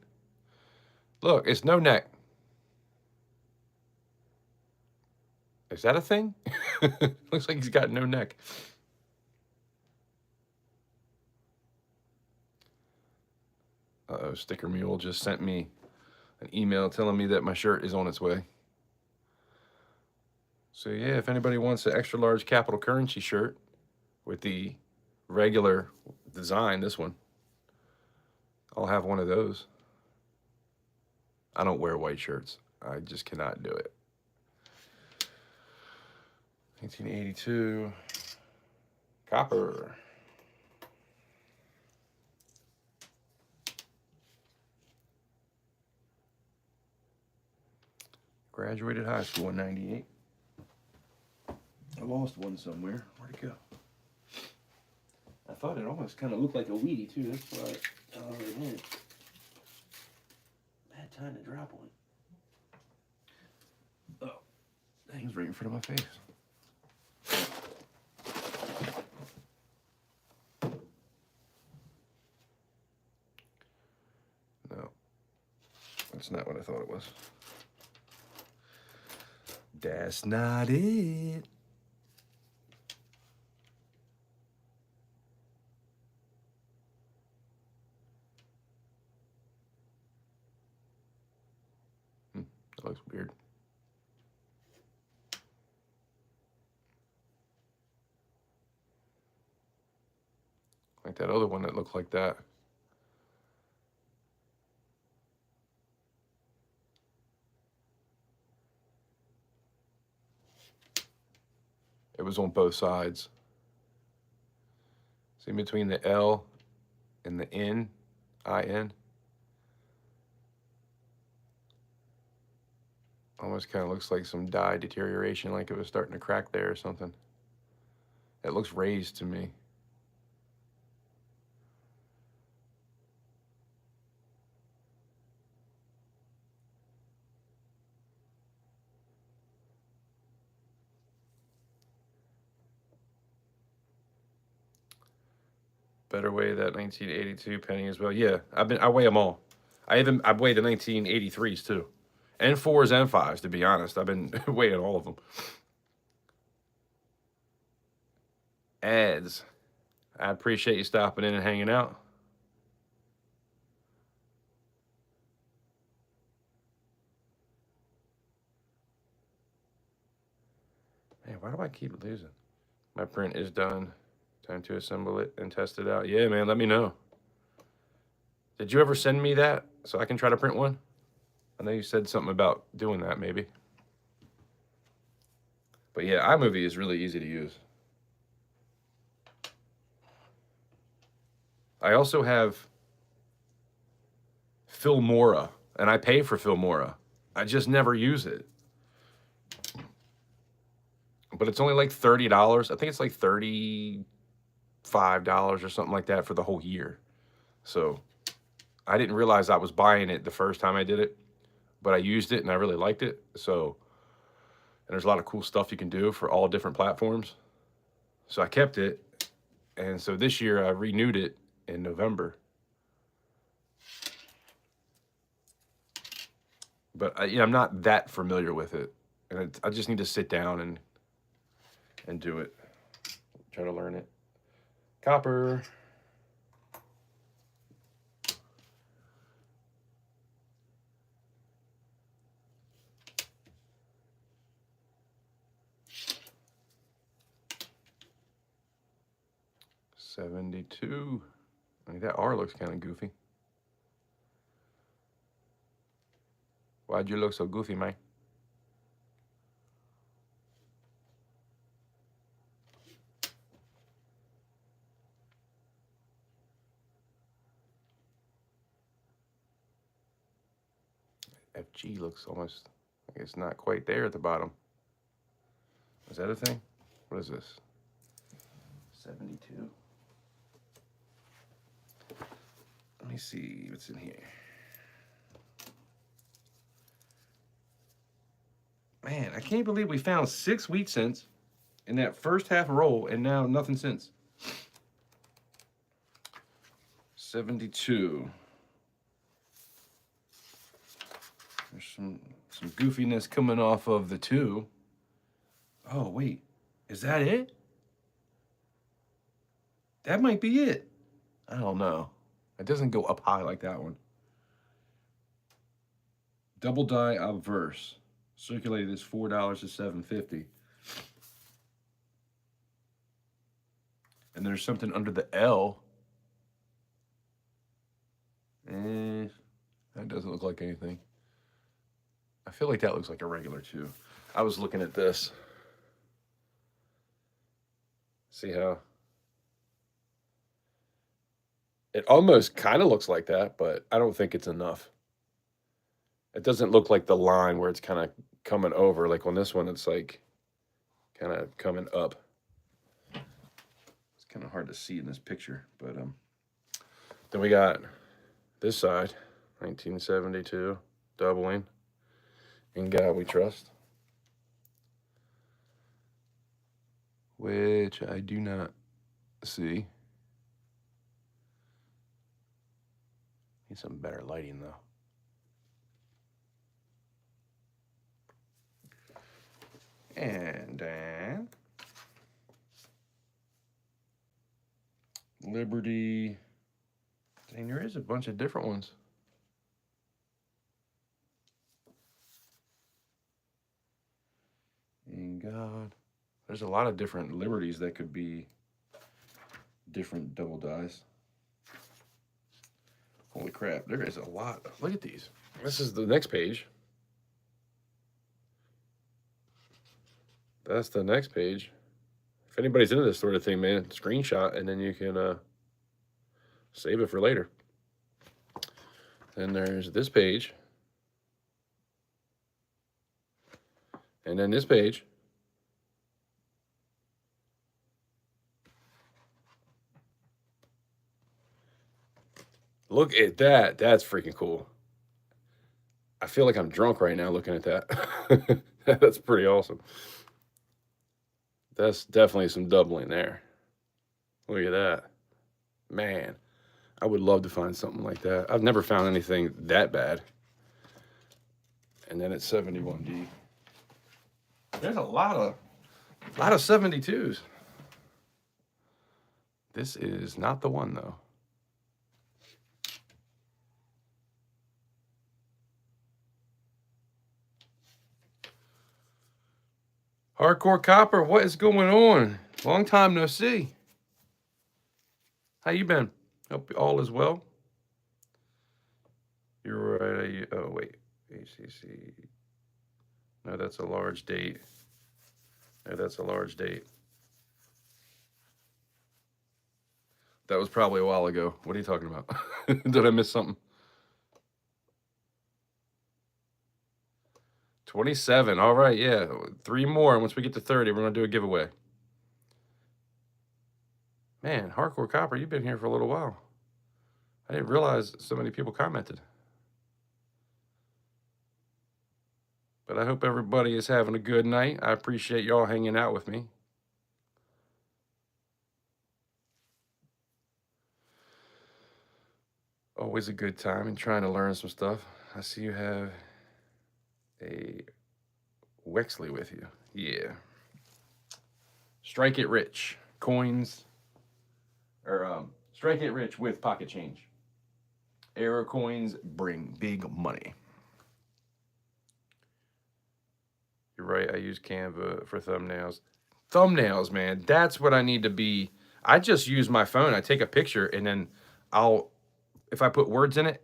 Look, it's no neck. Is that a thing? Looks like he's got no neck. Uh-oh, Sticker Mule just sent me an email telling me that my shirt is on its way. So yeah, if anybody wants an extra large Capital Currency shirt with the regular design, this one, I'll have one of those. I don't wear white shirts. I just cannot do it. 1982. Copper. Graduated high school in 98. I lost one somewhere. Where'd it go? I thought it almost kind of looked like a Wheatie too. That's why I already had it. Bad time to drop one. Oh, dang, it's right in front of my face. No, that's not what I thought it was. That's not it. That looks weird. Like that other one that looked like that. It was on both sides. See between the L and the N, I-N. Almost kind of looks like some dye deterioration, like it was starting to crack there or something. It looks raised to me. Better weigh that 1982 penny as well. Yeah, I weigh them all. I weigh the 1983s too, and 4s and 5s. To be honest, I've been weighing all of them. Ads. I appreciate you stopping in and hanging out. Man, why do I keep losing? My print is done. Time to assemble it and test it out. Yeah, man, let me know. Did you ever send me that so I can try to print one? I know you said something about doing that, maybe. But yeah, iMovie is really easy to use. I also have Filmora, and I pay for Filmora. I just never use it. But it's only like $30. I think it's like $35 or something like that for the whole year. So I didn't realize I was buying it the first time I did it, but I used it and I really liked it. So, and there's a lot of cool stuff you can do for all different platforms. So I kept it. And so this year I renewed it in November. But I'm not that familiar with it. And I just need to sit down and do it. Try to learn it. Copper. 72. I mean, that R looks kind of goofy. Why'd you look so goofy, man? FG looks almost like it's not quite there at the bottom. Is that a thing? What is this? 72. Let me see what's in here. Man, I can't believe we found 6 wheat cents in that first half roll and now nothing since. 72. There's some goofiness coming off of the 2. Oh, wait. Is that it? That might be it. I don't know. It doesn't go up high like that one. Double die obverse. Circulated is $4 to $7.50. And there's something under the L. That doesn't look like anything. I feel like that looks like a regular too. I was looking at this. See how? It almost kind of looks like that, but I don't think it's enough. It doesn't look like the line where it's kind of coming over. Like on this one, it's like kind of coming up. It's kind of hard to see in this picture, but then we got this side, 1972, doubling. In God we trust. Which I do not see. Need some better lighting though. And Liberty. Dang, there is a bunch of different ones. In God. There's a lot of different Liberties that could be different double dies. Holy crap, there is a lot. Look at these. This is the next page. That's the next page. If anybody's into this sort of thing, man, screenshot and then you can save it for later. Then there's this page. And then this page. Look at that. That's freaking cool. I feel like I'm drunk right now looking at that. That's pretty awesome. That's definitely some doubling there. Look at that. Man, I would love to find something like that. I've never found anything that bad. And then it's 71D. There's a lot of 72s. This is not the one though. Hardcore Copper, what is going on? Long time no see. How you been? Hope all is well. You're right. Oh, wait. ACC. No, that's a large date. No, that's a large date. That was probably a while ago. What are you talking about? Did I miss something? 27. All right, yeah. 3 more. Once we get to 30, we're going to do a giveaway. Man, Hardcore Copper, you've been here for a little while. I didn't realize so many people commented. But I hope everybody is having a good night. I appreciate y'all hanging out with me. Always a good time and trying to learn some stuff. I see you have a Wexley with you. Yeah. Strike it rich. Coins. Or strike it rich with pocket change. Arrow coins bring big money. You're right. I use Canva for thumbnails. Thumbnails, man. That's what I need to be I just use my phone. I take a picture and then I'll, if I put words in it,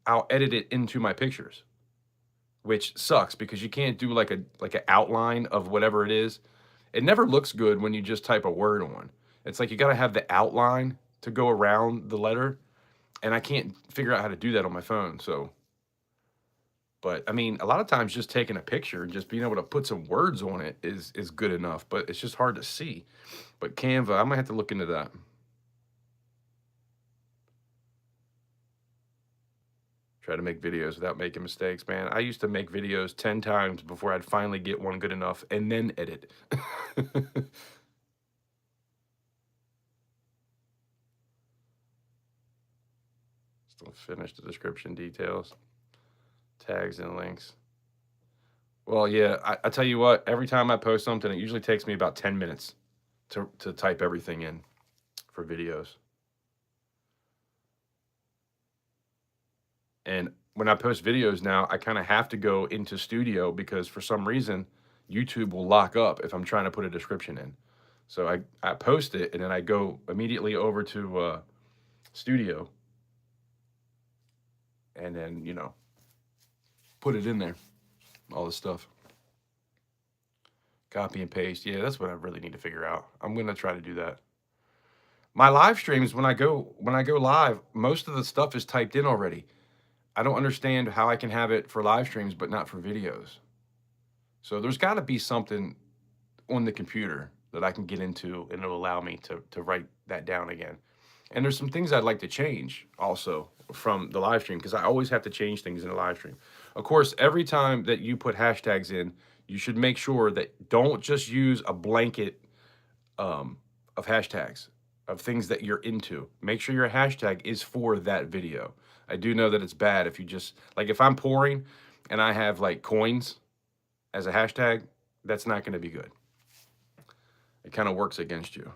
I'll edit it into my pictures, which sucks because you can't do like an outline of whatever it is. It never looks good when you just type a word on. It's like you got to have the outline to go around the letter, and I can't figure out how to do that on my phone. So, but I mean, a lot of times just taking a picture and just being able to put some words on it is good enough, but it's just hard to see. But Canva, I might have to look into that. Try to make videos without making mistakes, man. I used to make videos 10 times before I'd finally get one good enough and then edit. Still finish the description details, tags and links. Well, yeah, I tell you what, every time I post something, it usually takes me about 10 minutes to type everything in for videos. And when I post videos now, I kind of have to go into Studio because for some reason, YouTube will lock up if I'm trying to put a description in. So I post it and then I go immediately over to Studio and then, put it in there, all this stuff. Copy and paste. Yeah, that's what I really need to figure out. I'm going to try to do that. My live streams, when I go live, most of the stuff is typed in already. I don't understand how I can have it for live streams, but not for videos. So there's got to be something on the computer that I can get into and it'll allow me to write that down again. And there's some things I'd like to change also from the live stream because I always have to change things in the live stream. Of course, every time that you put hashtags in, you should make sure that don't just use a blanket of hashtags of things that you're into. Make sure your hashtag is for that video. I do know that it's bad if you just, like if I'm pouring and I have like coins as a hashtag, that's not going to be good. It kind of works against you.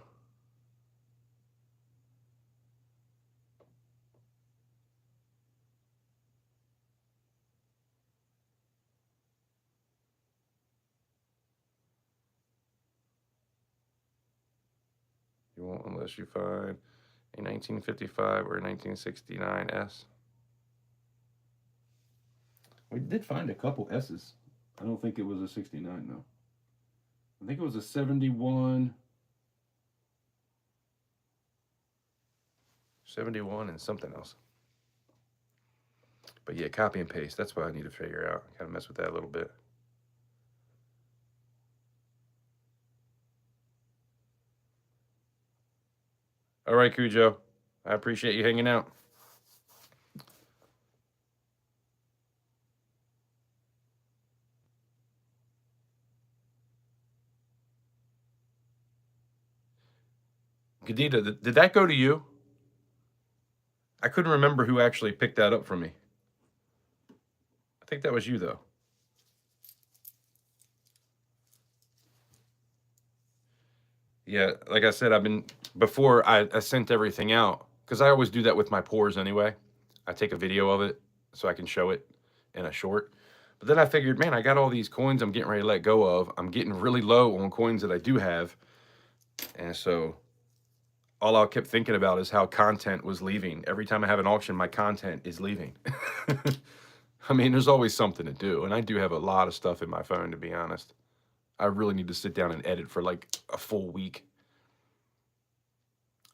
You won't unless you find a 1955 or a 1969 S. We did find a couple S's. I don't think it was a 69 though. I think it was a 71. 71 and something else. But yeah, copy and paste. That's what I need to figure out. Kind of mess with that a little bit. All right, Cujo. I appreciate you hanging out. Gadita, did that go to you? I couldn't remember who actually picked that up from me. I think that was you, though. Yeah, like I said, before I sent everything out, because I always do that with my pours anyway. I take a video of it so I can show it in a short. But then I figured, man, I got all these coins I'm getting ready to let go of. I'm getting really low on coins that I do have. And so all I kept thinking about is how content was leaving. Every time I have an auction, my content is leaving. I mean, there's always something to do. And I do have a lot of stuff in my phone, to be honest. I really need to sit down and edit for like a full week.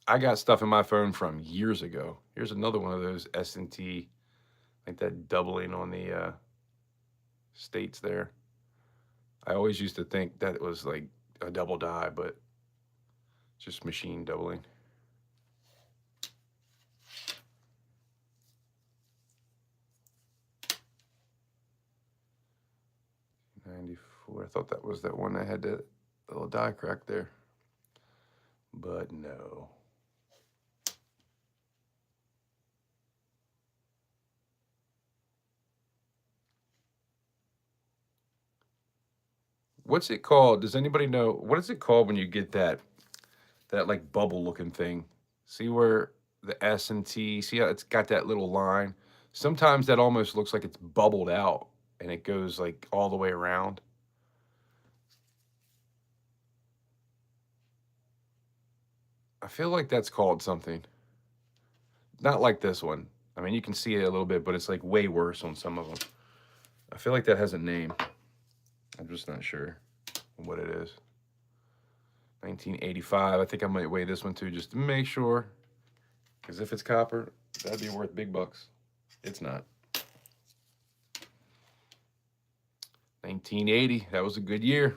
I got stuff in my phone from years ago. Here's another one of those S&T, like that doubling on the states there. I always used to think that it was like a double die, but it's just machine doubling. 94. I thought that was that one that had that little die crack there, but no. What's it called? Does anybody know what is it called when you get that like bubble looking thing? See where the S and T, see how it's got that little line? Sometimes that almost looks like it's bubbled out and it goes like all the way around. I feel like that's called something. Not like this one. I mean, you can see it a little bit, but it's like way worse on some of them. I feel like that has a name. I'm just not sure what it is. 1985. I think I might weigh this one too, just to make sure. Because if it's copper, that'd be worth big bucks. It's not. 1980. That was a good year.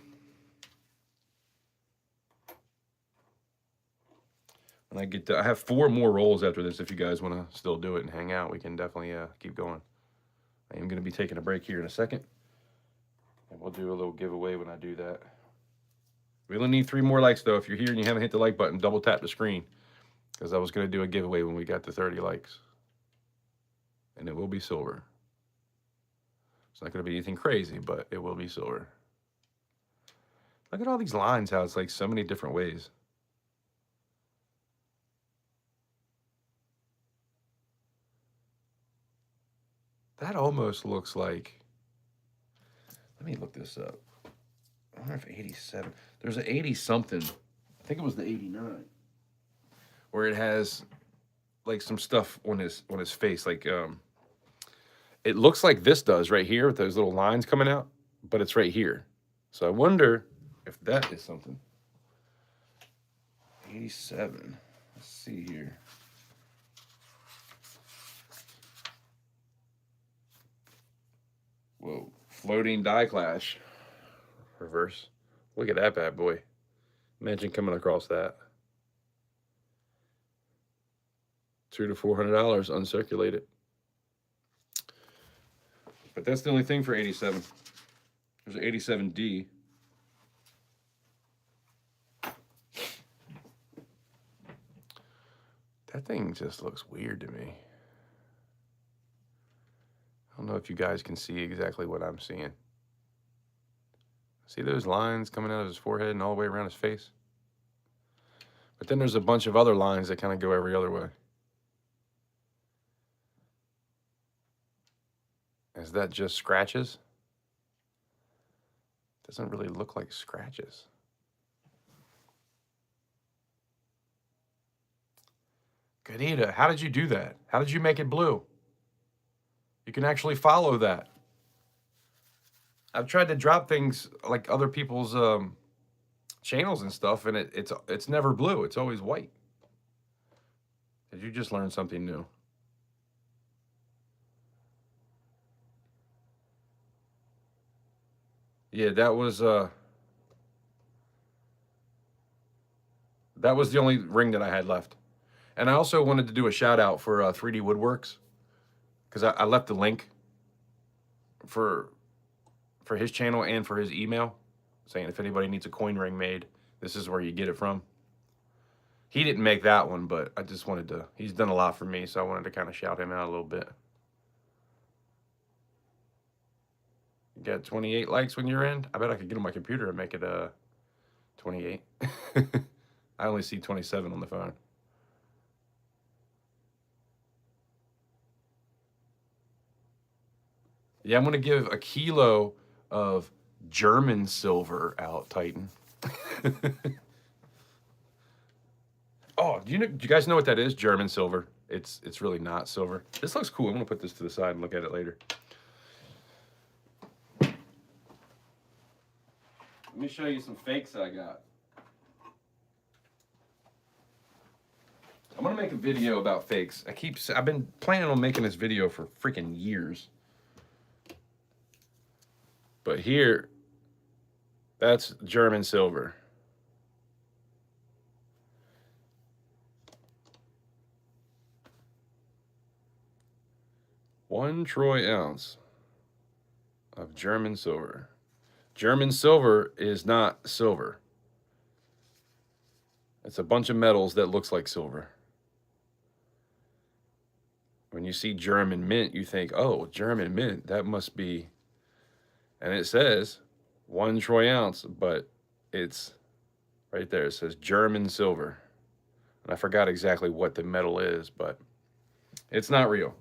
When I get to, I have 4 more rolls after this. If you guys want to still do it and hang out, we can definitely keep going. I am going to be taking a break here in a second. And we'll do a little giveaway when I do that. We only need 3 more likes, though. If you're here and you haven't hit the like button, double tap the screen. Because I was going to do a giveaway when we got to 30 likes. And it will be silver. It's not going to be anything crazy, but it will be silver. Look at all these lines, how it's like so many different ways. That almost looks like, let me look this up. I wonder if 87, there's an 80 something. I think it was the 89. Where it has like some stuff on his face. Like it looks like this does right here with those little lines coming out, but it's right here. So I wonder if that is something. 87. Let's see here. Whoa, floating die clash. Reverse. Look at that bad boy. Imagine coming across that. $200 to $400 uncirculated. But that's the only thing for 87. There's an 87D. That thing just looks weird to me. I don't know if you guys can see exactly what I'm seeing. See those lines coming out of his forehead and all the way around his face? But then there's a bunch of other lines that kind of go every other way. Is that just scratches? Doesn't really look like scratches. Ganita, how did you do that? How did you make it blue? You can actually follow that. I've tried to drop things like other people's channels and stuff, and it's never blue. It's always white. Did you just learn something new? Yeah, that was the only ring that I had left. And I also wanted to do a shout out for 3D Woodworks, because I left the link for his channel and for his email, saying if anybody needs a coin ring made, this is where you get it from. He didn't make that one, but I just wanted to, he's done a lot for me, so I wanted to kind of shout him out a little bit. You got 28 likes when you're in? I bet I could get on my computer and make it 28. I only see 27 on the phone. Yeah, I'm going to give a kilo of German silver out, Titan. Oh, do you guys know what that is? German silver. It's really not silver. This looks cool. I'm going to put this to the side and look at it later. Let me show you some fakes I got. I'm going to make a video about fakes. I've been planning on making this video for freaking years. But here, that's German silver. One troy ounce of German silver. German silver is not silver. It's a bunch of metals that looks like silver. When you see German mint, you think, oh, German mint, that must be... And it says 1 troy ounce, but it's right there. It says German silver. And I forgot exactly what the metal is, but it's not real.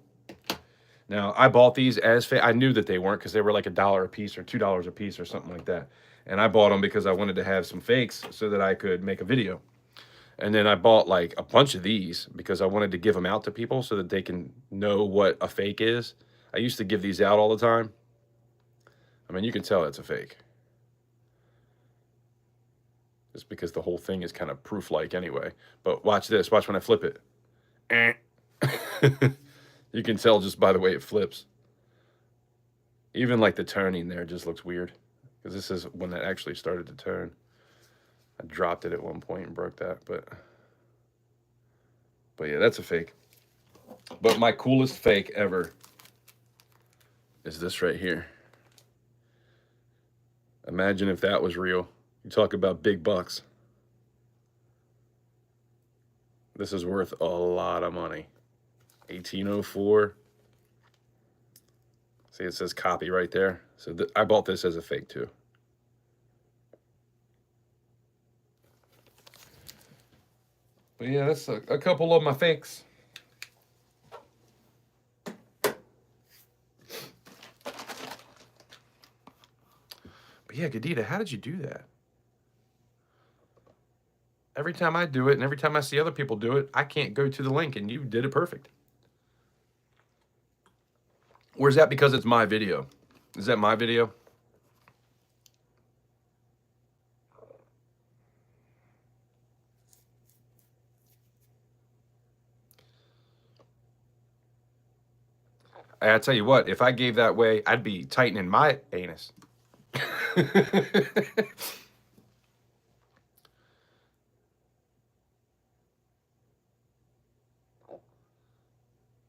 Now, I bought these as fake. I knew that they weren't, because they were like $1 a piece or $2 a piece or something like that. And I bought them because I wanted to have some fakes so that I could make a video. And then I bought like a bunch of these because I wanted to give them out to people so that they can know what a fake is. I used to give these out all the time. I mean, you can tell it's a fake. Just because the whole thing is kind of proof-like anyway. But watch this. Watch when I flip it. You can tell just by the way it flips. Even like the turning there just looks weird. Because this is when it actually started to turn. I dropped it at one point and broke that. But yeah, that's a fake. But my coolest fake ever is this right here. Imagine if that was real. You talk about big bucks. This is worth a lot of money. 1804. See, it says copy right there. So I bought this as a fake too. But yeah, that's a couple of my fakes. But yeah, Gadita, how did you do that? Every time I do it and every time I see other people do it, I can't go to the link, and you did it perfect. Or is that because it's my video? Is that my video? I tell you what, if I gave that way, I'd be tightening my anus.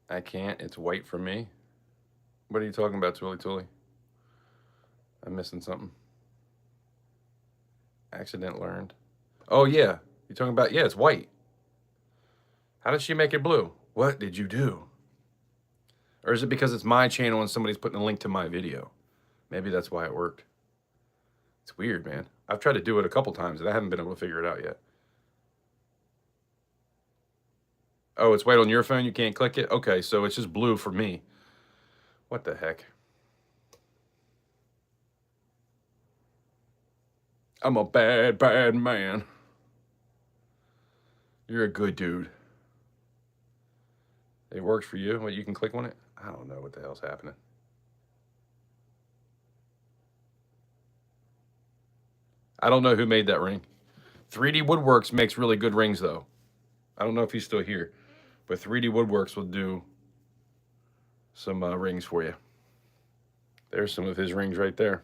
I can't. It's white for me. What are you talking about, Tooly Tooly? I'm missing something. Accident learned. Oh, yeah. You're talking about, yeah, it's white. How did she make it blue? What did you do? Or is it because it's my channel and somebody's putting a link to my video? Maybe that's why it worked. It's weird, man. I've tried to do it a couple times and I haven't been able to figure it out yet. Oh, it's white on your phone? You can't click it? Okay, so it's just blue for me. What the heck? I'm a bad, bad man. You're a good dude. It works for you? What, you can click on it? I don't know what the hell's happening. I don't know who made that ring. 3D Woodworks makes really good rings, though. I don't know if he's still here, but 3D Woodworks will do some rings for you. There's some of his rings right there.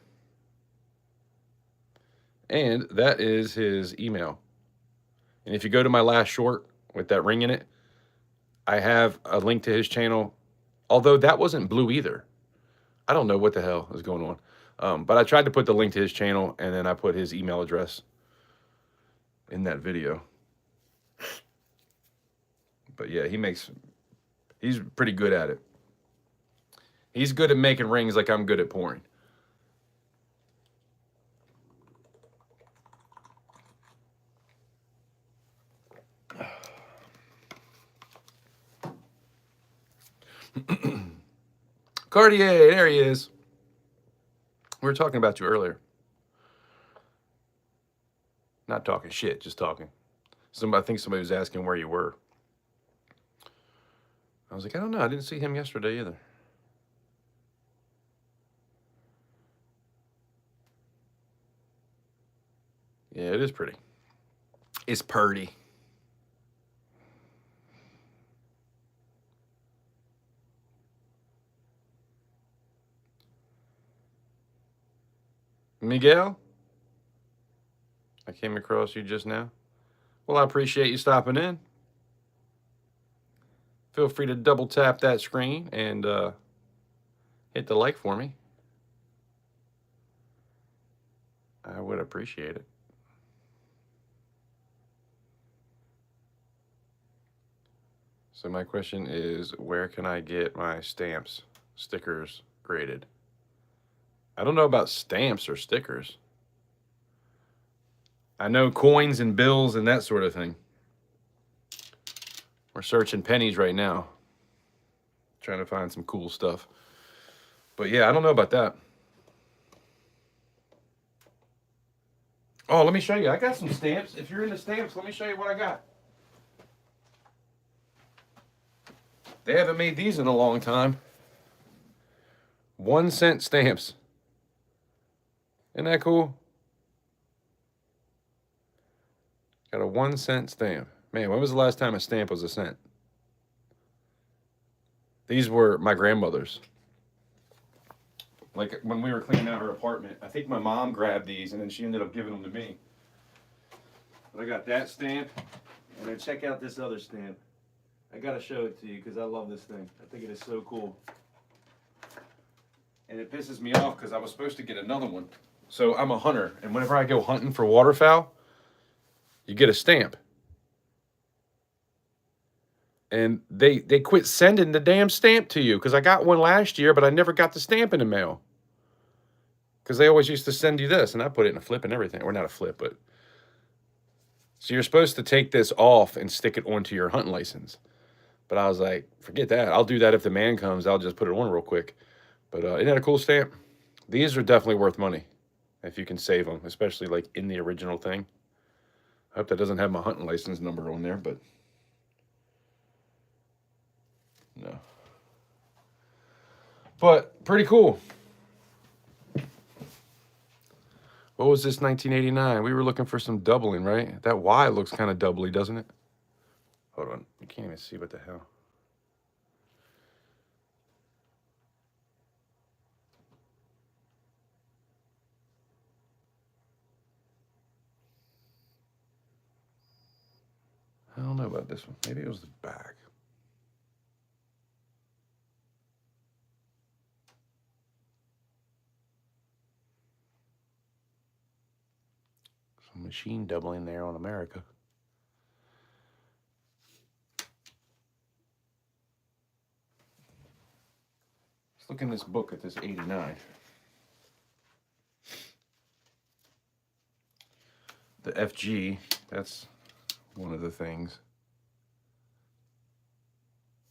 And that is his email. And if you go to my last short with that ring in it, I have a link to his channel, although that wasn't blue either. I don't know what the hell is going on. But I tried to put the link to his channel, and then I put his email address in that video. But yeah, he's pretty good at it. He's good at making rings like I'm good at pouring. Cartier, there he is. We were talking about you earlier. Not talking shit, just talking. I think somebody was asking where you were. I was like, I don't know. I didn't see him yesterday either. Yeah, it is pretty. It's purty. Miguel? I came across you just now. Well, I appreciate you stopping in. Feel free to double tap that screen and hit the like for me. I would appreciate it. So my question is, where can I get my stamps, stickers graded? I don't know about stamps or stickers. I know coins and bills and that sort of thing. We're searching pennies right now. Trying to find some cool stuff. But yeah, I don't know about that. Oh, let me show you. I got some stamps. If you're into stamps, let me show you what I got. They haven't made these in a long time. 1 cent stamps. Isn't that cool? Got a 1 cent stamp. Man, when was the last time a stamp was a cent? These were my grandmother's. Like when we were cleaning out her apartment, I think my mom grabbed these and then she ended up giving them to me. But I got that stamp, and then check out this other stamp. I gotta show it to you because I love this thing. I think it is so cool. And it pisses me off because I was supposed to get another one. So I'm a hunter, and whenever I go hunting for waterfowl, you get a stamp. And they quit sending the damn stamp to you because I got one last year, but I never got the stamp in the mail. Because they always used to send you this, and I put it in a flip and everything. Or not a flip, but... So you're supposed to take this off and stick it onto your hunting license. But I was like, forget that. I'll do that if the man comes. I'll just put it on real quick. But isn't that a cool stamp? These are definitely worth money if you can save them, especially like in the original thing. I hope that doesn't have my hunting license number on there, but... No. But pretty cool. What was this 1989? We were looking for some doubling, right? That Y looks kind of doubly, doesn't it? Hold on. You can't even see what the hell. I don't know about this one. Maybe it was the back. Some machine doubling there on America. Let's look in this book at this 89. The FG, that's one of the things.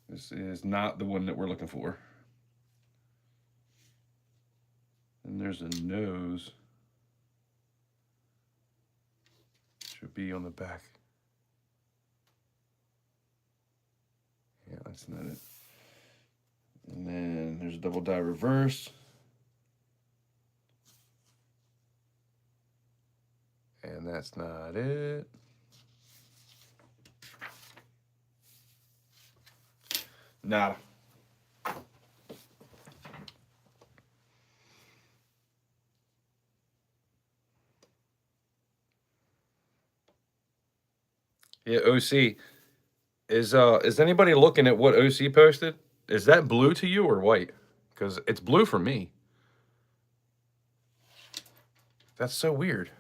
This is not the one that we're looking for. And there's a nose. Should be on the back. Yeah, that's not it. And then there's a double die reverse. And that's not it. Nada. Yeah, OC. Is anybody looking at what OC posted? Is that blue to you or white? Because it's blue for me. That's so weird.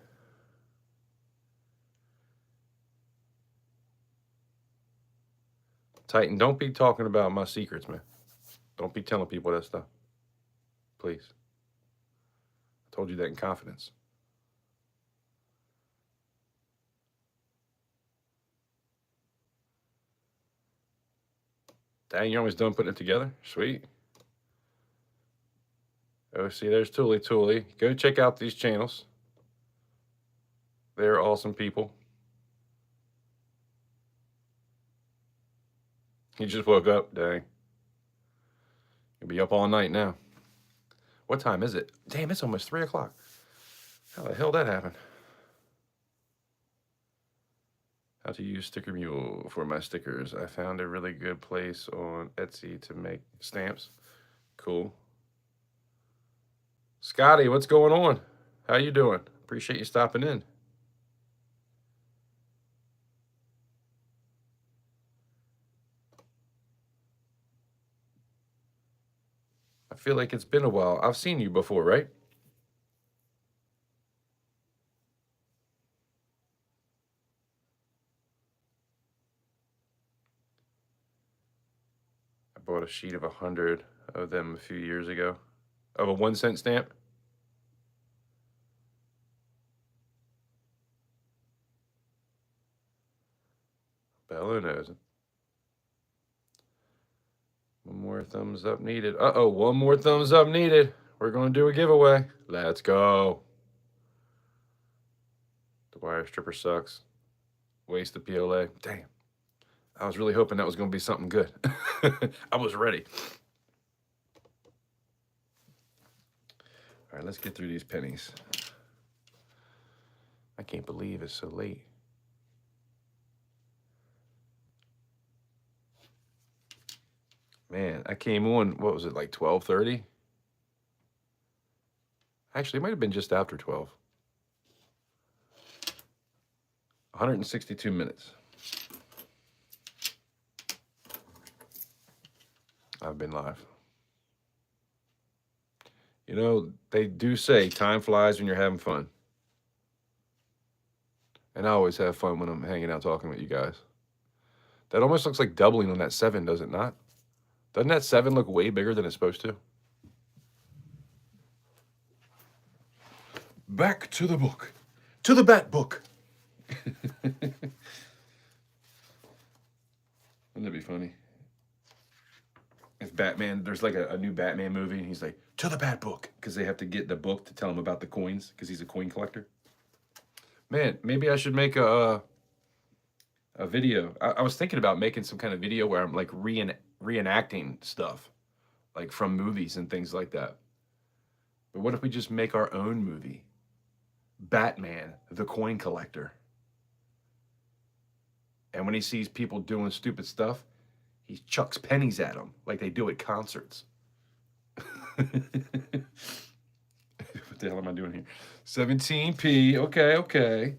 Titan, don't be talking about my secrets, man. Don't be telling people that stuff. Please. I told you that in confidence. Dang, you're almost done putting it together? Sweet. Oh, see, there's Tooly. Go check out these channels. They're awesome people. He just woke up, dang. He'll be up all night now. What time is it? Damn, it's almost 3 o'clock. How the hell that happened? How to use Sticker Mule for my stickers. I found a really good place on Etsy to make stamps. Cool. Scotty, what's going on? How you doing? Appreciate you stopping in. I feel like it's been a while. I've seen you before, right? I bought a sheet of 100 of them a few years ago. Of a 1 cent stamp. Bello knows it. One more thumbs up needed. Uh-oh, one more thumbs up needed. We're going to do a giveaway. Let's go. The wire stripper sucks. Waste of PLA. Damn. I was really hoping that was going to be something good. I was ready. All right, let's get through these pennies. I can't believe it's so late. Man, I came on, what was it, like 12:30? Actually, it might have been just after 12. 162 minutes. I've been live. You know, they do say time flies when you're having fun. And I always have fun when I'm hanging out talking with you guys. That almost looks like doubling on that 7, does it not? Doesn't that 7 look way bigger than it's supposed to? Back to the book. To the bat book. Wouldn't that be funny? If Batman, there's like a new Batman movie, and he's like, to the bat book, because they have to get the book to tell him about the coins, because he's a coin collector. Man, maybe I should make a video. I was thinking about making some kind of video where I'm like reenacting stuff, like from movies and things like that. But what if we just make our own movie? Batman, the coin collector. And when he sees people doing stupid stuff, he chucks pennies at them like they do at concerts. What the hell am I doing here? 17p. Okay, okay.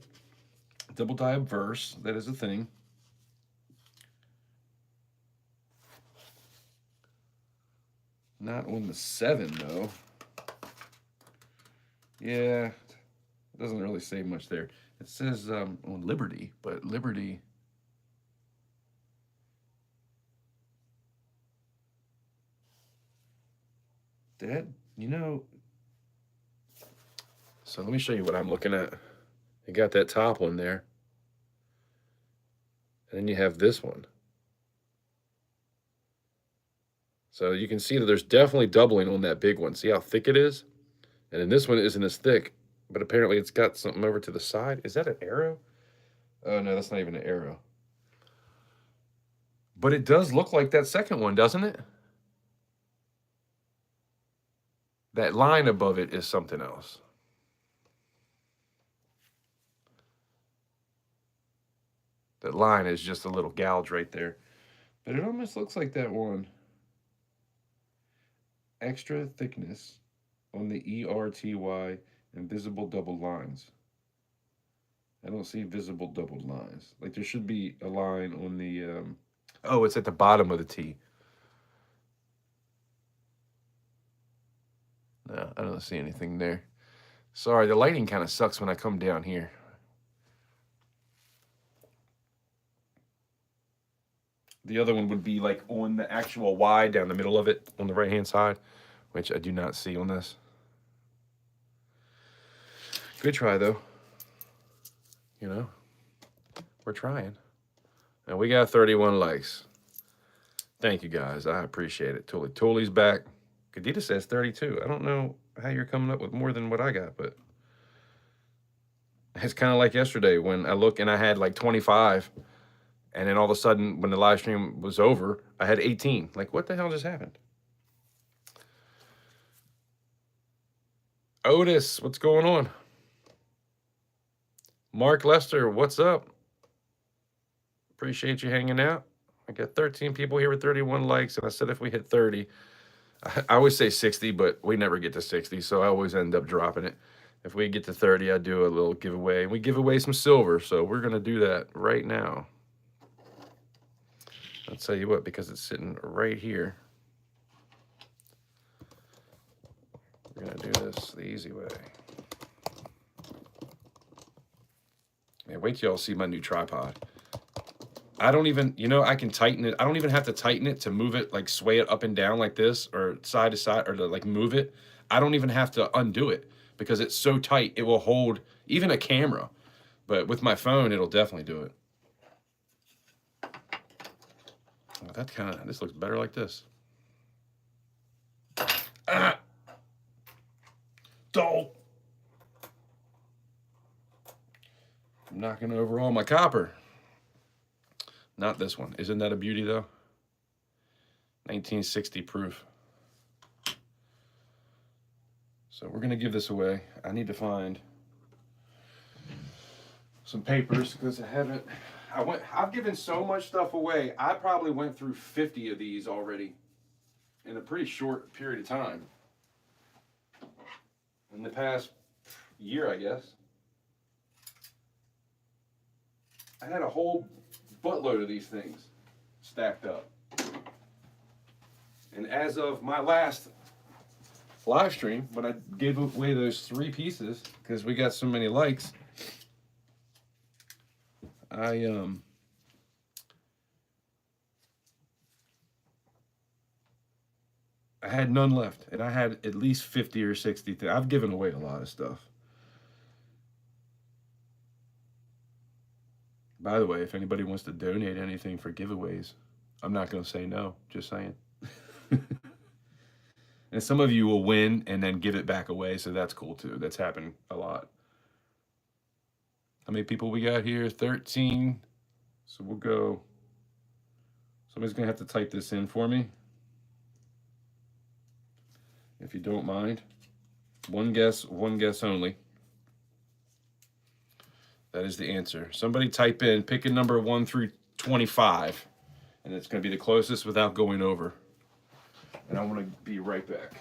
Double die verse. That is a thing. Not on the 7, though. Yeah, it doesn't really say much there. It says on Liberty, but Liberty... That, you know... So let me show you what I'm looking at. You got that top one there. And then you have this one. So you can see that there's definitely doubling on that big one. See how thick it is? And then this one isn't as thick, but apparently it's got something over to the side. Is that an arrow? Oh, no, that's not even an arrow. But it does look like that second one, doesn't it? That line above it is something else. That line is just a little gouge right there. But it almost looks like that one. Extra thickness on the ERTY and visible double lines. I don't see visible doubled lines. Like there should be a line on the... oh, it's at the bottom of the T. No, I don't see anything there. Sorry, the lighting kind of sucks when I come down here. The other one would be like on the actual Y down the middle of it on the right-hand side, which I do not see on this. Good try, though. You know, we're trying. And we got 31 likes. Thank you, guys. I appreciate it. Tuli's back. Kadita says 32. I don't know how you're coming up with more than what I got, but it's kind of like yesterday when I look and I had like 25. And then all of a sudden, when the live stream was over, I had 18. Like, what the hell just happened? Otis, what's going on? Mark Lester, what's up? Appreciate you hanging out. I got 13 people here with 31 likes, and I said if we hit 30, I always say 60, but we never get to 60, so I always end up dropping it. If we get to 30, I do a little giveaway. We give away some silver, so we're going to do that right now. I'll tell you what, because it's sitting right here. We're going to do this the easy way. Man, wait till y'all see my new tripod. I don't even, you know, I can tighten it. I don't even have to tighten it to move it, like sway it up and down like this, or side to side, or to like move it. I don't even have to undo it because it's so tight. It will hold even a camera. But with my phone, it'll definitely do it. That kind of, this looks better like this. Ah! Doll! I'm knocking over all my copper. Not this one. Isn't that a beauty though? 1960 proof. So we're gonna give this away. I need to find some papers because I've given so much stuff away. I probably went through 50 of these already in a pretty short period of time. In the past year, I guess. I had a whole buttload of these things stacked up. And as of my last live stream, when I gave away those 3 pieces, because we got so many likes, I had none left, and I had at least 50 or 60 things. I've given away a lot of stuff. By the way, if anybody wants to donate anything for giveaways, I'm not going to say no, just saying. And some of you will win and then give it back away, so that's cool too. That's happened a lot. How many people we got here? 13. So we'll go. Somebody's going to have to type this in for me, if you don't mind. One guess only. That is the answer. Somebody type in, pick a number 1 through 25, and it's going to be the closest without going over. And I want to be right back.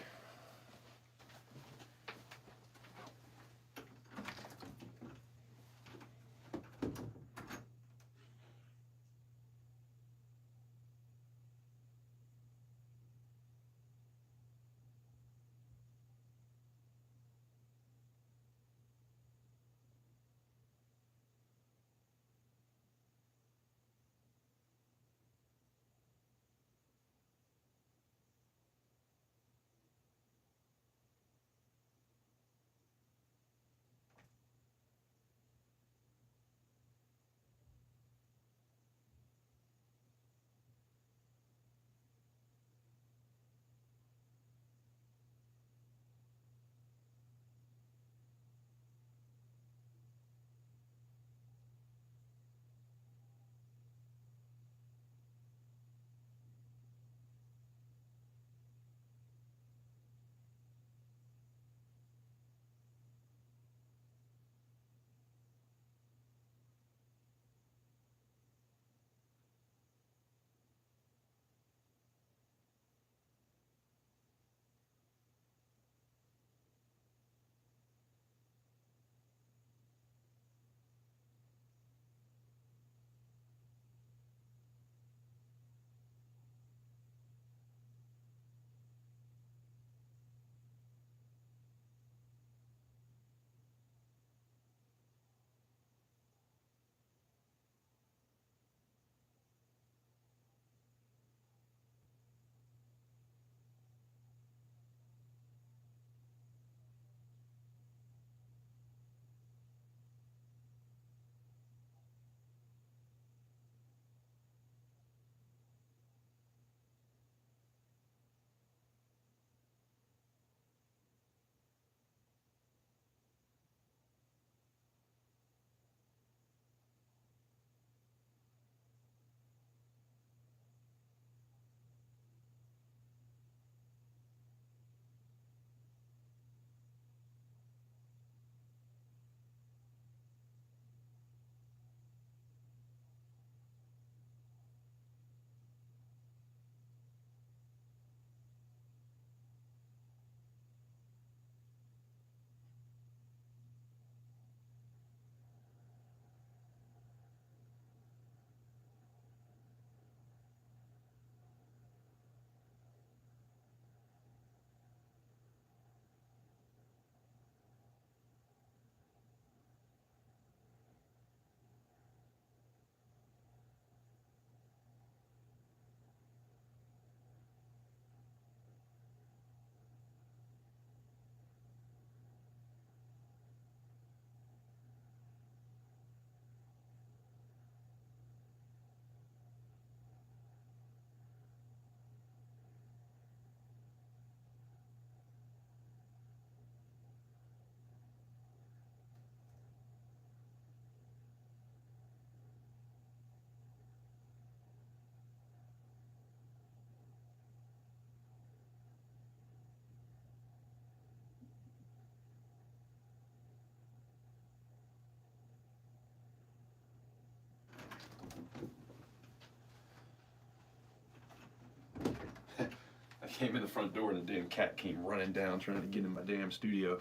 came in the front door and the damn cat came running down trying to get in my damn studio.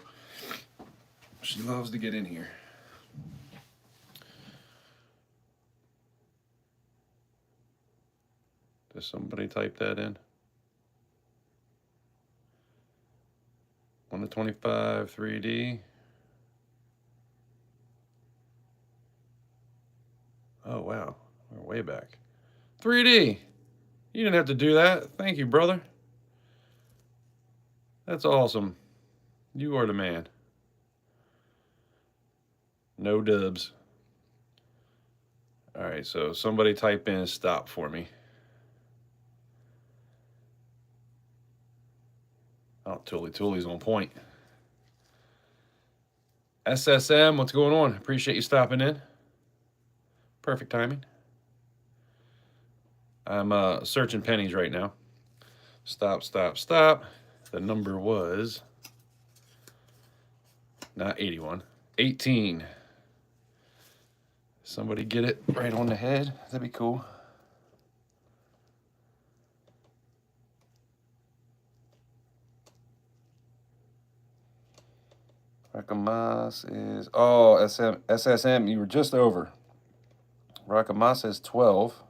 She loves to get in here. Does somebody type that in? 1 to 25, 3D. Oh, wow. We're way back. 3D. You didn't have to do that. Thank you, brother. That's awesome. You are the man. No dubs. All right, so somebody type in stop for me. Oh, Tully's on point. SSM, what's going on? Appreciate you stopping in. Perfect timing. I'm searching pennies right now. Stop. The number was not 81, 18. Somebody get it right on the head. That'd be cool. Rakamas is, oh, SSM, you were just over. Rakamas is 12.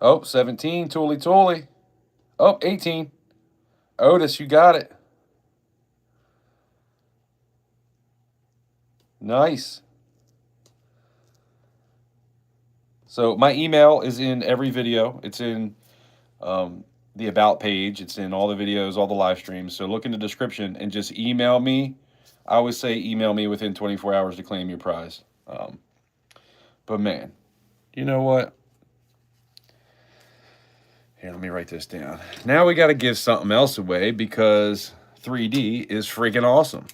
Oh, 17, Tully. Oh, 18. Otis, you got it. Nice. So my email is in every video. It's in the About page. It's in all the videos, all the live streams. So look in the description and just email me. I always say email me within 24 hours to claim your prize. But man, you know what? Here, let me write this down. Now we got to give something else away because 3D is freaking awesome.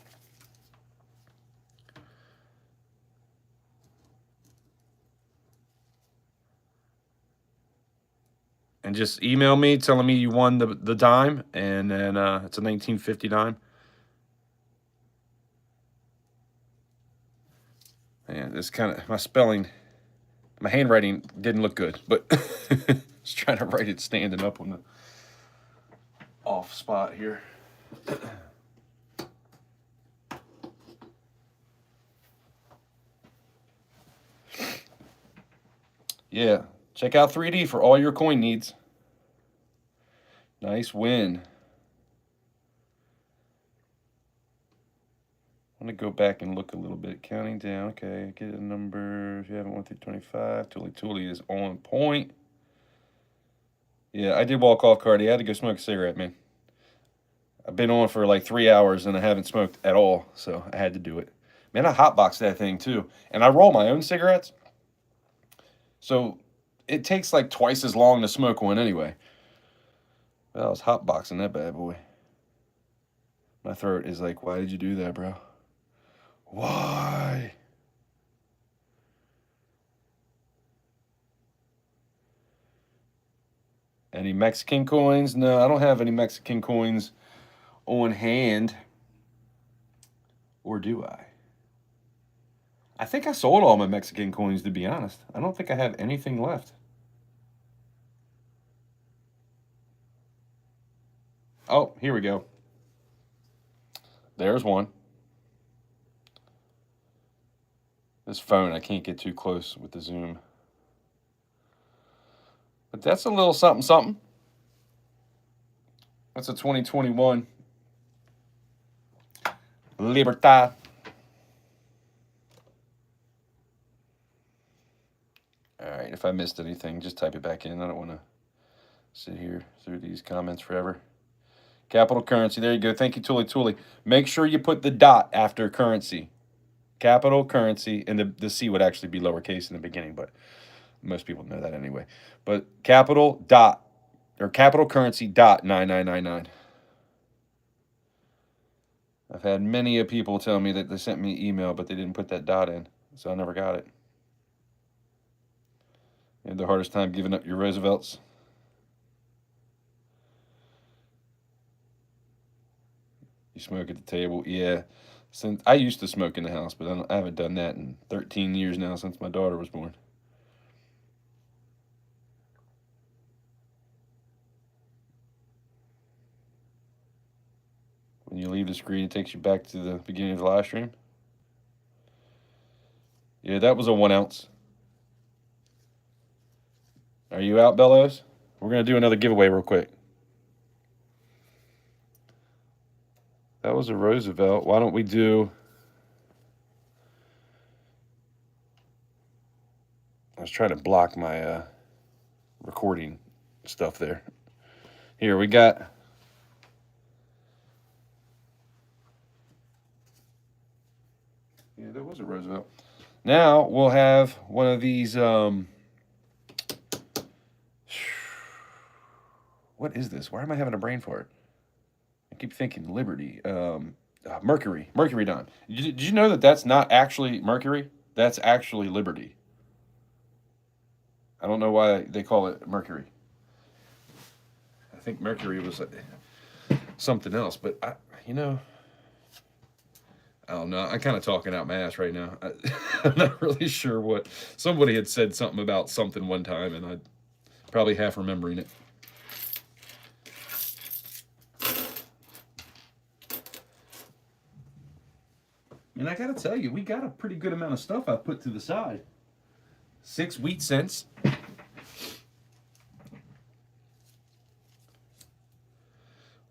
And just email me telling me you won the dime, and then it's a 1950 dime. Man, this kind of, my handwriting didn't look good, but I was trying to write it standing up on the off spot here. Yeah, check out 3D for all your coin needs. Nice win. I'm going to go back and look a little bit. Counting down. Okay, get a number. If you haven't went through 25, Tully is on point. Yeah, I did walk off, Cardi. I had to go smoke a cigarette, man. I've been on for like 3 hours and I haven't smoked at all, so I had to do it. Man, I hotboxed that thing too. And I roll my own cigarettes. So it takes like twice as long to smoke one anyway. Well, I was hotboxing that bad boy. My throat is like, why did you do that, bro? Why? Any Mexican coins? No, I don't have any Mexican coins on hand. Or do I? I think I sold all my Mexican coins, to be honest. I don't think I have anything left. Oh, here we go. There's one. This phone, I can't get too close with the zoom. But that's a little something, something. That's a 2021 Libertad. All right, if I missed anything, just type it back in. I don't want to sit here through these comments forever. Capital currency, there you go. Thank you, Tully. Make sure you put the dot after currency. Capital currency, and the C would actually be lowercase in the beginning, but most people know that anyway. But capital dot, or capital currency dot 9999. I've had many of people tell me that they sent me an email, but they didn't put that dot in, so I never got it. You had the hardest time giving up your Roosevelts? You smoke at the table? Yeah. Since I used to smoke in the house, but I haven't done that in 13 years now since my daughter was born. When you leave the screen, it takes you back to the beginning of the live stream. Yeah, that was a 1 ounce. Are you out, Bellows? We're going to do another giveaway real quick. That was a Roosevelt. Why don't we do... I was trying to block my recording stuff there. Here, we got... Yeah, that was a Roosevelt. Now, we'll have one of these... What is this? Why am I having a brain fart? I keep thinking Liberty. Mercury. Mercury Don. Did you know that that's not actually Mercury? That's actually Liberty. I don't know why they call it Mercury. I think Mercury was something else, but I don't know. I'm kind of talking out my ass right now. I'm not really sure what. Somebody had said something about something one time, and I probably half remembering it. And I gotta tell you, we got a pretty good amount of stuff I put to the side. 6 wheat cents.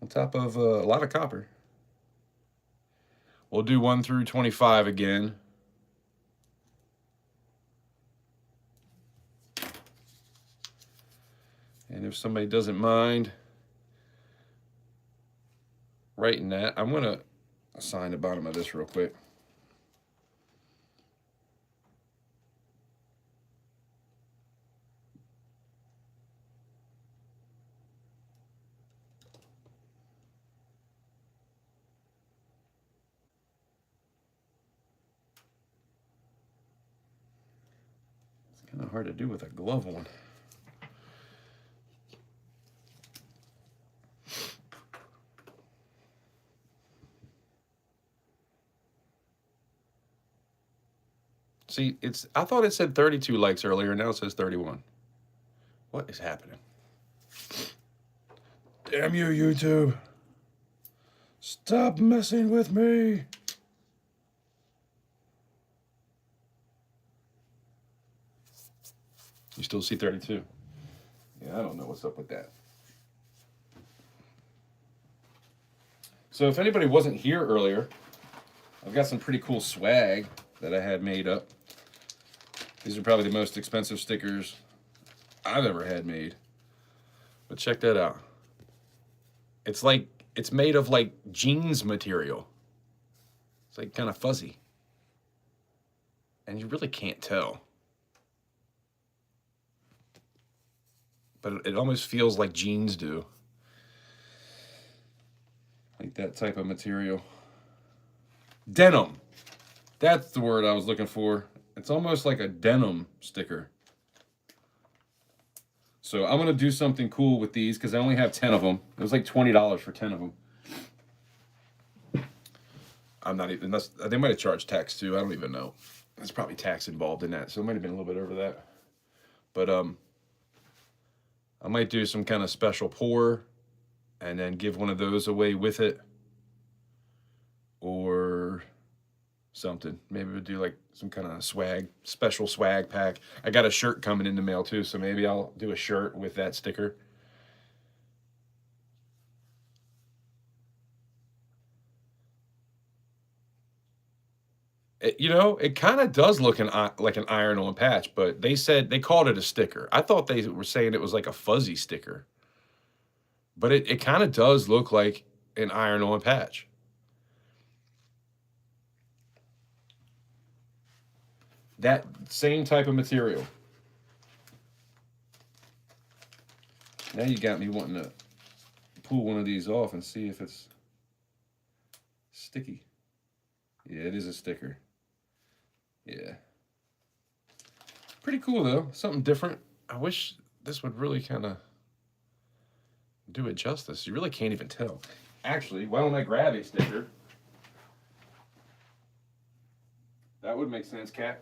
On top of a lot of copper. We'll do 1 through 25 again. And if somebody doesn't mind writing that, I'm going to assign the bottom of this real quick. Kind of hard to do with a glove on. See, I thought it said 32 likes earlier, now it says 31. What is happening? Damn you, YouTube. Stop messing with me. You still see 32? Yeah, I don't know what's up with that. So if anybody wasn't here earlier, I've got some pretty cool swag that I had made up. These are probably the most expensive stickers I've ever had made. But check that out. It's made of like jeans material. It's like kind of fuzzy. And you really can't tell. But it almost feels like jeans do. Like that type of material. Denim. That's the word I was looking for. It's almost like a denim sticker. So I'm going to do something cool with these because I only have 10 of them. It was like $20 for 10 of them. I'm not even, they might have charged tax too. I don't even know. There's probably tax involved in that. So it might have been a little bit over that. But I might do some kind of special pour and then give one of those away with it. Or something. Maybe we'll do like some kind of special swag pack. I got a shirt coming in the mail too, so maybe I'll do a shirt with that sticker. It kind of does look like an iron-on patch, but they called it a sticker. I thought they were saying it was like a fuzzy sticker. But it kind of does look like an iron-on patch. That same type of material. Now you got me wanting to pull one of these off and see if it's sticky. Yeah, it is a sticker. Yeah. Pretty cool, though. Something different. I wish this would really kind of do it justice. You really can't even tell. Actually, why don't I grab a sticker? That would make sense, Cat.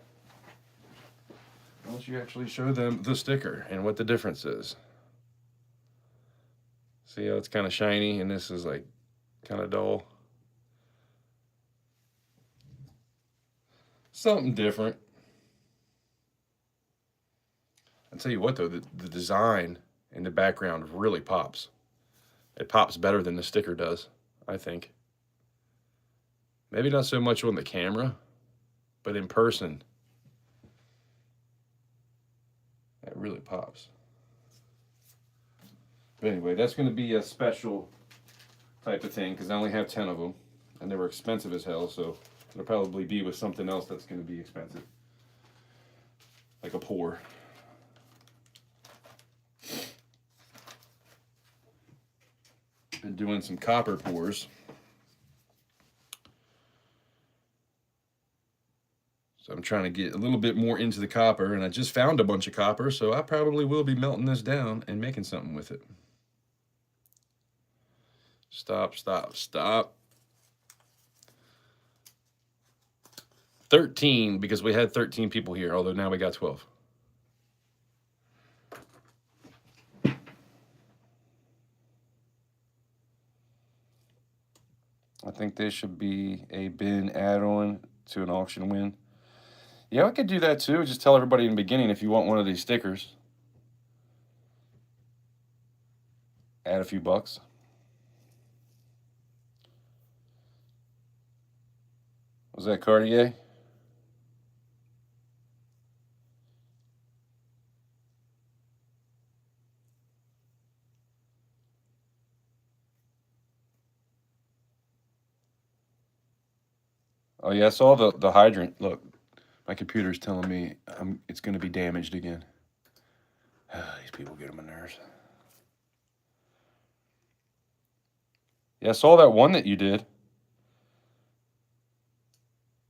Why don't you actually show them the sticker and what the difference is? See how it's kind of shiny and this is like kind of dull? Something different. I'll tell you what, though, the design in the background really pops. It pops better than the sticker does, I think. Maybe not so much on the camera, but in person, that really pops. But anyway, that's going to be a special type of thing because I only have 10 of them, and they were expensive as hell, so it'll probably be with something else that's going to be expensive, like a pour. Been doing some copper pours. So I'm trying to get a little bit more into the copper, and I just found a bunch of copper, so I probably will be melting this down and making something with it. Stop, stop, stop. 13, because we had 13 people here, although now we got 12. I think this should be a bin add-on to an auction win. Yeah, I could do that too. Just tell everybody in the beginning if you want one of these stickers. Add a few bucks. Was that Cartier? Oh yeah, I saw the hydrant. Look, my computer's telling me it's going to be damaged again. These people get on my nerves. Yeah, I saw that one that you did.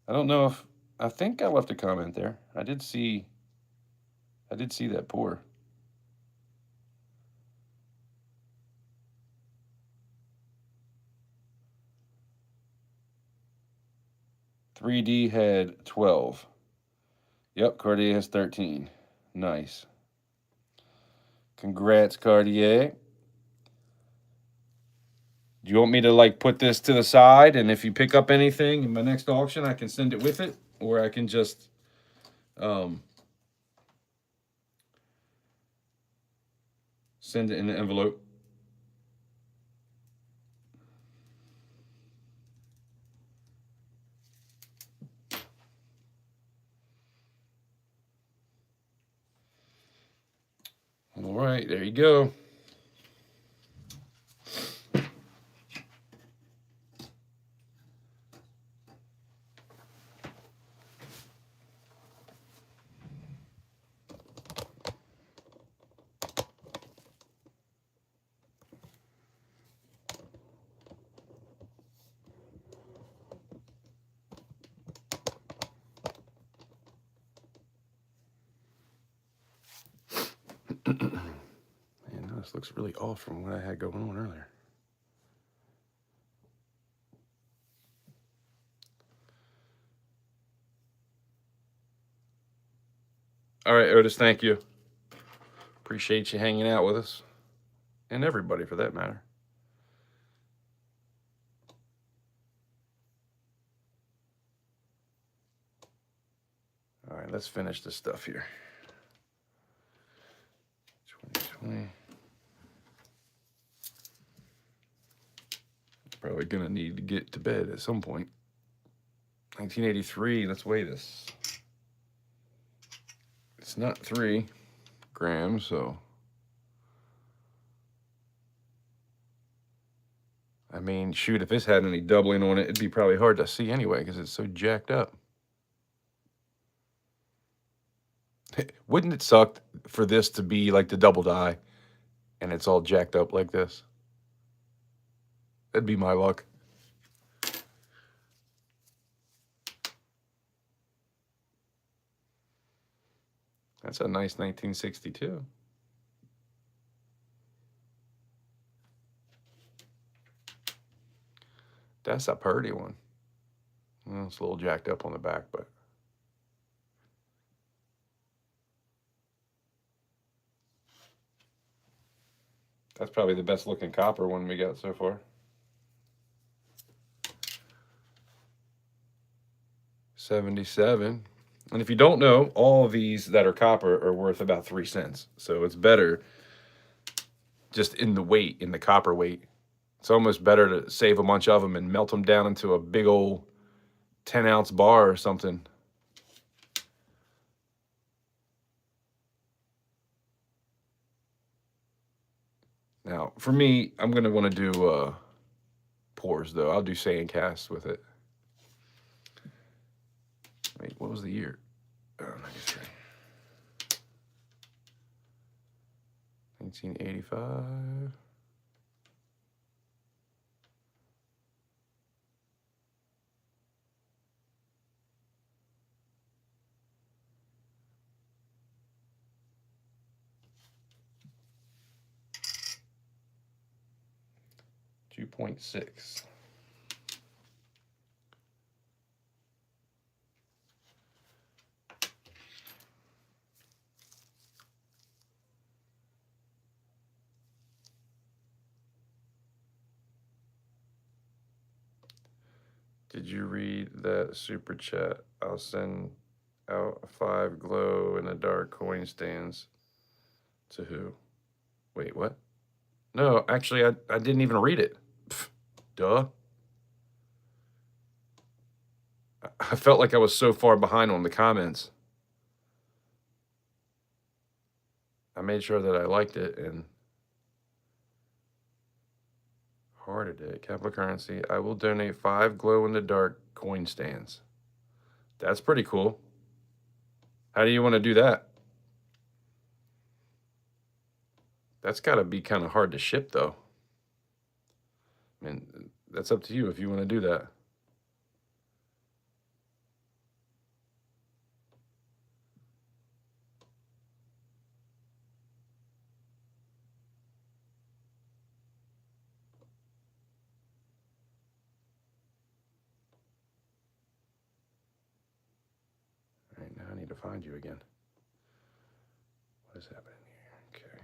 I don't know if I think I left a comment there. I did see that pour. "3D had 12. Yep, Cartier has 13. Nice. Congrats, Cartier. Do you want me to like put this to the side, and if you pick up anything in my next auction, I can send it with it, or I can just send it in the envelope? All right, there you go. Man, this looks really off from what I had going on earlier. All right, Otis, thank you. Appreciate you hanging out with us, and everybody for that matter. All right, let's finish this stuff here. 2020. Probably gonna need to get to bed at some point. 1983, let's weigh this. It's not 3 grams, so I mean, shoot, if this had any doubling on it, it'd be probably hard to see anyway because it's so jacked up. Wouldn't it suck for this to be like the double die and it's all jacked up like this? That'd be my luck. That's a nice 1962. That's a pretty one. Well, it's a little jacked up on the back, but that's probably the best looking copper one we got so far. $1.77. And if you don't know, all of these that are copper are worth about 3 cents. So it's better just in the weight, in the copper weight. It's almost better to save a bunch of them and melt them down into a big old 10-ounce bar or something. Now, for me, I'm going to want to do pours, though. I'll do sand casts with it. Wait, what was the year? Oh, 1985. $2.6. Did you read that super chat? I'll send out 5 glow in the dark coin stands. To who? Wait, what? No, actually, I didn't even read it. Pff, duh. I felt like I was so far behind on the comments. I made sure that I liked it and hearted it. Capital currency. I will donate 5 glow in the dark coin stands. That's pretty cool. How do you want to do that? That's got to be kind of hard to ship, though. I mean, that's up to you if you want to do that. All right, now I need to find you again. What is happening here? Okay.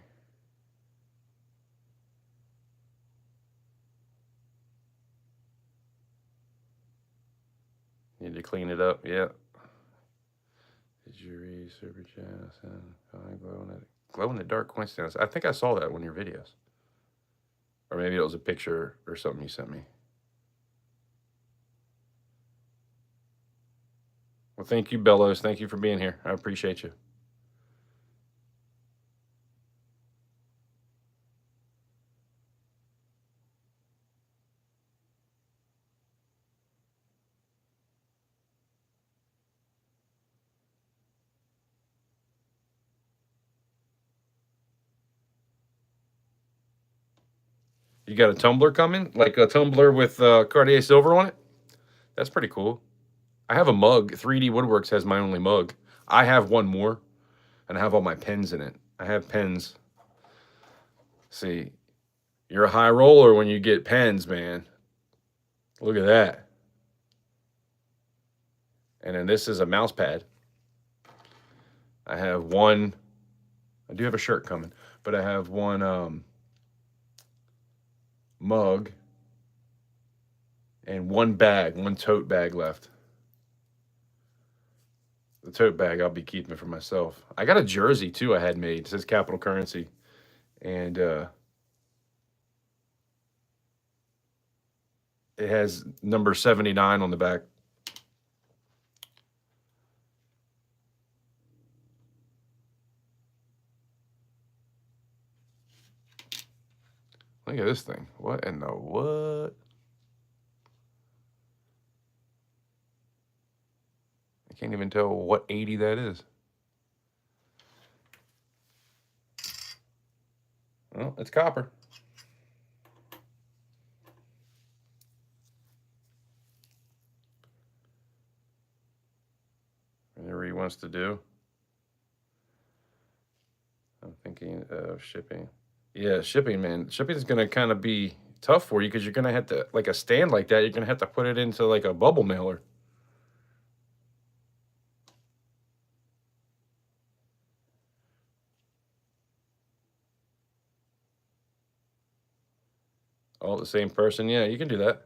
Need to clean it up. Yeah. Did you read super chat? Glow in the dark coin stands. I think I saw that one of your videos. Or maybe it was a picture or something you sent me. Well, thank you, Bellows. Thank you for being here. I appreciate you. You got a tumbler coming? Like a tumbler with Cartier silver on it? That's pretty cool. I have a mug. 3D Woodworks has my only mug. I have one more, and I have all my pens in it. I have pens. See, you're a high roller when you get pens, man. Look at that. And then this is a mouse pad. I have one. I do have a shirt coming, but I have one mug and one tote bag left. The tote bag I'll be keeping for myself. I got a jersey too I had made. It says Capital Currency. And it has number 79 on the back. Look at this thing. What in the what? I can't even tell what 80 that is. Well, it's copper. Whatever he wants to do. I'm thinking of shipping. Yeah, shipping, man. Shipping is going to kind of be tough for you because you're going to have to, like a stand like that, you're going to have to put it into like a bubble mailer. All the same person. Yeah, you can do that.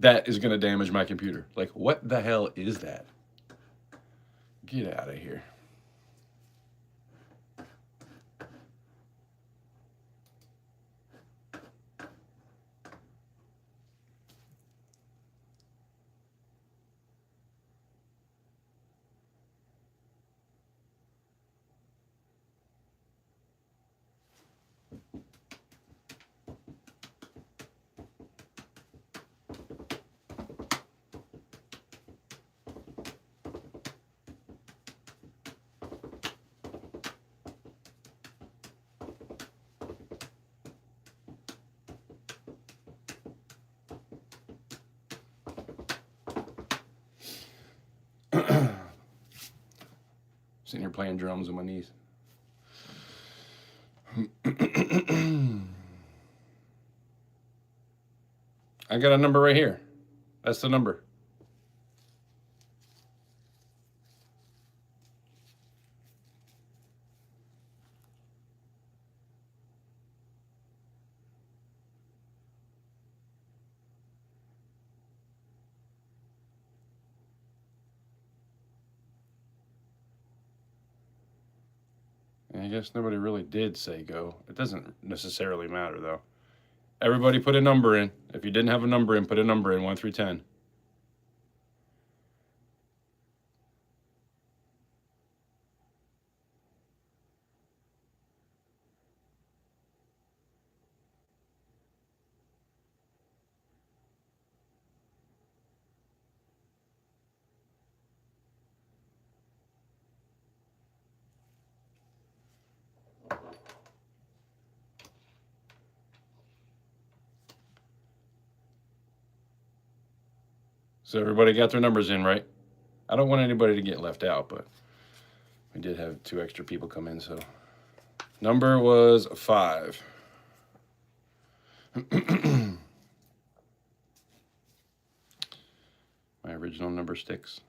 that is going to damage my computer. Like, what the hell is that? Get out of here. Sitting here playing drums on my knees. I got a number right here. That's the number. I guess nobody really did say go. It doesn't necessarily matter, though. Everybody put a number in. If you didn't have a number in, put a number in, 1 through 10. So everybody got their numbers in, right? I don't want anybody to get left out, but we did have 2 extra people come in, so. Number was 5. My original number sticks.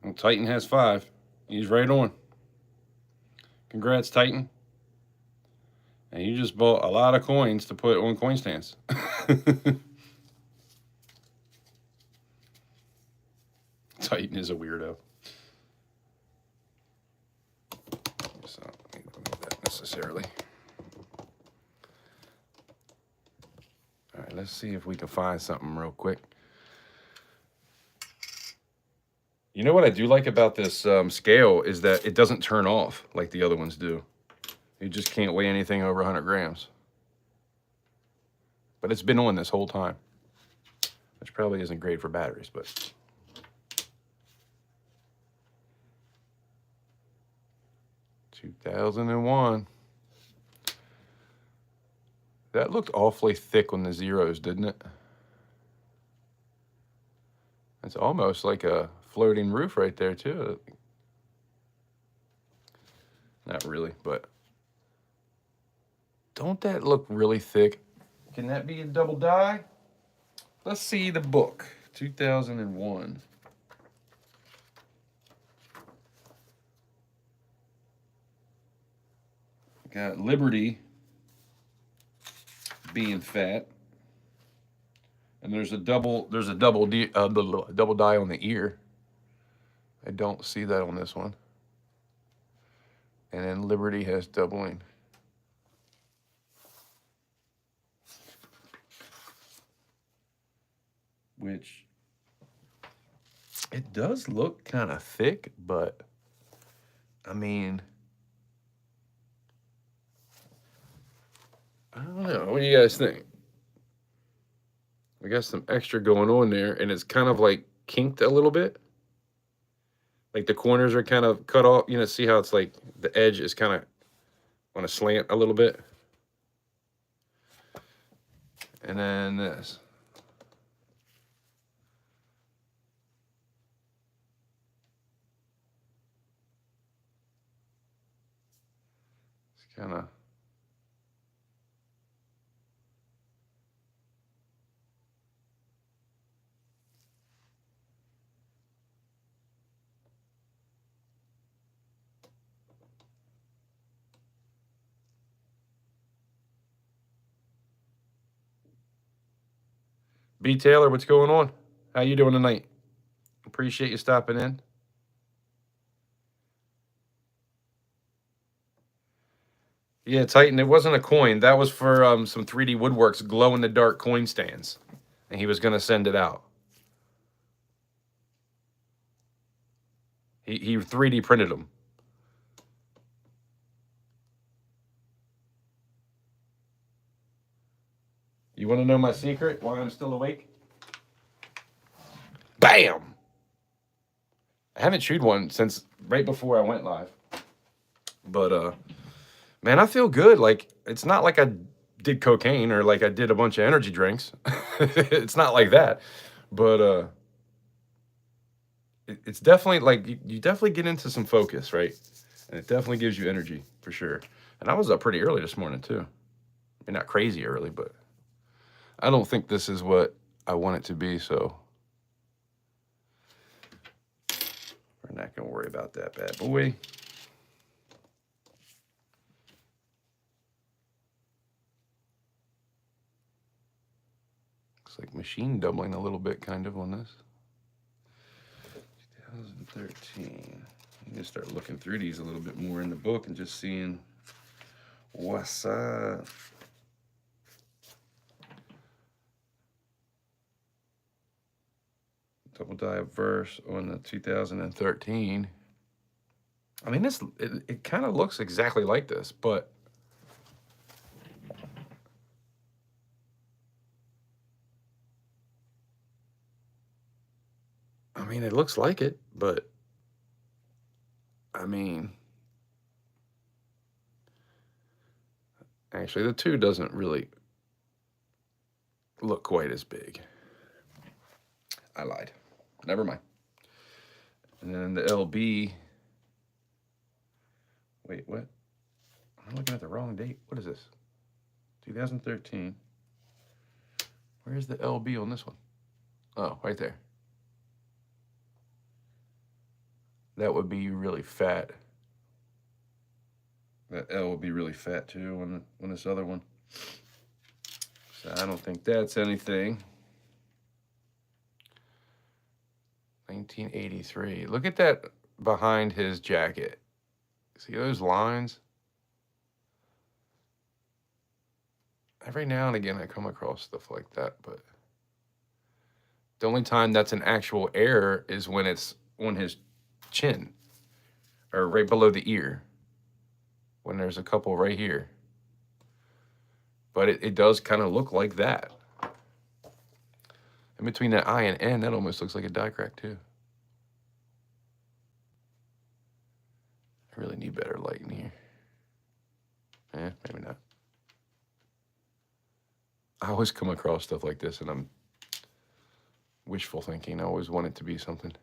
Well, Titan has 5. He's right on. Congrats, Titan. And you just bought a lot of coins to put on coin stands. Titan is a weirdo. So I don't need that necessarily. All right, let's see if we can find something real quick. You know what I do like about this scale is that it doesn't turn off like the other ones do. You just can't weigh anything over 100 grams. But it's been on this whole time, which probably isn't great for batteries, but. $2001. That looked awfully thick on the zeros, didn't it? It's almost like a floating roof right there, too. Not really, but don't that look really thick? Can that be a double die? Let's see the book. 2001. Got Liberty being fat. And there's a double die on the ear. I don't see that on this one. And then Liberty has doubling. Which it does look kind of thick, but I mean, I don't know. What do you guys think? We got some extra going on there, and it's kind of like kinked a little bit. Like the corners are kind of cut off. You know, see how it's like the edge is kind of on a slant a little bit. And then this. It's kind of... B. Taylor, what's going on? How you doing tonight? Appreciate you stopping in. Yeah, Titan, it wasn't a coin. That was for some 3D Woodworks glow-in-the-dark coin stands. And he was going to send it out. He 3D printed them. You want to know my secret? Why I'm still awake? Bam! I haven't chewed one since right before I went live. But, man, I feel good. Like, it's not like I did cocaine or like I did a bunch of energy drinks. It's not like that. But, it's definitely like you definitely get into some focus, right? And it definitely gives you energy for sure. And I was up pretty early this morning too. I mean, not crazy early, but I don't think this is what I want it to be, so we're not gonna worry about that bad boy. Looks like machine doubling a little bit kind of on this. 2013. I'm gonna start looking through these a little bit more in the book and just seeing what's up. Double die verse on the 2013. I mean, it kind of looks exactly like this, but I mean, it looks like it, but I mean, actually, the 2 doesn't really look quite as big. I lied. Never mind. And then the LB. Wait, what? I'm looking at the wrong date. What is this? 2013. Where's the LB on this one? Oh, right there. That would be really fat. That L would be really fat too on this other one. So I don't think that's anything. 1983. Look at that behind his jacket. See those lines? Every now and again I come across stuff like that, but the only time that's an actual error is when it's on his chin or right below the ear, when there's a couple right here. But it does kind of look like that. In between that I and N, that almost looks like a die crack too. I really need better light in here. Maybe not. I always come across stuff like this and I'm wishful thinking. I always want it to be something.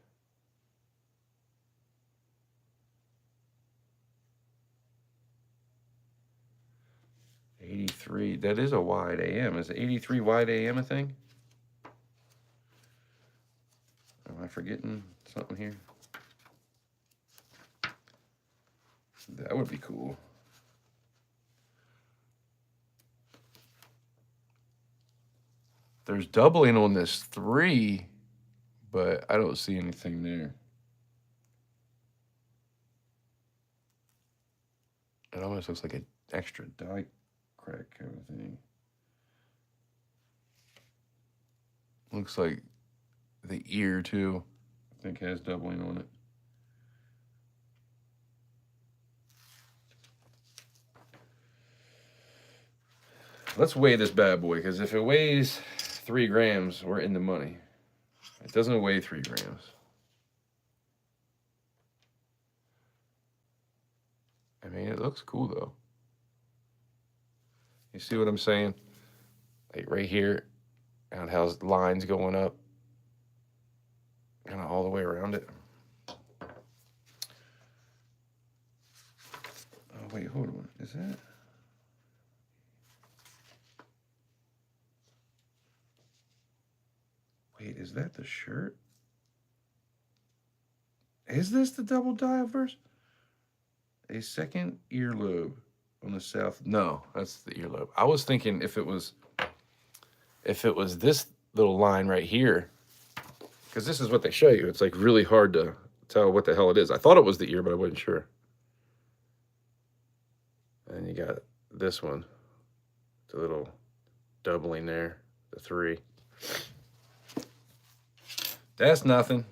'83. That is a wide AM. Is the '83 wide AM a thing? Am I forgetting something here? That would be cool. There's doubling on this 3, but I don't see anything there. It almost looks like an extra die crack kind of thing. Looks like the ear too, I think has doubling on it. Let's weigh this bad boy, because if it weighs 3 grams, we're in the money. It doesn't weigh 3 grams. I mean, it looks cool though. You see what I'm saying? Like right here, and it has lines going up kind of all the way around it. Oh, wait, hold on. Is that? Wait, is that the shirt? Is this the double dial verse? A second earlobe on the south. No, that's the earlobe. I was thinking if it was this little line right here, because this is what they show you. It's like really hard to tell what the hell it is. I thought it was the ear, but I wasn't sure. And you got this one, the little doubling there, the 3. That's nothing.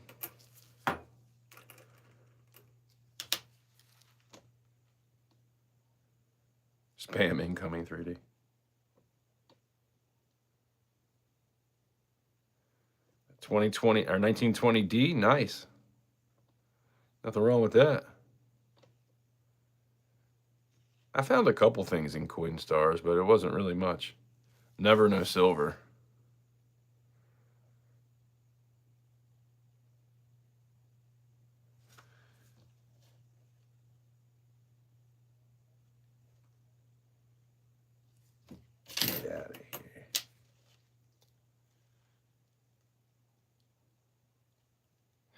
Spam incoming 3D. $2020 or 1920D, nice. Nothing wrong with that. I found a couple things in Coinstars, but it wasn't really much. Never no silver. Get out of here.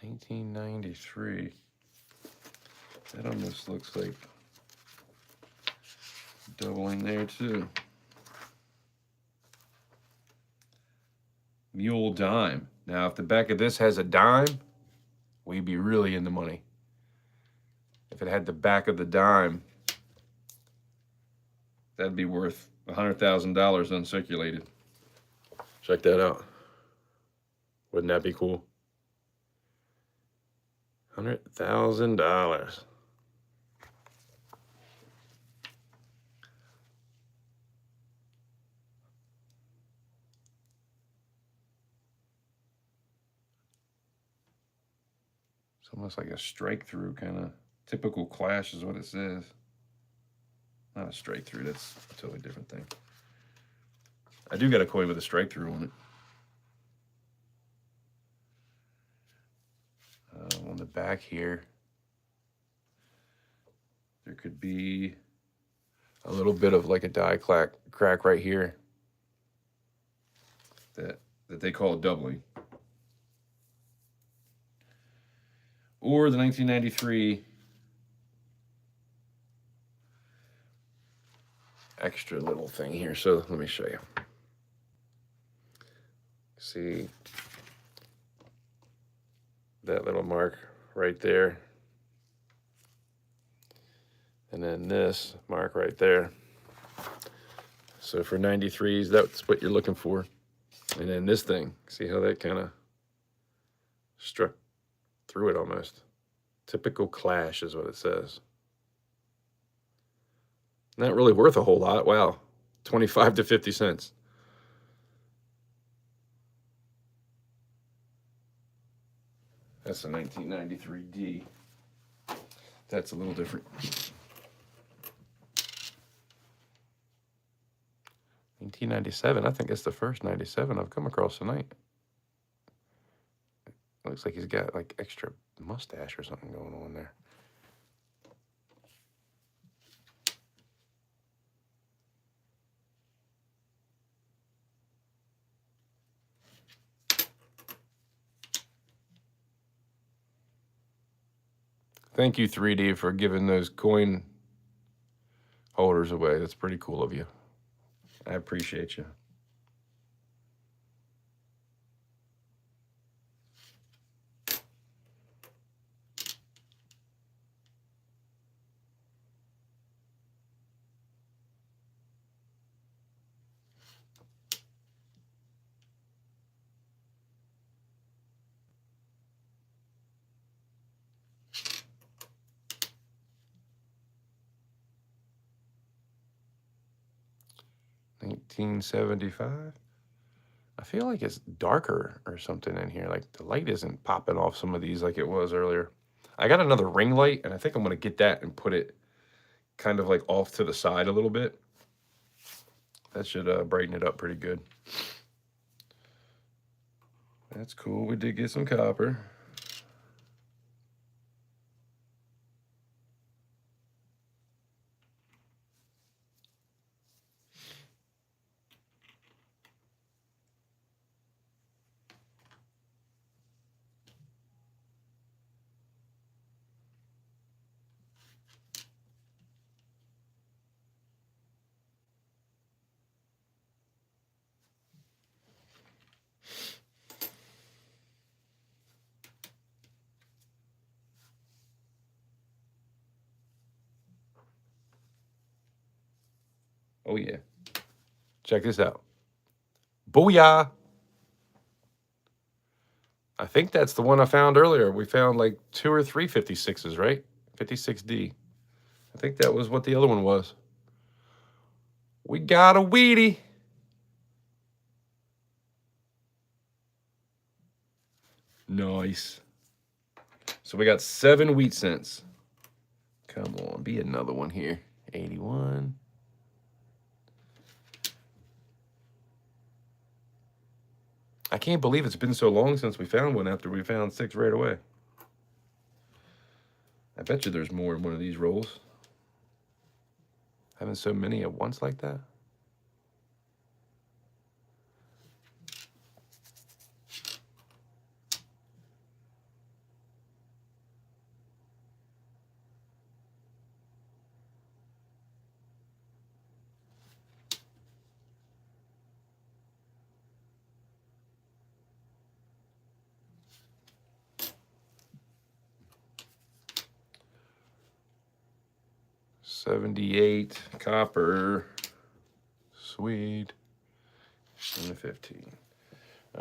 $1993. That almost looks like doubling there too. Mule dime. Now, if the back of this has a dime, we'd be really in the money. If it had the back of the dime, that'd be worth $100,000 uncirculated. Check that out. Wouldn't that be cool? $100,000. It's almost like a strike through kind of. Typical Clash is what it says. Not a strike through, that's a totally different thing. I do got a coin with a strike through on it. On the back here, there could be a little bit of like a die crack right here that they call doubling. Or the 1993 extra little thing here. So let me show you. See that little mark right there, and then this mark right there. So for 93s, that's what you're looking for. And then this thing, see how that kind of struck through it almost. Typical Clash is what it says. Not really worth a whole lot. Wow, 25 to 50 cents. That's a 1993D. That's a little different. 1997, I think it's the first 97 I've come across tonight. Looks like he's got like extra mustache or something going on there. Thank you, 3D, for giving those coin holders away. That's pretty cool of you. I appreciate you. $1975. I feel like it's darker or something in here. Like the light isn't popping off some of these like it was earlier. I got another ring light, and I think I'm going to get that and put it kind of like off to the side a little bit That should brighten it up pretty good. That's cool. We did get some copper. Oh, yeah. Check this out. Booyah! I think that's the one I found earlier. We found like 2 or 3 56s, right? 56D. I think that was what the other one was. We got a Wheatie. Nice. So we got 7 wheat cents. Come on, be another one here. 81. I can't believe it's been so long since we found one after we found 6 right away. I bet you there's more in one of these rolls. Having so many at once like that. $78 copper. Sweet. And the 15.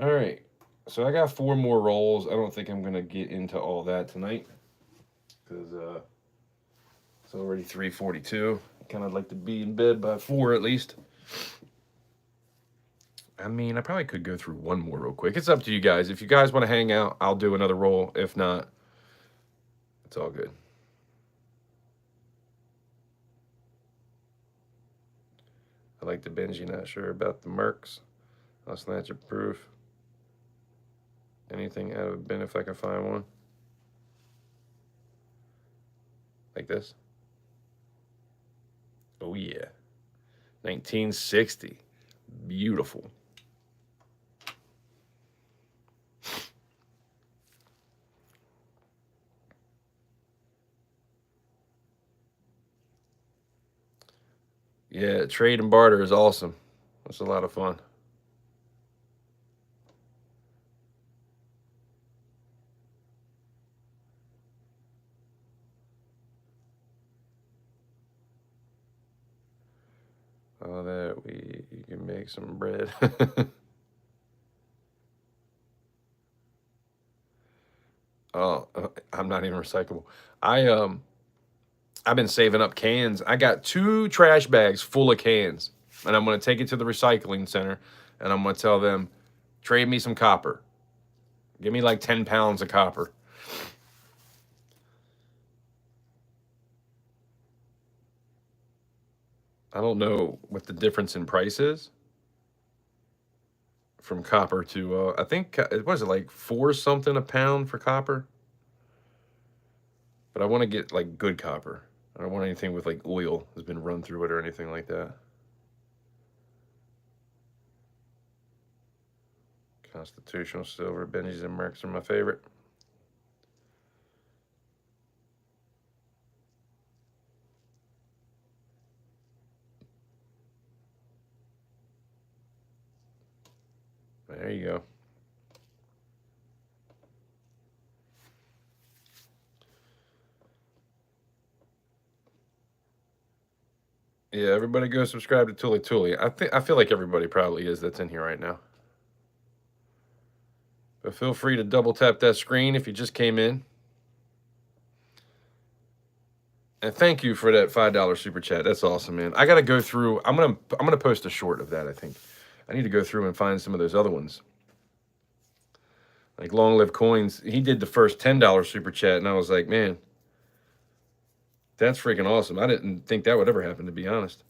All right. So I got 4 more rolls. I don't think I'm going to get into all that tonight because it's already 3:42. I kind of like to be in bed by 4 at least. I mean, I probably could go through one more real quick. It's up to you guys. If you guys want to hang out, I'll do another roll. If not, it's all good. I like the Benji, not sure about the Mercs. I'll snatch a proof. Anything out of a bin if I can find one. Like this. Oh yeah. 1960. Beautiful. Yeah, trade and barter is awesome. It's a lot of fun. Oh, that you can make some bread. Oh, I'm not even recyclable. I've been saving up cans. I got 2 trash bags full of cans, and I'm going to take it to the recycling center, and I'm going to tell them, trade me some copper. Give me like 10 pounds of copper. I don't know what the difference in price is from copper to, I think, what is it, like 4 something a pound for copper? But I want to get like good copper. I don't want anything with like oil has been run through it or anything like that. Constitutional silver, Benjis and Mercs are my favorite. There you go. Yeah, everybody go subscribe to Tuli Tuli. I feel like everybody probably is that's in here right now. But feel free to double tap that screen if you just came in. And thank you for that $5 super chat. That's awesome, man. I gotta go through. I'm gonna post a short of that. I think I need to go through and find some of those other ones. Like Long Live Coins, he did the first $10 super chat, and I was like, man, that's freaking awesome. I didn't think that would ever happen, to be honest.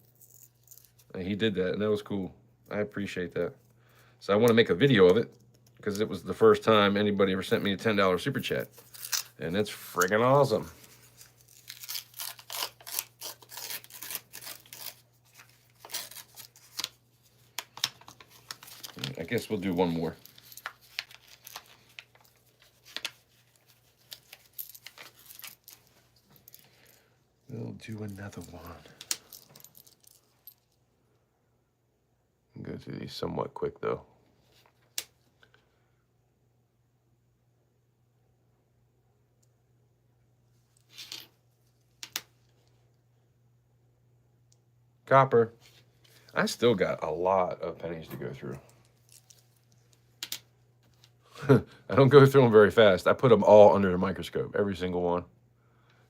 And he did that, and that was cool. I appreciate that. So I want to make a video of it because it was the first time anybody ever sent me a $10 super chat, and it's friggin' awesome. I guess we'll do one more. We'll do another one. Go through these somewhat quick though. Copper. I still got a lot of pennies to go through. I don't go through them very fast. I put them all under the microscope, every single one.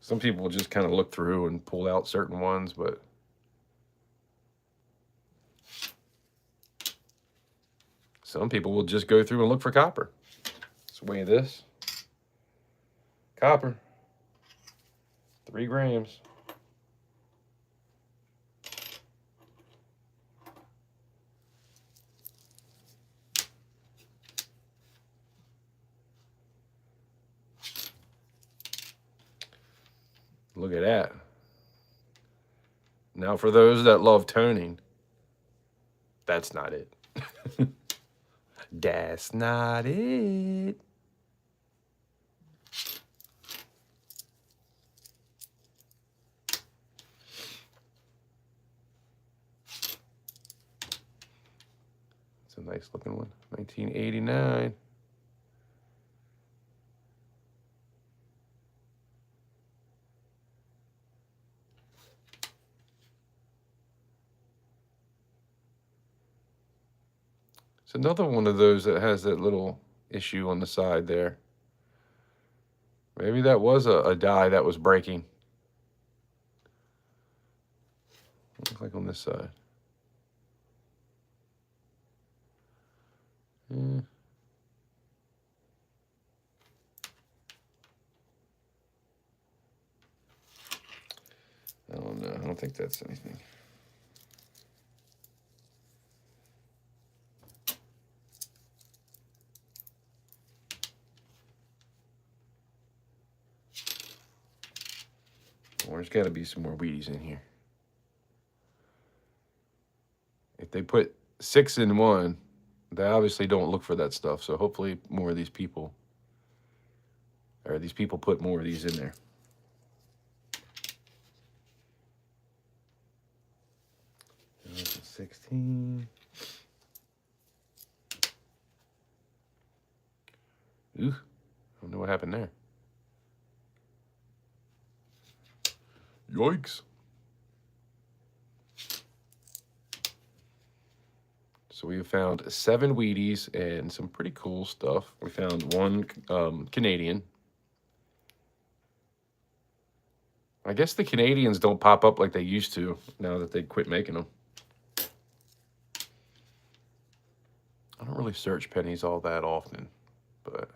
Some people just kind of look through and pull out certain ones, but some people will just go through and look for copper. Let's weigh this. Copper, 3 grams. Look at that. Now, for those that love toning, that's not it. That's not it. It's a nice looking one. 1989. It's another one of those that has that little issue on the side there. Maybe that was a die that was breaking. Looks like on this side. I don't know. I don't think that's anything. Well, there's got to be some more Wheaties in here. If they put 6 in one, they obviously don't look for that stuff. So hopefully more of these people, or these people put more of these in there. That's a 16. Ooh, I don't know what happened there. Yikes. So we have found 7 Wheaties and some pretty cool stuff. We found 1 Canadian. I guess the Canadians don't pop up like they used to now that they quit making them. I don't really search pennies all that often, but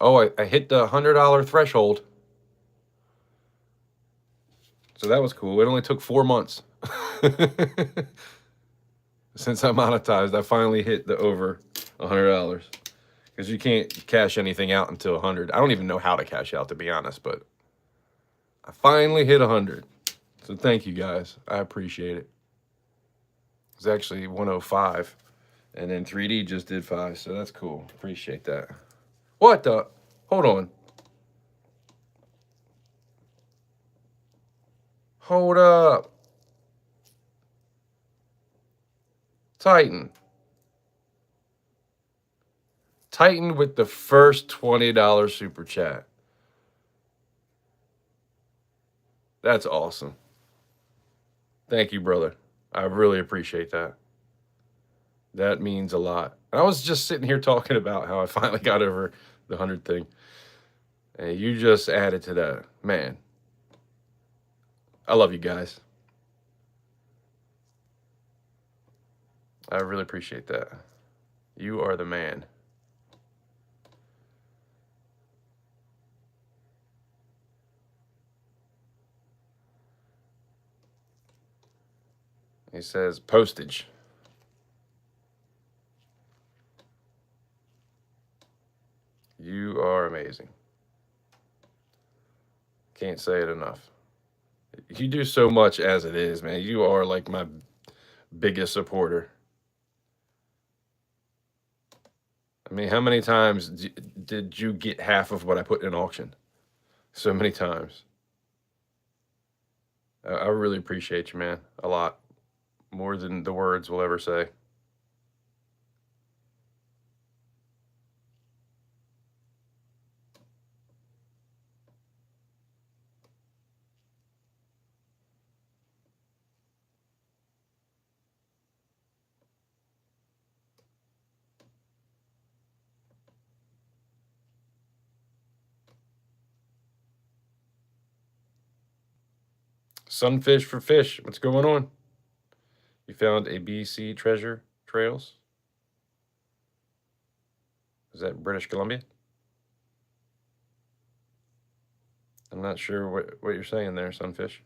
oh, I hit the $100 threshold. So that was cool. It only took 4 months. Since I monetized, I finally hit the over $100. Because you can't cash anything out until 100. I don't even know how to cash out, to be honest, but I finally hit 100. So thank you guys. I appreciate it. It was actually 105. And then 3D just did 5, so that's cool. Appreciate that. What the? Hold on. Hold up. Titan. Titan with the first $20 super chat. That's awesome. Thank you, brother. I really appreciate that. That means a lot. I was just sitting here talking about how I finally got over the 100 thing. And you just added to that. Man, I love you guys. I really appreciate that. You are the man. He says postage. You are amazing. Can't say it enough. You do so much as it is, man. You are like my biggest supporter. I mean, how many times did you get half of what I put in auction? So many times. I really appreciate you, man. A lot. More than the words will ever say. Sunfish for fish. What's going on? You found a BC treasure trails? Is that British Columbia? I'm not sure what you're saying there, Sunfish.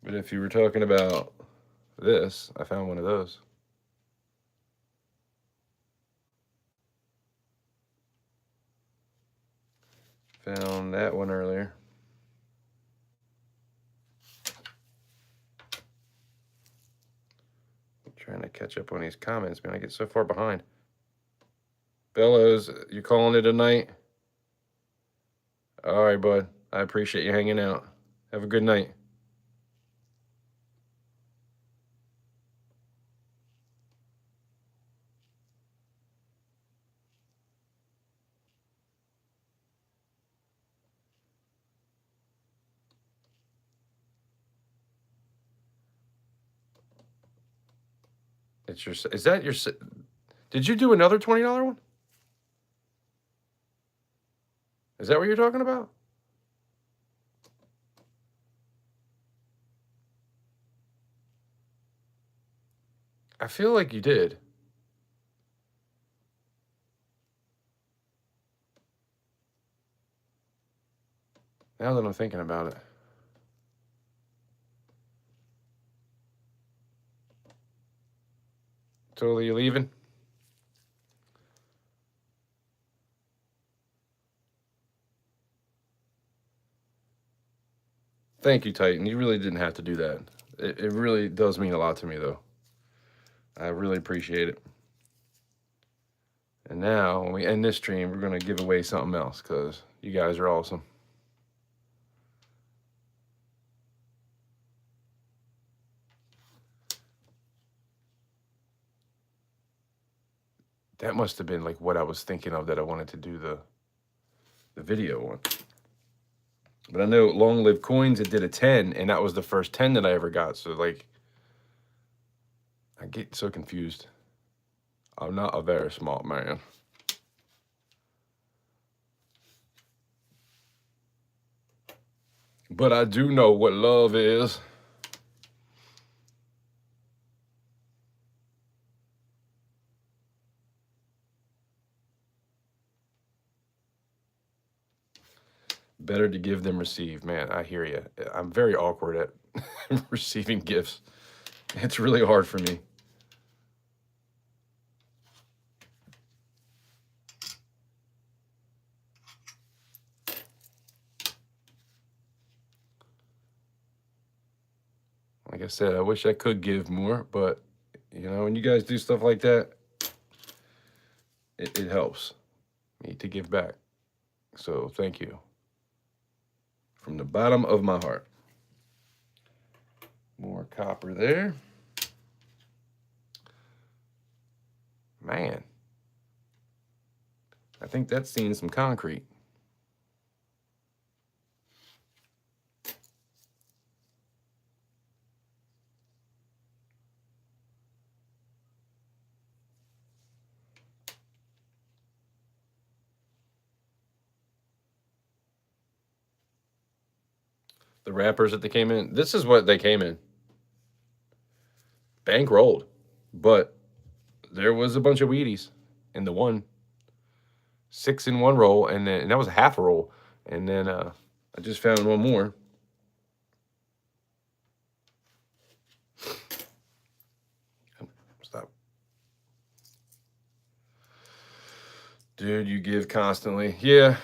But if you were talking about this, I found one of those. Found that one earlier. I'm trying to catch up on these comments, man. I get so far behind. Bellows, you calling it a night? All right, bud. I appreciate you hanging out. Have a good night. It's your. Is that your? Did you do another $20 one? Is that what you're talking about? I feel like you did. Now that I'm thinking about it. Totally, you leaving? Thank you, Titan. You really didn't have to do that. It really does mean a lot to me, though. I really appreciate it. And now, when we end this stream, we're going to give away something else because you guys are awesome. That must have been like what I was thinking of that I wanted to do the video on. But I know Long Live Coins, it did a 10, and that was the first 10 that I ever got. So, like, I get so confused. I'm not a very smart man. But I do know what love is. Better to give than receive. Man, I hear you. I'm very awkward at receiving gifts. It's really hard for me. Like I said, I wish I could give more, but, you know, when you guys do stuff like that, it helps me to give back. So thank you. From the bottom of my heart. More copper there. Man. I think that's seen some concrete. The wrappers that they came in. This is what they came in. bankrolled, but there was a bunch of Wheaties in the one. 6 in one roll, and that was a half a roll. And then I just found one more. Stop. Dude, you give constantly. Yeah,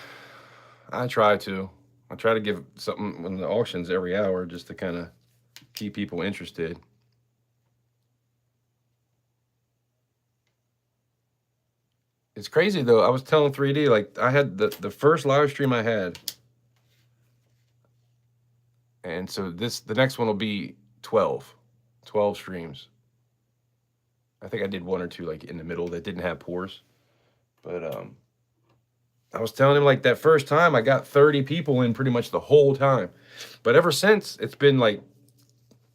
I try to. I try to give something when the auctions every hour just to kind of keep people interested. It's crazy though. I was telling 3D, like I had the first live stream I had. And so the next one will be 12 streams. I think I did one or two like in the middle that didn't have pores. But I was telling him like that first time I got 30 people in pretty much the whole time. But ever since it's been like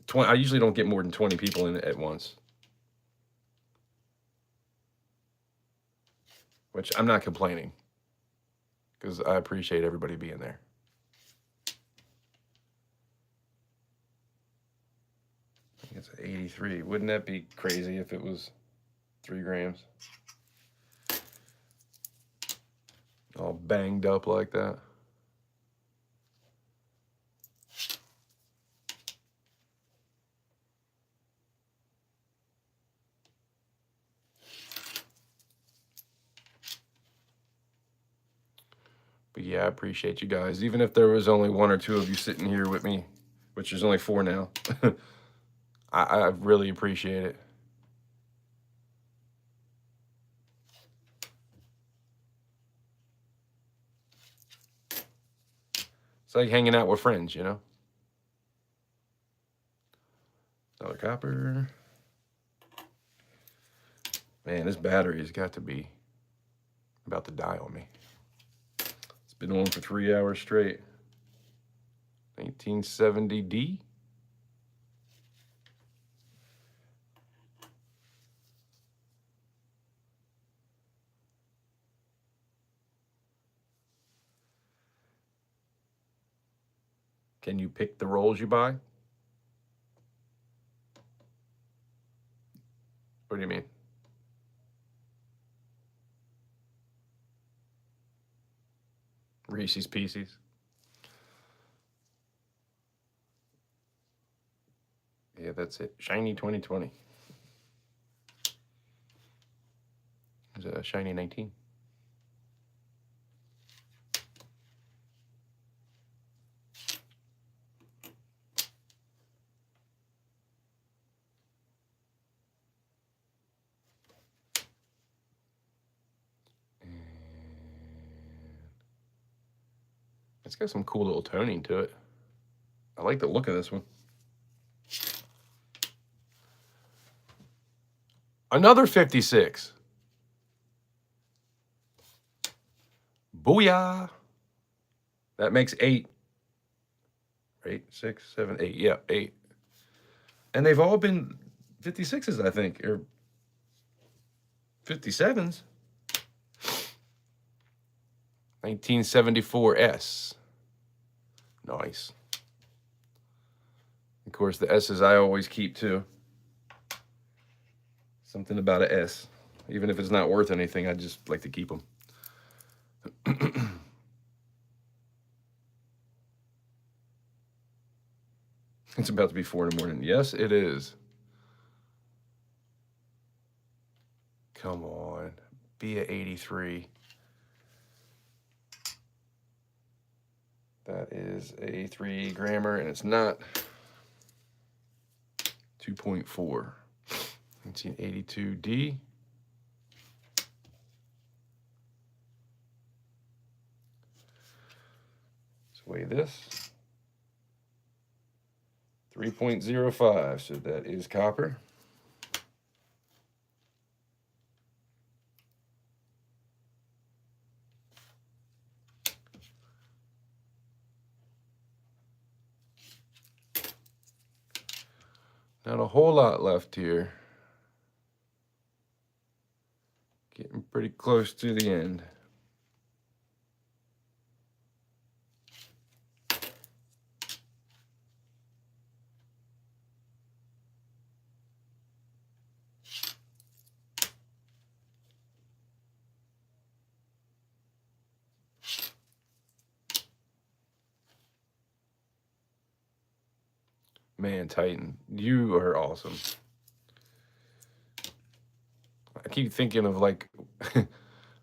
20. I usually don't get more than 20 people in at once. Which I'm not complaining, because I appreciate everybody being there. I think it's 83. Wouldn't that be crazy if it was 3 grams? All banged up like that. But yeah, I appreciate you guys. Even if there was only 1 or 2 of you sitting here with me, which is only 4 now, I really appreciate it. It's like hanging out with friends, you know? Another copper. Man, this battery has got to be about to die on me. It's been on for 3 hours straight. 1970D. Can you pick the rolls you buy? What do you mean? Reese's Pieces. Yeah, that's it. Shiny 2020. Is it a shiny 19? It's got some cool little toning to it. I like the look of this one. Another 56. Booyah. That makes 8. 8, 6, 7, 8. Yeah, 8. And they've all been 56s, I think, or 57s. 1974S. Nice. Of course, the S's I always keep too. Something about an S. Even if it's not worth anything, I just like to keep them. It's about to be 4 in the morning. Yes, it is. Come on. Be a 83. That is a 3 grammer, and it's not 2.4. 1982D. Let's weigh this. 3.05, so that is copper. Not a whole lot left here. Getting pretty close to the end. Man, Titan, you are awesome. I keep thinking of like,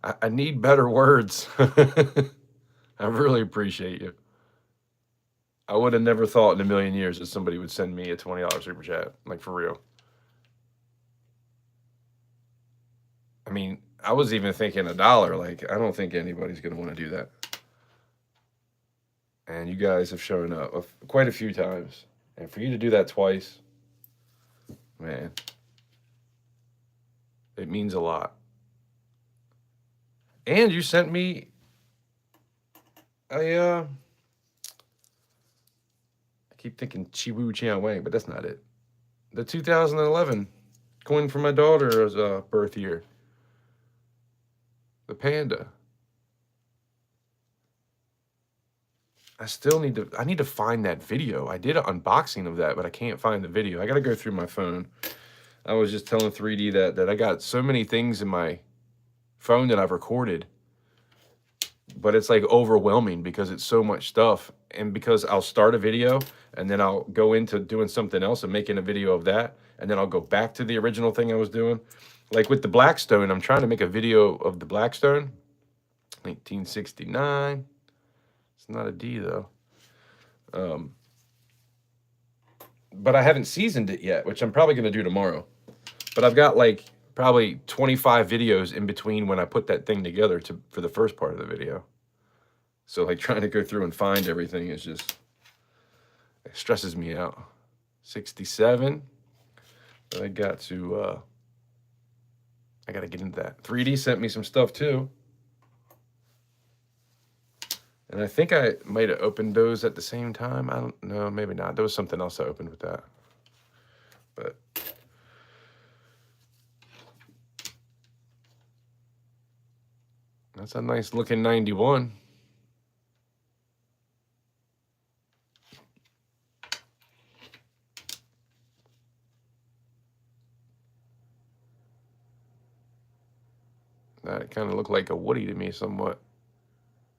I need better words. I really appreciate you. I would have never thought in a million years that somebody would send me a $20 super chat, like for real. I mean, I was even thinking $1. Like, I don't think anybody's gonna want to do that. And you guys have shown up quite a few times, and for you to do that twice, man, it means a lot. And you sent me I keep thinking Chiwu Chiang Wang, but that's not it. The 2011 coin for my daughter's birth year. The panda. I need to find that video. I did an unboxing of that, but I can't find the video. I got to go through my phone. I was just telling 3D that I got so many things in my phone that I've recorded, but it's like overwhelming because it's so much stuff. And because I'll start a video and then I'll go into doing something else and making a video of that. And then I'll go back to the original thing I was doing. Like with the Blackstone, I'm trying to make a video of the Blackstone, 1969. It's not a D though. But I haven't seasoned it yet, which I'm probably going to do tomorrow. But I've got like probably 25 videos in between when I put that thing together for the first part of the video. So like trying to go through and find everything is just, it stresses me out. 67. But I got to get into that. 3D sent me some stuff too. And I think I might have opened those at the same time. I don't know, maybe not. There was something else I opened with that. But that's a nice looking 91. That kind of looked like a Woody to me somewhat.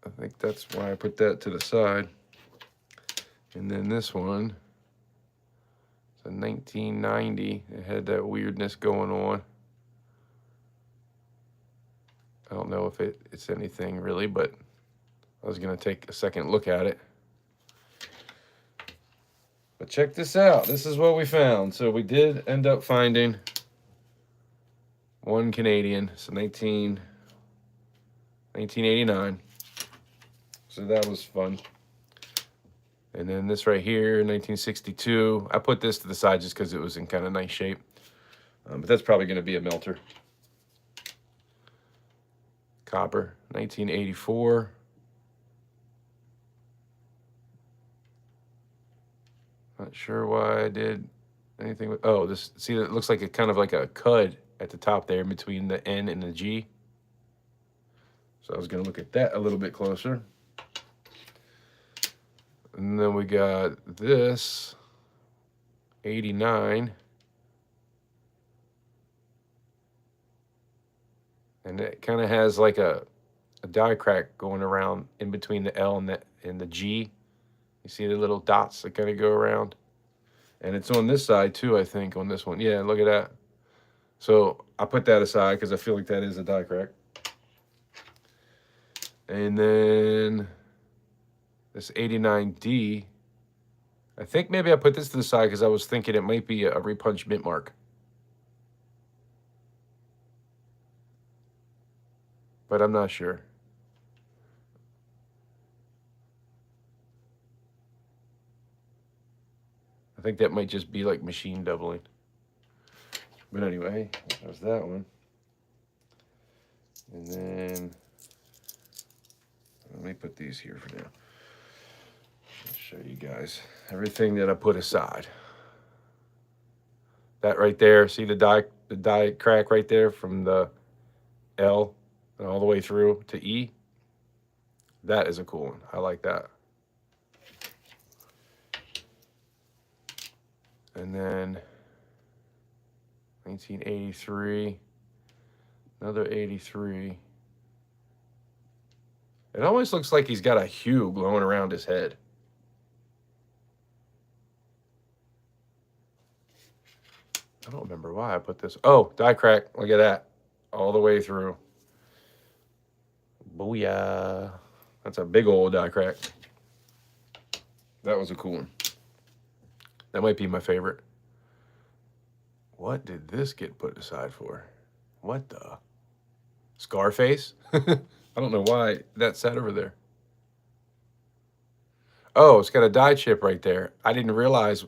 I think that's why I put that to the side. And then this one, it's a 1990. It had that weirdness going on. I don't know if it's anything really, but I was going to take a second look at it. But check this out. This is what we found. So we did end up finding one Canadian. So 1989. So that was fun. And then this right here, 1962. I put this to the side just because it was in kind of nice shape. But that's probably going to be a melter. Copper, 1984. Not sure why I did anything with, oh, this, see, it looks like kind of like a cud at the top there between the N and the G. So I was going to look at that a little bit closer. And then we got this, 89. And it kind of has like a die crack going around in between the L and the G. You see the little dots that kind of go around? And it's on this side too, I think, on this one. Yeah, look at that. So I put that aside because I feel like that is a die crack. And then this 89D, I think maybe I put this to the side because I was thinking it might be a repunch mint mark. But I'm not sure. I think that might just be like machine doubling. But anyway, there's that one. And then let me put these here for now. I'll show you guys everything that I put aside. That right there, see the die crack right there from the L and all the way through to E? That is a cool one. I like that. And then 1983, another 83. It almost looks like he's got a hue glowing around his head. I don't remember why I put this. Oh, die crack. Look at that. All the way through. Booyah. That's a big old die crack. That was a cool one. That might be my favorite. What did this get put aside for? What the? Scarface? I don't know why that sat over there. Oh, it's got a die chip right there. I didn't realize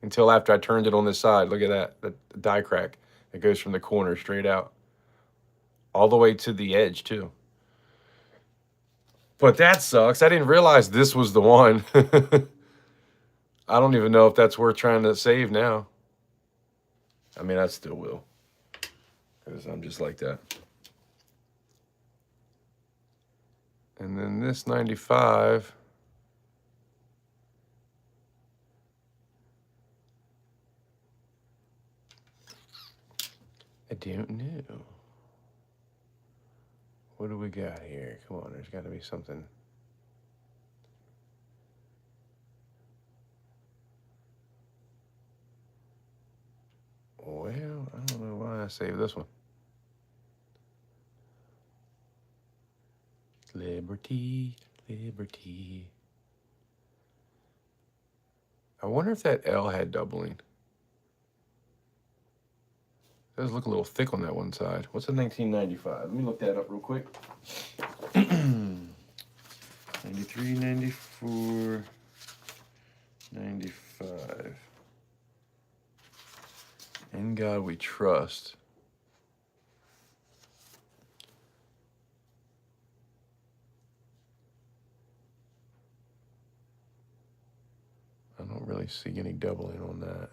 until after I turned it on this side. Look at that, the die crack. It goes from the corner straight out. All the way to the edge, too. But that sucks. I didn't realize this was the one. I don't even know if that's worth trying to save now. I mean, I still will. Because I'm just like that. And then this 95. I don't know. What do we got here? Come on, there's got to be something. Well, I don't know why I saved this one. Liberty, liberty. I wonder if that L had doubling. It does look a little thick on that one side. What's a 1995? Let me look that up real quick. 93, 94, 95. In God we trust. I don't really see any doubling on that.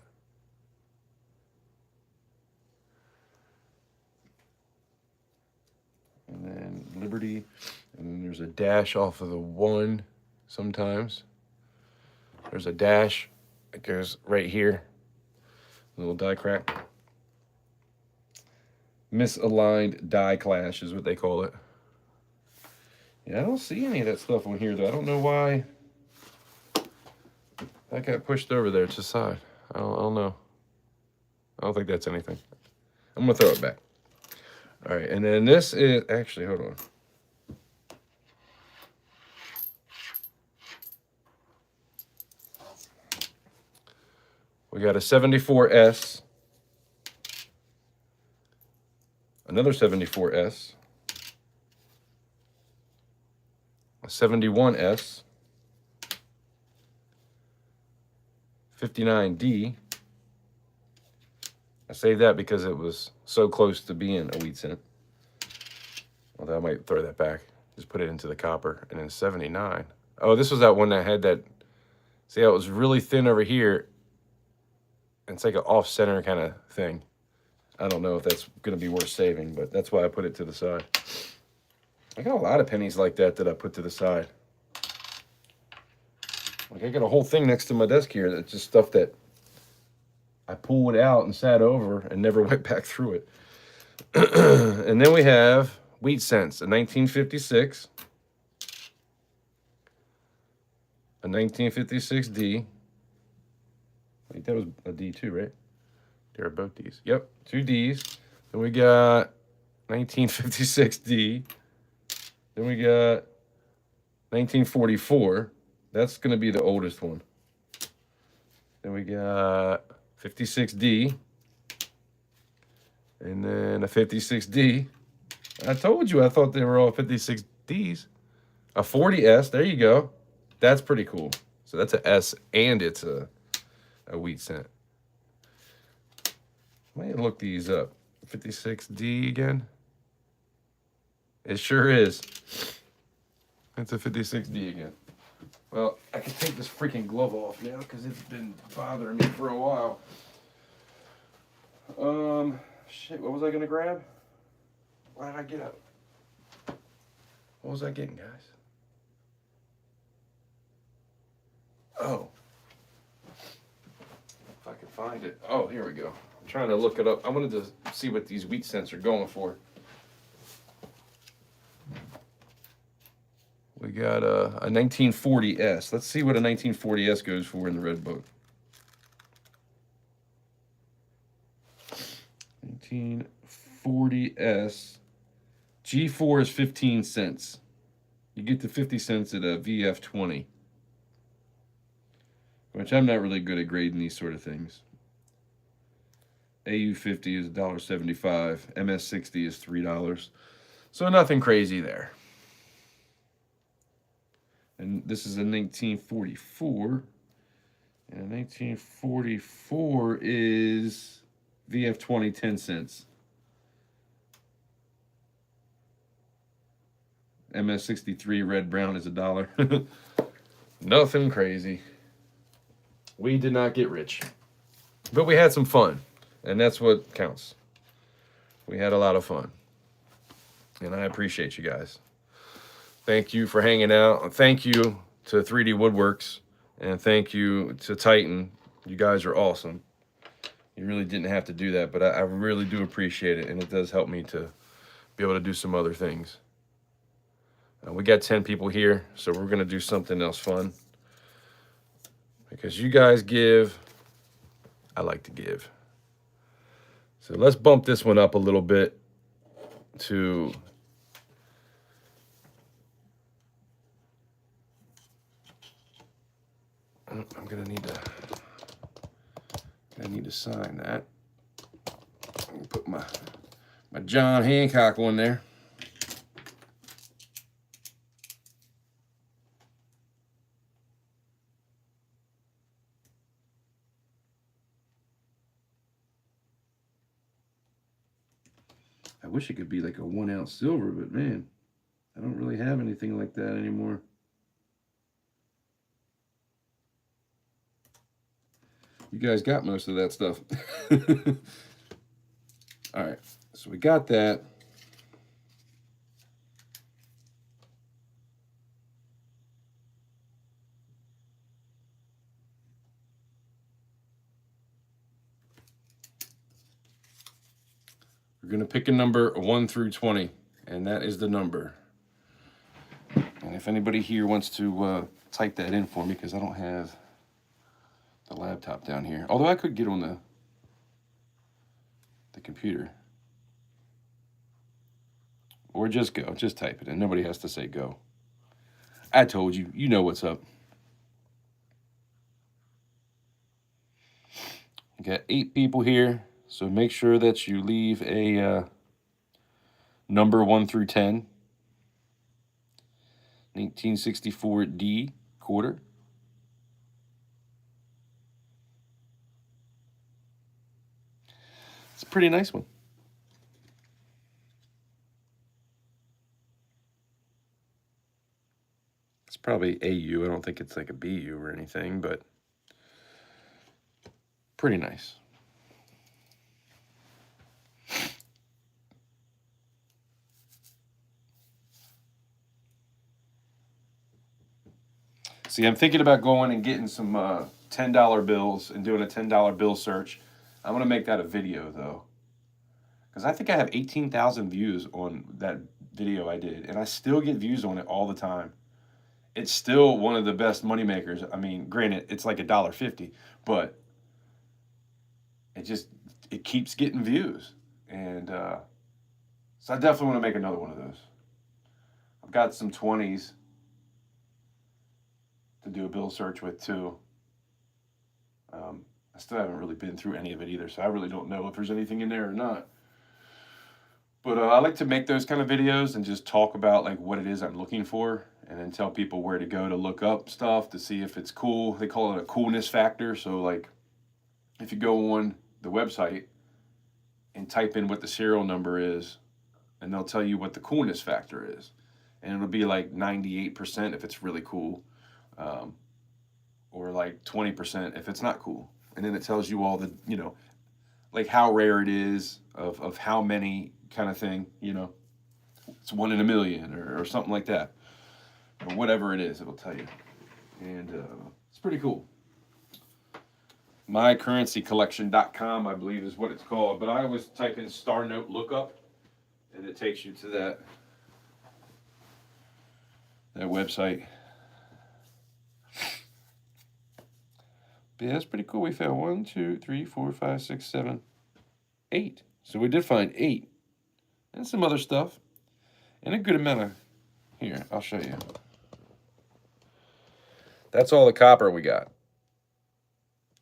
And then Liberty, and then there's a dash off of the 1 sometimes. There's a dash that goes right here. A little die crack. Misaligned die clash is what they call it. Yeah, I don't see any of that stuff on here, though. I don't know why that got pushed over there to the side. I don't know. I don't think that's anything. I'm going to throw it back. All right, and then this is... Actually, hold on. We got a 74S. Another 74S. A 71S. 59D. I saved that because it was so close to being a wheat cent. Although I might throw that back. Just put it into the copper. And then 79. Oh, this was that one that had that... See how it was really thin over here? It's like an off-center kind of thing. I don't know if that's going to be worth saving, but that's why I put it to the side. I got a lot of pennies like that that I put to the side. Like, I got a whole thing next to my desk here that's just stuff that I pulled out and sat over and never went back through it. And then we have wheat cents, a 1956. A 1956D. Wait, that was a D too, right? They were both Ds. Yep, 2 Ds. Then we got 1956D. Then we got 1944. That's going to be the oldest one. Then we got 56D. And then a 56D. I told you I thought they were all 56Ds. A 40S. There you go. That's pretty cool. So that's a S and it's a wheat cent. Let me look these up. 56D again. It sure is. It's a 56D again. Well, I can take this freaking glove off now because it's been bothering me for a while. Shit, what was I gonna grab? Why did I get up? What was I getting, guys? Oh. If I can find it. Oh, here we go. I'm trying to look it up. I wanted to see what these wheat cents are going for. We got a 1940S. Let's see what a 1940S goes for in the red book. 1940S. G4 is 15 cents. You get to 50 cents at a VF20. Which I'm not really good at grading these sort of things. AU50 is $1.75. MS60 is $3. So nothing crazy there. And this is a 1944. And 1944 is VF20, 10 cents. MS63 red brown is $1. Nothing crazy. We did not get rich. But we had some fun. And that's what counts. We had a lot of fun. And I appreciate you guys. Thank you for hanging out. Thank you to 3D Woodworks. And thank you to Titan. You guys are awesome. You really didn't have to do that, but I really do appreciate it. And it does help me to be able to do some other things. We got 10 people here, so we're going to do something else fun. Because you guys give, I like to give. So let's bump this one up a little bit to I'm gonna need to sign that. Put my John Hancock one there. I wish it could be like a 1 ounce silver, but man, I don't really have anything like that anymore. You guys got most of that stuff. All right, so we got that. We're going to pick a number 1 through 20, and that is the number. And if anybody here wants to type that in for me, because I don't have the laptop down here. Although I could get on the computer. Or just go. Just type it in. Nobody has to say go. I told you. You know what's up. You got 8 people here. So make sure that you leave a number 1 through 10. 1964 D quarter. It's a pretty nice one. It's probably AU. I don't think it's like a BU or anything, but pretty nice. See, I'm thinking about going and getting some $10 bills and doing a $10 bill search. I'm going to make that a video, though. Because I think I have 18,000 views on that video I did. And I still get views on it all the time. It's still one of the best money makers. I mean, granted, it's like $1.50. But it keeps getting views. And so I definitely want to make another one of those. I've got some 20s. To do a bill search with too. I still haven't really been through any of it either, so I really don't know if there's anything in there or not. But I like to make those kind of videos and just talk about like what it is I'm looking for, and then tell people where to go to look up stuff to see if it's cool. They call it a coolness factor. So like, if you go on the website and type in what the serial number is, and they'll tell you what the coolness factor is, and it'll be like 98% if it's really cool. Or like 20% if it's not cool. And then it tells you all the, like how rare it is, of how many kind of thing, it's 1 in a million or something like that. Or whatever it is, it'll tell you. And it's pretty cool. MyCurrencyCollection.com, I believe is what it's called. But I always type in Star Note Lookup, and it takes you to that website. Yeah, that's pretty cool. We found 1, 2, 3, 4, 5, 6, 7, 8. So we did find 8 and some other stuff and a good amount of. Here, I'll show you. That's all the copper we got.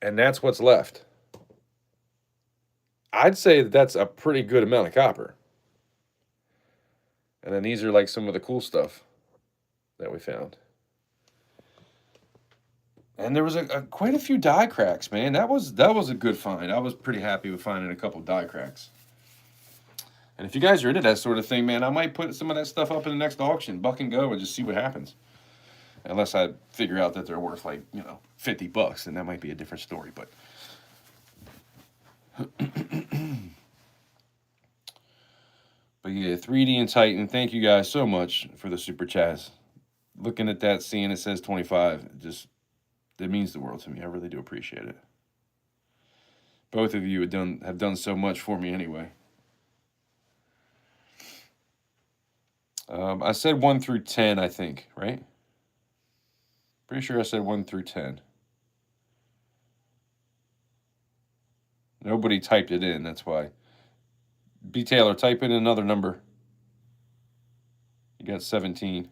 And that's what's left. I'd say that that's a pretty good amount of copper. And then these are like some of the cool stuff that we found. And there was quite a few die cracks, man. That was a good find. I was pretty happy with finding a couple die cracks. And if you guys are into that sort of thing, man, I might put some of that stuff up in the next auction, buck and go, and just see what happens. Unless I figure out that they're worth like, $50, and that might be a different story. But but yeah, 3D and Titan, thank you guys so much for the super chats. Looking at that, seeing it says 25, it means the world to me. I really do appreciate it. Both of you have done so much for me anyway. I said 1 through 10, I think, right? Pretty sure I said 1 through 10. Nobody typed it in, that's why. B. Taylor, type in another number. You got 17.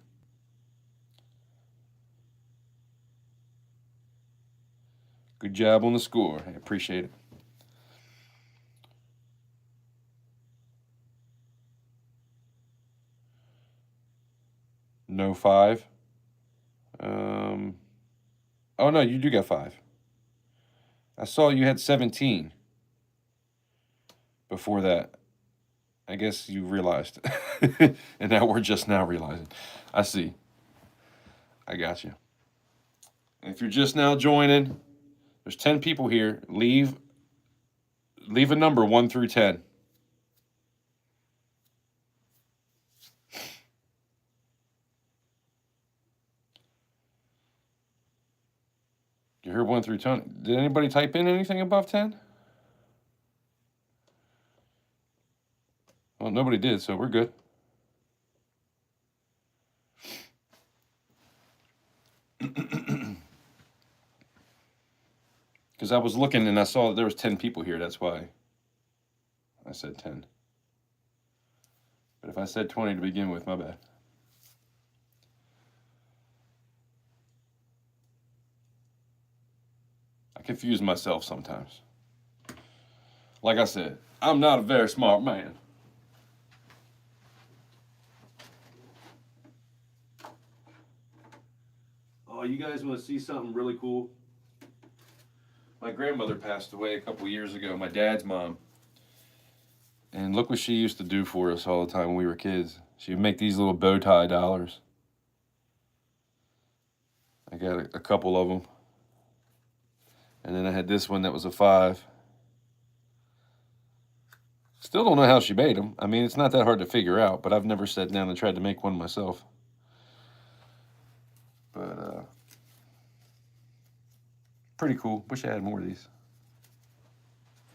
Good job on the score. I appreciate it. No 5. Oh, no, you do got 5. I saw you had 17 before that. I guess you realized. And now we're just now realizing. I see. I got you. And if you're just now joining, there's 10 people here. Leave a number 1 through 10. You heard 1 through 10. Did anybody type in anything above 10? Well, nobody did, so we're good. Because I was looking and I saw that there was 10 people here. That's why I said 10. But if I said 20 to begin with, my bad. I confuse myself sometimes. Like I said, I'm not a very smart man. Oh, you guys want to see something really cool? My grandmother passed away a couple years ago, my dad's mom. And look what she used to do for us all the time when we were kids. She would make these little bow tie dollars. I got a couple of them. And then I had this one that was a 5. Still don't know how she made them. I mean, it's not that hard to figure out, but I've never sat down and tried to make one myself. But, pretty cool. Wish I had more of these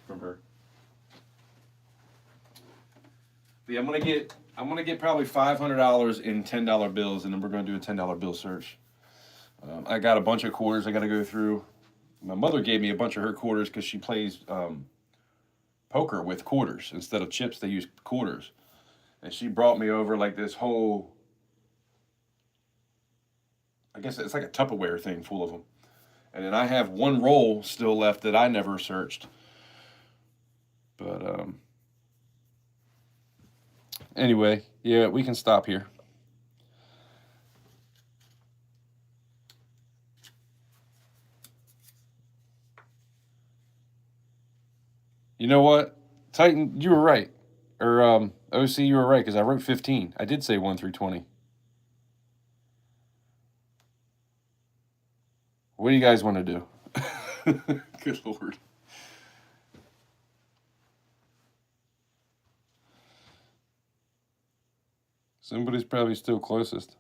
from her. But yeah, I'm gonna get probably $500 in $10 bills, and then we're gonna do a $10 bill search. I got a bunch of quarters I got to go through. My mother gave me a bunch of her quarters because she plays poker with quarters instead of chips. They use quarters, and she brought me over like this whole. I guess it's like a Tupperware thing full of them. And then I have one roll still left that I never searched. But anyway, yeah, we can stop here. You know what? Titan, you were right. Or OC, you were right, because I wrote 15. I did say 1 through 20. What do you guys want to do? Good Lord. Somebody's probably still closest.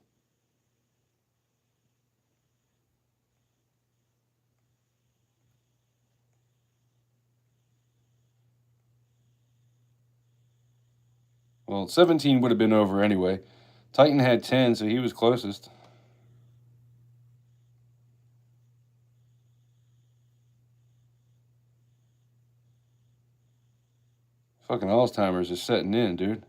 Well, 17 would have been over anyway. Titan had 10, so he was closest. Fucking Alzheimer's is setting in, dude.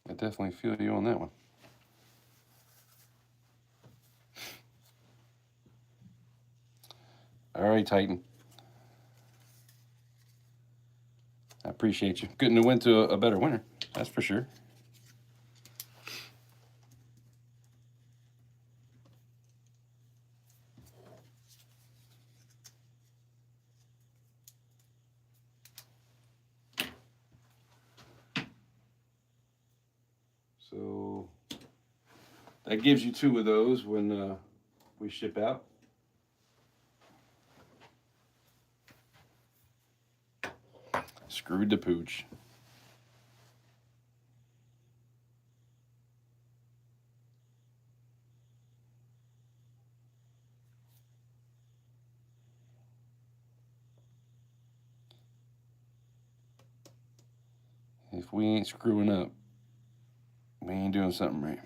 I definitely feel you on that one. All right, Titan. I appreciate you. Couldn't have went to a better winner. That's for sure. So that gives you 2 of those when we ship out. Screwed the pooch. If we ain't screwing up, we ain't doing something right.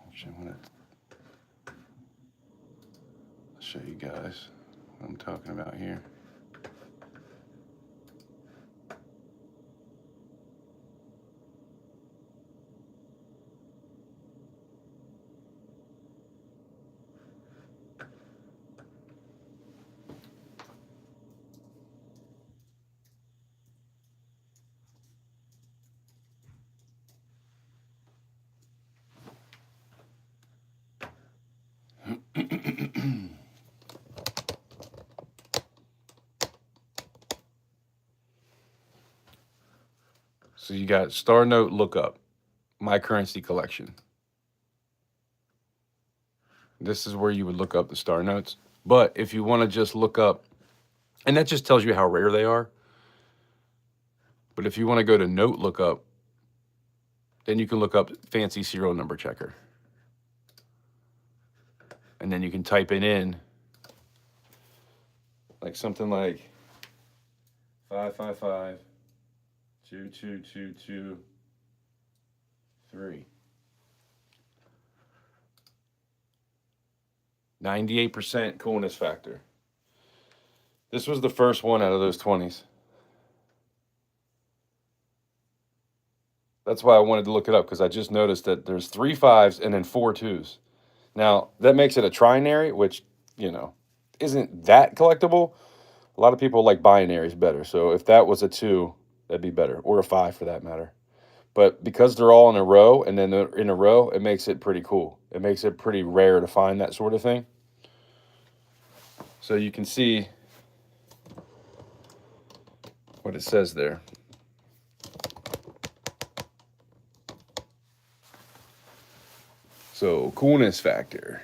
Actually, I'm gonna show you guys what I'm talking about here. So you got Star Note Lookup, My Currency Collection. This is where you would look up the Star Notes. But if you want to just look up, and that just tells you how rare they are. But if you want to go to Note Lookup, then you can look up Fancy Serial Number Checker. And then you can type it in, like something like 555 22223. 98% coolness factor. This was the first one out of those 20s. That's why I wanted to look it up, because I just noticed that there's 3 5s and then 4 2s. Now, that makes it a trinary, which, you know, isn't that collectible. A lot of people like binaries better. So if that was a 2, that'd be better, or a 5 for that matter. But because they're all in a row, and then they're in a row, it makes it pretty cool. It makes it pretty rare to find that sort of thing. So you can see what it says there. So coolness factor.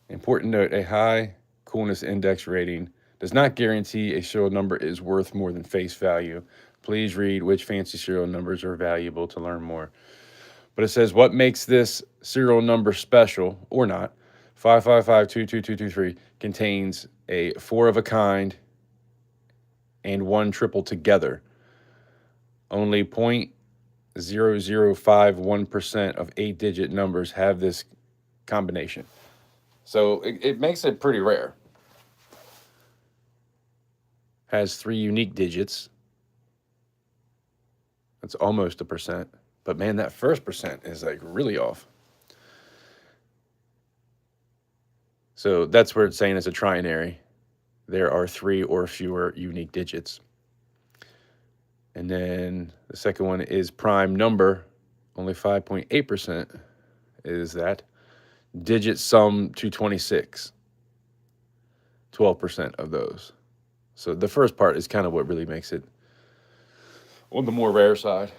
Important note, a high coolness index rating does not guarantee a serial number is worth more than face value. Please read which fancy serial numbers are valuable to learn more. But it says what makes this serial number special, or not, 555-22223 contains a 4 of a kind and 1 triple together. Only 0.0051% of 8-digit numbers have this combination. So it makes it pretty rare. Has 3 unique digits. That's almost a percent. But man, that first percent is like really off. So that's where it's saying it's a trinary. There are 3 or fewer unique digits. And then the second one is prime number. Only 5.8% is that. Digit sum 226. 12% of those. So the first part is kind of what really makes it on the more rare side.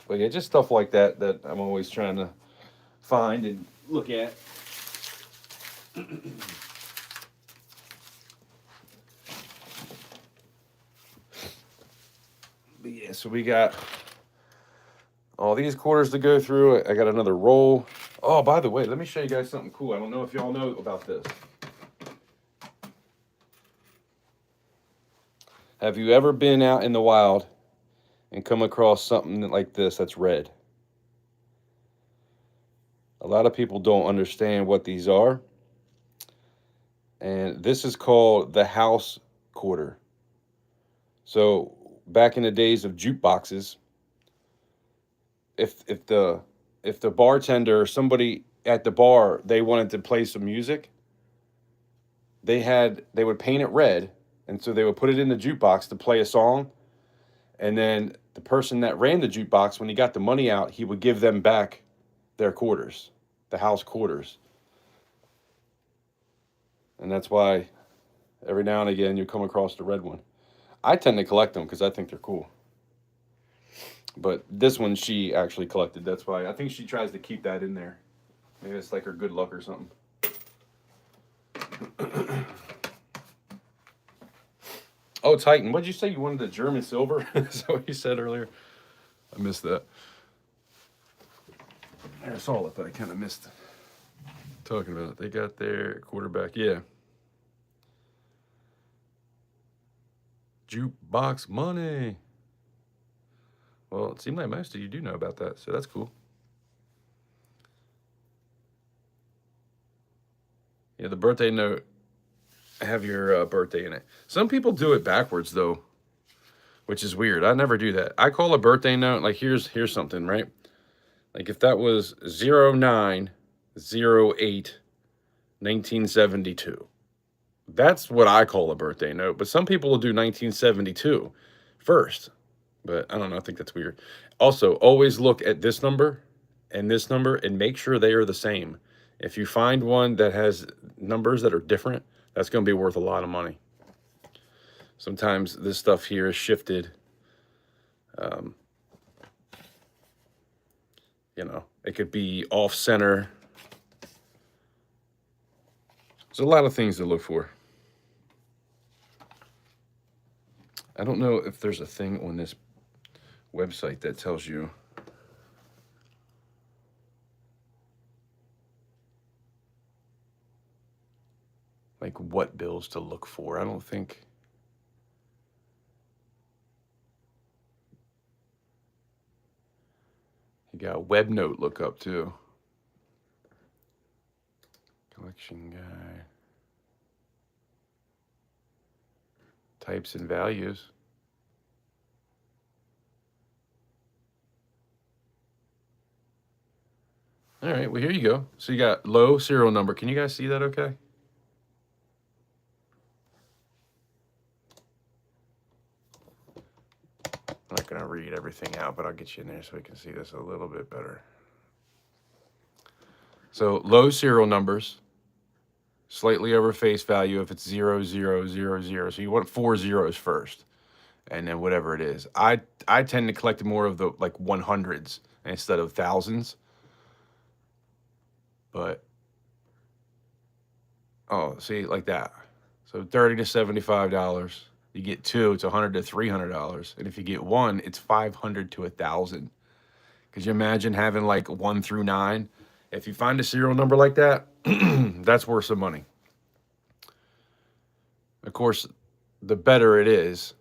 But yeah, just stuff like that that I'm always trying to find and look at. But yeah, so we got all these quarters to go through. I got another roll. Oh, by the way, let me show you guys something cool. I don't know if y'all know about this. Have you ever been out in the wild and come across something like this that's red? A lot of people don't understand what these are. And this is called the house quarter. So back in the days of jukeboxes, if the bartender or somebody at the bar, they wanted to play some music, they would paint it red, and so they would put it in the jukebox to play a song, and then the person that ran the jukebox, when he got the money out, he would give them back their quarters, the house quarters. And that's why every now and again you come across the red one. I tend to collect them because I think they're cool. But this one she actually collected. That's why I think she tries to keep that in there. Maybe it's like her good luck or something. Oh, Titan, what'd you say? You wanted the German silver? Is that what you said earlier? I missed that. I saw it, but I kind of missed it. Talking about it. They got their quarterback. Yeah. Jukebox money. Well, it seemed like most of you do know about that, so that's cool. Yeah, the birthday note, have your birthday in it. Some people do it backwards, though, which is weird. I never do that. I call a birthday note, like, here's something, right? Like, if that was 09/08/1972, that's what I call a birthday note. But some people will do 1972 first. But I don't know. I think that's weird. Also, always look at this number and make sure they are the same. If you find one that has numbers that are different, that's going to be worth a lot of money. Sometimes this stuff here is shifted. You know, it could be off center. There's a lot of things to look for. I don't know if there's a thing on this website that tells you like what bills to look for. I don't think. You got WebNote lookup too. Collection guide. Types and values. All right, well, here you go. So you got low serial number. Can you guys see that okay? I'm not going to read everything out, but I'll get you in there so we can see this a little bit better. So low serial numbers, slightly over face value if it's 0000. So you want 4 zeros first, and then whatever it is. I tend to collect more of the like 100s instead of thousands. But, oh, see, like that. So $30 to $75. You get 2, it's $100 to $300. And if you get 1, it's $500 to $1,000. Could you imagine having like 1 through 9? If you find a serial number like that, that's worth some money. Of course, the better it is.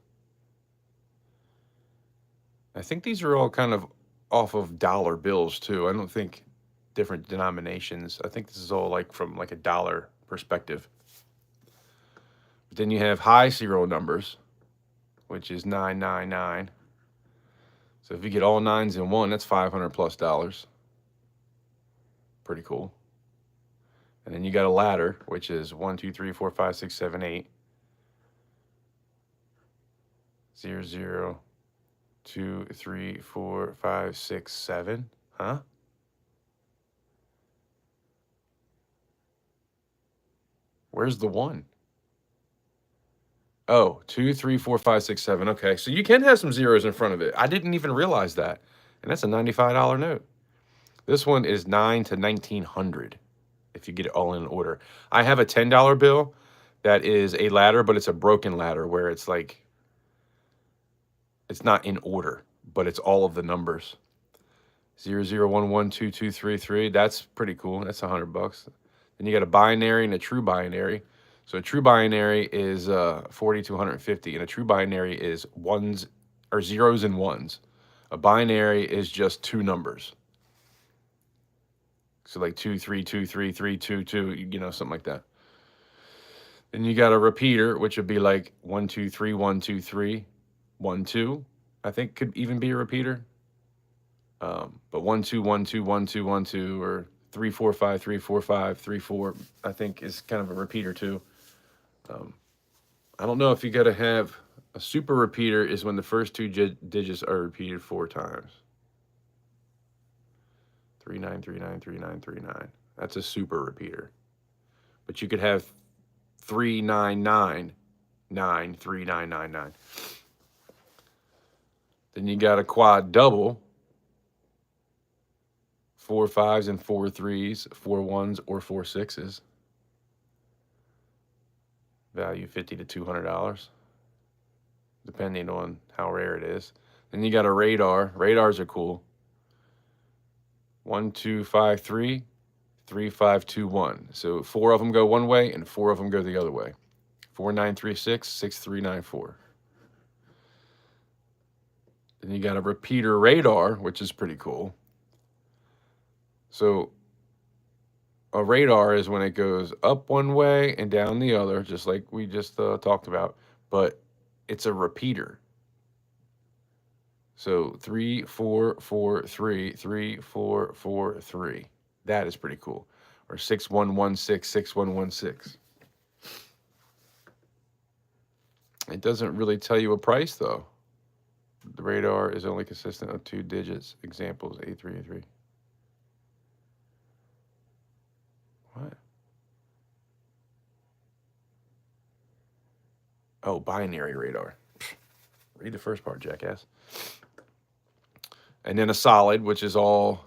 I think these are all kind of off of dollar bills too. I don't think different denominations. I think this is all like from like a dollar perspective. But then you have high serial numbers, which is 999. So if you get all 9s in one, that's $500+. Pretty cool. And then you got a ladder, which is 1, 2, 3, 4, 5, 6, 7, 8. 0, 0, 2, 3, 4, 5, 6, 7. Huh? Where's the 1? Oh, 2, 3, 4, 5, 6, 7. Okay, so you can have some zeros in front of it. I didn't even realize that. And that's a $95 note. This one is 9 to 1900 if you get it all in order. I have a $10 bill that is a ladder, but it's a broken ladder where it's like, it's not in order, but it's all of the numbers. 00112233. That's pretty cool. That's $100. Then you got a binary and a true binary. So a true binary is 40 to 150, and a true binary is ones or zeros and ones. A binary is just two numbers. So like 2323322, something like that. Then you got a repeater, which would be like 123123 12. I think could even be a repeater. But 12121212 or 345 345 34, I think is kind of a repeater too. I don't know if you got to have a super repeater is when the first two digits are repeated 4 times. 39393939. That's a super repeater. But you could have 39993999. Then you got a quad double. 4 5s and 4 3s, 4 1s or 4 6s. Value $50 to $200, depending on how rare it is. Then you got a radar. Radars are cool. 1253 3521. So 4 of them go one way and 4 of them go the other way. 4936 6394. Then you got a repeater radar, which is pretty cool. So a radar is when it goes up one way and down the other, just like we just talked about, but it's a repeater. So 3 4 4 3 3 4 4 3. That is pretty cool. Or 6116 6116. It doesn't really tell you a price though. The radar is only consistent of 2 digits. Examples A3A3. What? Oh, binary radar. Read the first part, jackass. And then a solid, which is all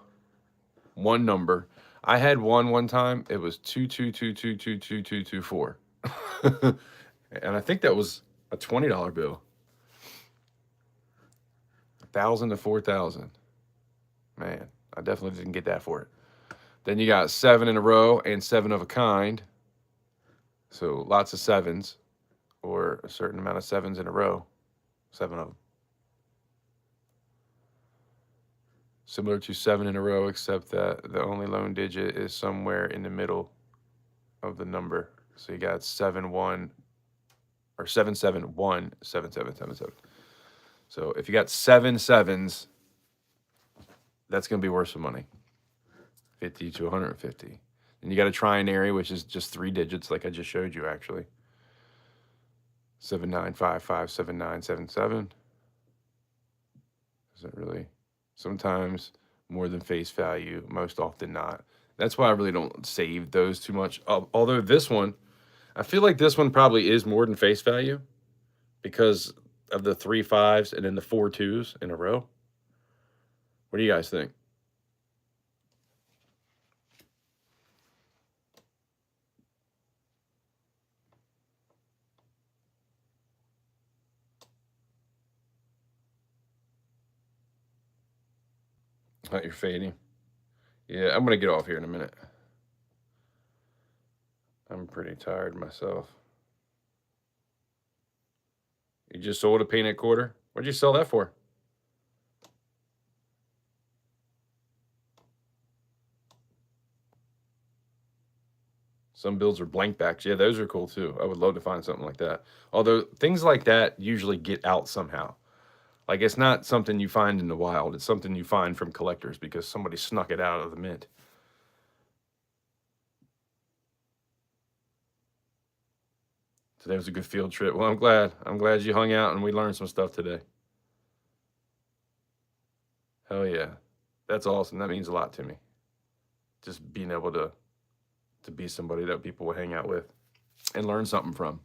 one number. I had one time. It was 222222224. And I think that was a $20 bill. 1,000 to 4,000. Man, I definitely didn't get that for it. Then you got 7 in a row and 7 of a kind. So lots of 7s, or a certain amount of 7s in a row. 7 of them. Similar to 7 in a row, except that the only lone digit is somewhere in the middle of the number. So you got 7 1 or 7 7 1 7 7 7 7. So if you got 7 7s, that's going to be worth some money. 50 to 150. And you got a trinary, which is just 3 digits, like I just showed you actually. 79557977. Is it really? Sometimes more than face value, most often not. That's why I really don't save those too much. Although this one, I feel like this one probably is more than face value because of the 3 5s and then the 4 2s in a row. What do you guys think? You're fading. Yeah, I'm going to get off here in a minute. I'm pretty tired myself. You just sold a peanut quarter? What'd you sell that for? Some bills are blank backs. Yeah, those are cool too. I would love to find something like that. Although things like that usually get out somehow. Like it's not something you find in the wild. It's something you find from collectors because somebody snuck it out of the mint. Today was a good field trip. Well, I'm glad. I'm glad you hung out and we learned some stuff today. Hell yeah. That's awesome. That means a lot to me. Just being able to be somebody that people will hang out with and learn something from.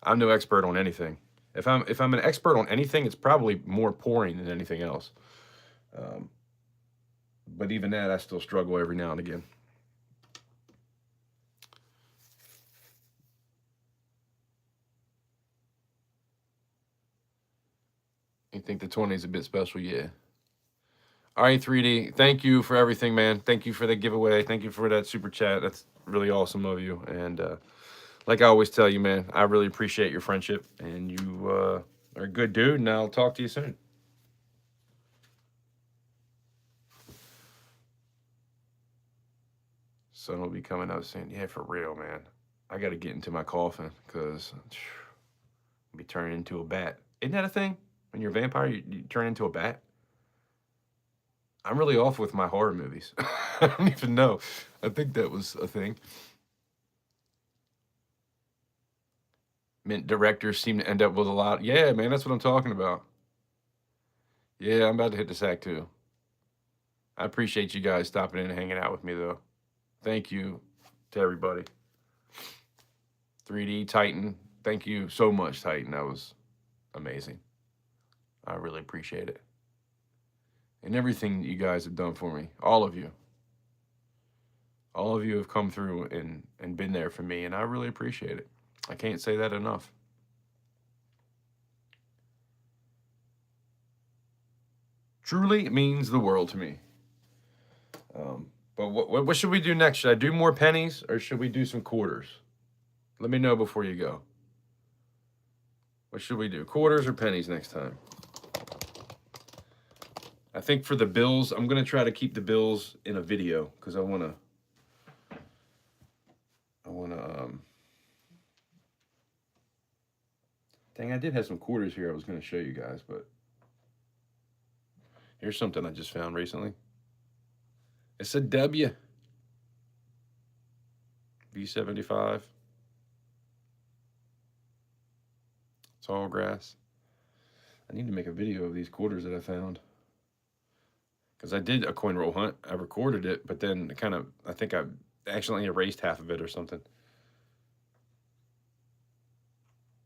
I'm no expert on anything. If I'm an expert on anything, it's probably more pouring than anything else. But even that, I still struggle every now and again. You think the 20 is a bit special? Yeah. All right, 3D. Thank you for everything, man. Thank you for the giveaway. Thank you for that super chat. That's really awesome of you. And like I always tell you, man, I really appreciate your friendship. And you are a good dude. And I'll talk to you soon. Son will be coming up saying, yeah, for real, man. I got to get into my coffin because I'll be turning into a bat. Isn't that a thing? When you're a vampire, you turn into a bat? I'm really off with my horror movies. I don't even know. I think that was a thing. Mint directors seem to end up with a lot. Yeah, man, that's what I'm talking about. Yeah, I'm about to hit the sack too. I appreciate you guys stopping in and hanging out with me, though. Thank you to everybody. 3D Titan, thank you so much, Titan. That was amazing. I really appreciate it. And everything that you guys have done for me, all of you. All of you have come through and been there for me, and I really appreciate it. I can't say that enough. Truly, it means the world to me. But what should we do next? Should I do more pennies or should we do some quarters? Let me know before you go. What should we do? Quarters or pennies next time? I think for the bills, I'm going to try to keep the bills in a video because I want to dang, I did have some quarters here I was going to show you guys, but here's something I just found recently. It's a W. V75. Tall grass. I need to make a video of these quarters that I found. Because I did a coin roll hunt. I recorded it, but then I think I accidentally erased half of it or something.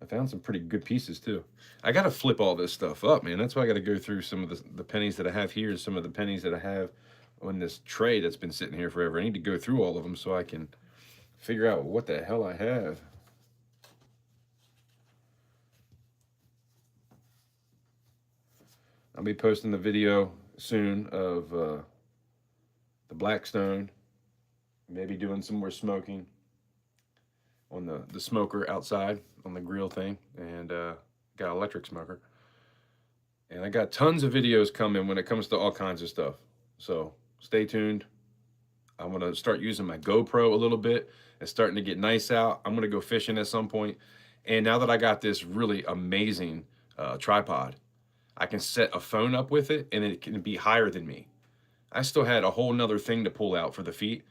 I found some pretty good pieces too. I got to flip all this stuff up, man. That's why I got to go through some of the pennies that I have here, some of the pennies that I have on this tray that's been sitting here forever. I need to go through all of them so I can figure out what the hell I have. I'll be posting the video soon of the Blackstone. Maybe doing some more smoking on the smoker outside on the grill thing, and got an electric smoker. And I got tons of videos coming when it comes to all kinds of stuff. So stay tuned. I'm going to start using my GoPro a little bit. It's starting to get nice out. I'm going to go fishing at some point. And now that I got this really amazing tripod, I can set a phone up with it and it can be higher than me. I still had a whole nother thing to pull out for the feet,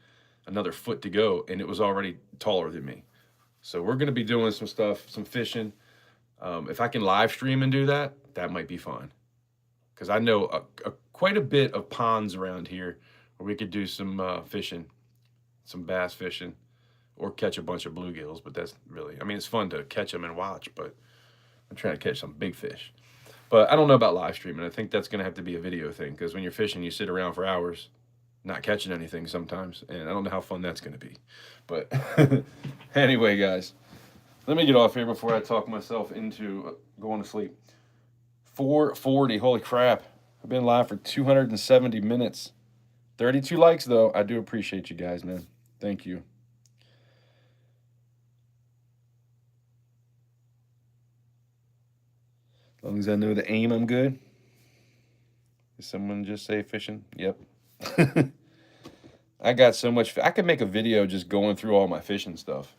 another foot to go, and it was already taller than me. So we're going to be doing some stuff, some fishing. If I can live stream and do that, that might be fun. Because I know quite a bit of ponds around here where we could do some fishing, some bass fishing, or catch a bunch of bluegills. But that's really, I mean, it's fun to catch them and watch, but I'm trying to catch some big fish. But I don't know about live streaming. I think that's going to have to be a video thing because when you're fishing, you sit around for hours not catching anything sometimes. And I don't know how fun that's going to be. But anyway, guys, let me get off here before I talk myself into going to sleep. 4:40. Holy crap. I've been live for 270 minutes. 32 likes, though. I do appreciate you guys, man. Thank you. As long as I know the aim, I'm good. Did someone just say fishing? Yep. I got so much. I could make a video just going through all my fishing stuff.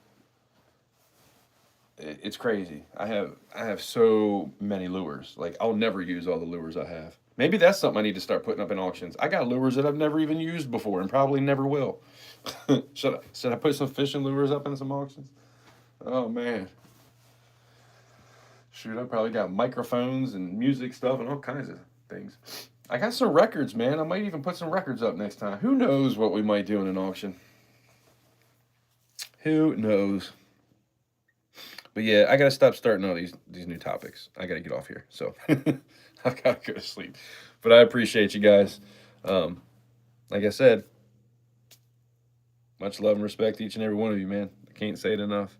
It's crazy. I have so many lures. Like, I'll never use all the lures I have. Maybe that's something I need to start putting up in auctions. I got lures that I've never even used before and probably never will. Should I put some fishing lures up in some auctions? Oh, man. Shoot, I probably got microphones and music stuff and all kinds of things. I got some records, man. I might even put some records up next time. Who knows what we might do in an auction? Who knows? But yeah, I gotta stop starting all these new topics. I gotta get off here. So I've gotta go to sleep. But I appreciate you guys. Like I said, much love and respect to each and every one of you, man. I can't say it enough.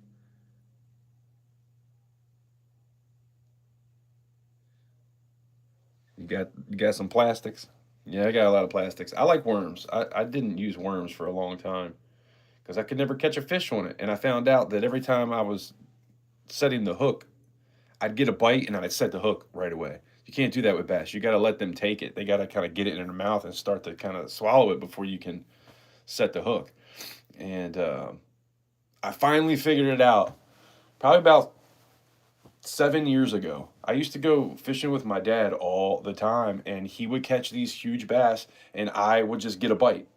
You got some plastics. Yeah, I got a lot of plastics. I like worms. I didn't use worms for a long time because I could never catch a fish on it. And I found out that every time I was setting the hook, I'd get a bite and I'd set the hook right away. You can't do that with bass. You got to let them take it. They got to kind of get it in their mouth and start to kind of swallow it before you can set the hook. And I finally figured it out probably about 7 years ago. I used to go fishing with my dad all the time, and he would catch these huge bass, and I would just get a bite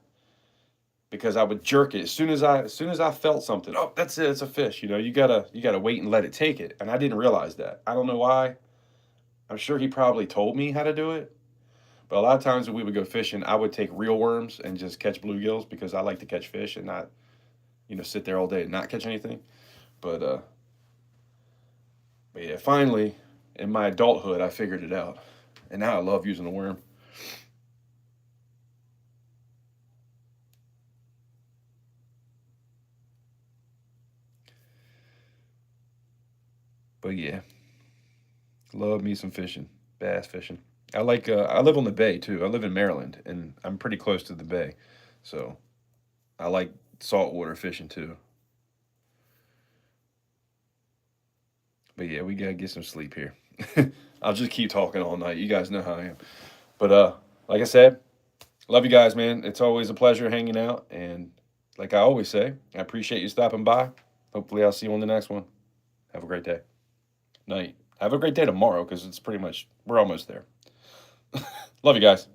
because I would jerk it as soon as I felt something. Oh, that's it. It's a fish. You gotta wait and let it take it. And I didn't realize that. I don't know why. I'm sure he probably told me how to do it. But a lot of times when we would go fishing, I would take real worms and just catch bluegills because I like to catch fish and not, sit there all day and not catch anything. But but yeah, finally, in my adulthood, I figured it out, and now I love using a worm. But yeah, love me some fishing, bass fishing. I like. I live on the bay too. I live in Maryland, and I'm pretty close to the bay, so I like saltwater fishing too. But yeah, we gotta get some sleep here. I'll just keep talking all night. You guys know how I am. But like I said, love you guys, man. It's always a pleasure hanging out, and like I always say, I appreciate you stopping by. Hopefully, I'll see you on the next one. Have a great day. Night. Have a great day tomorrow because it's pretty much we're almost there. Love you guys.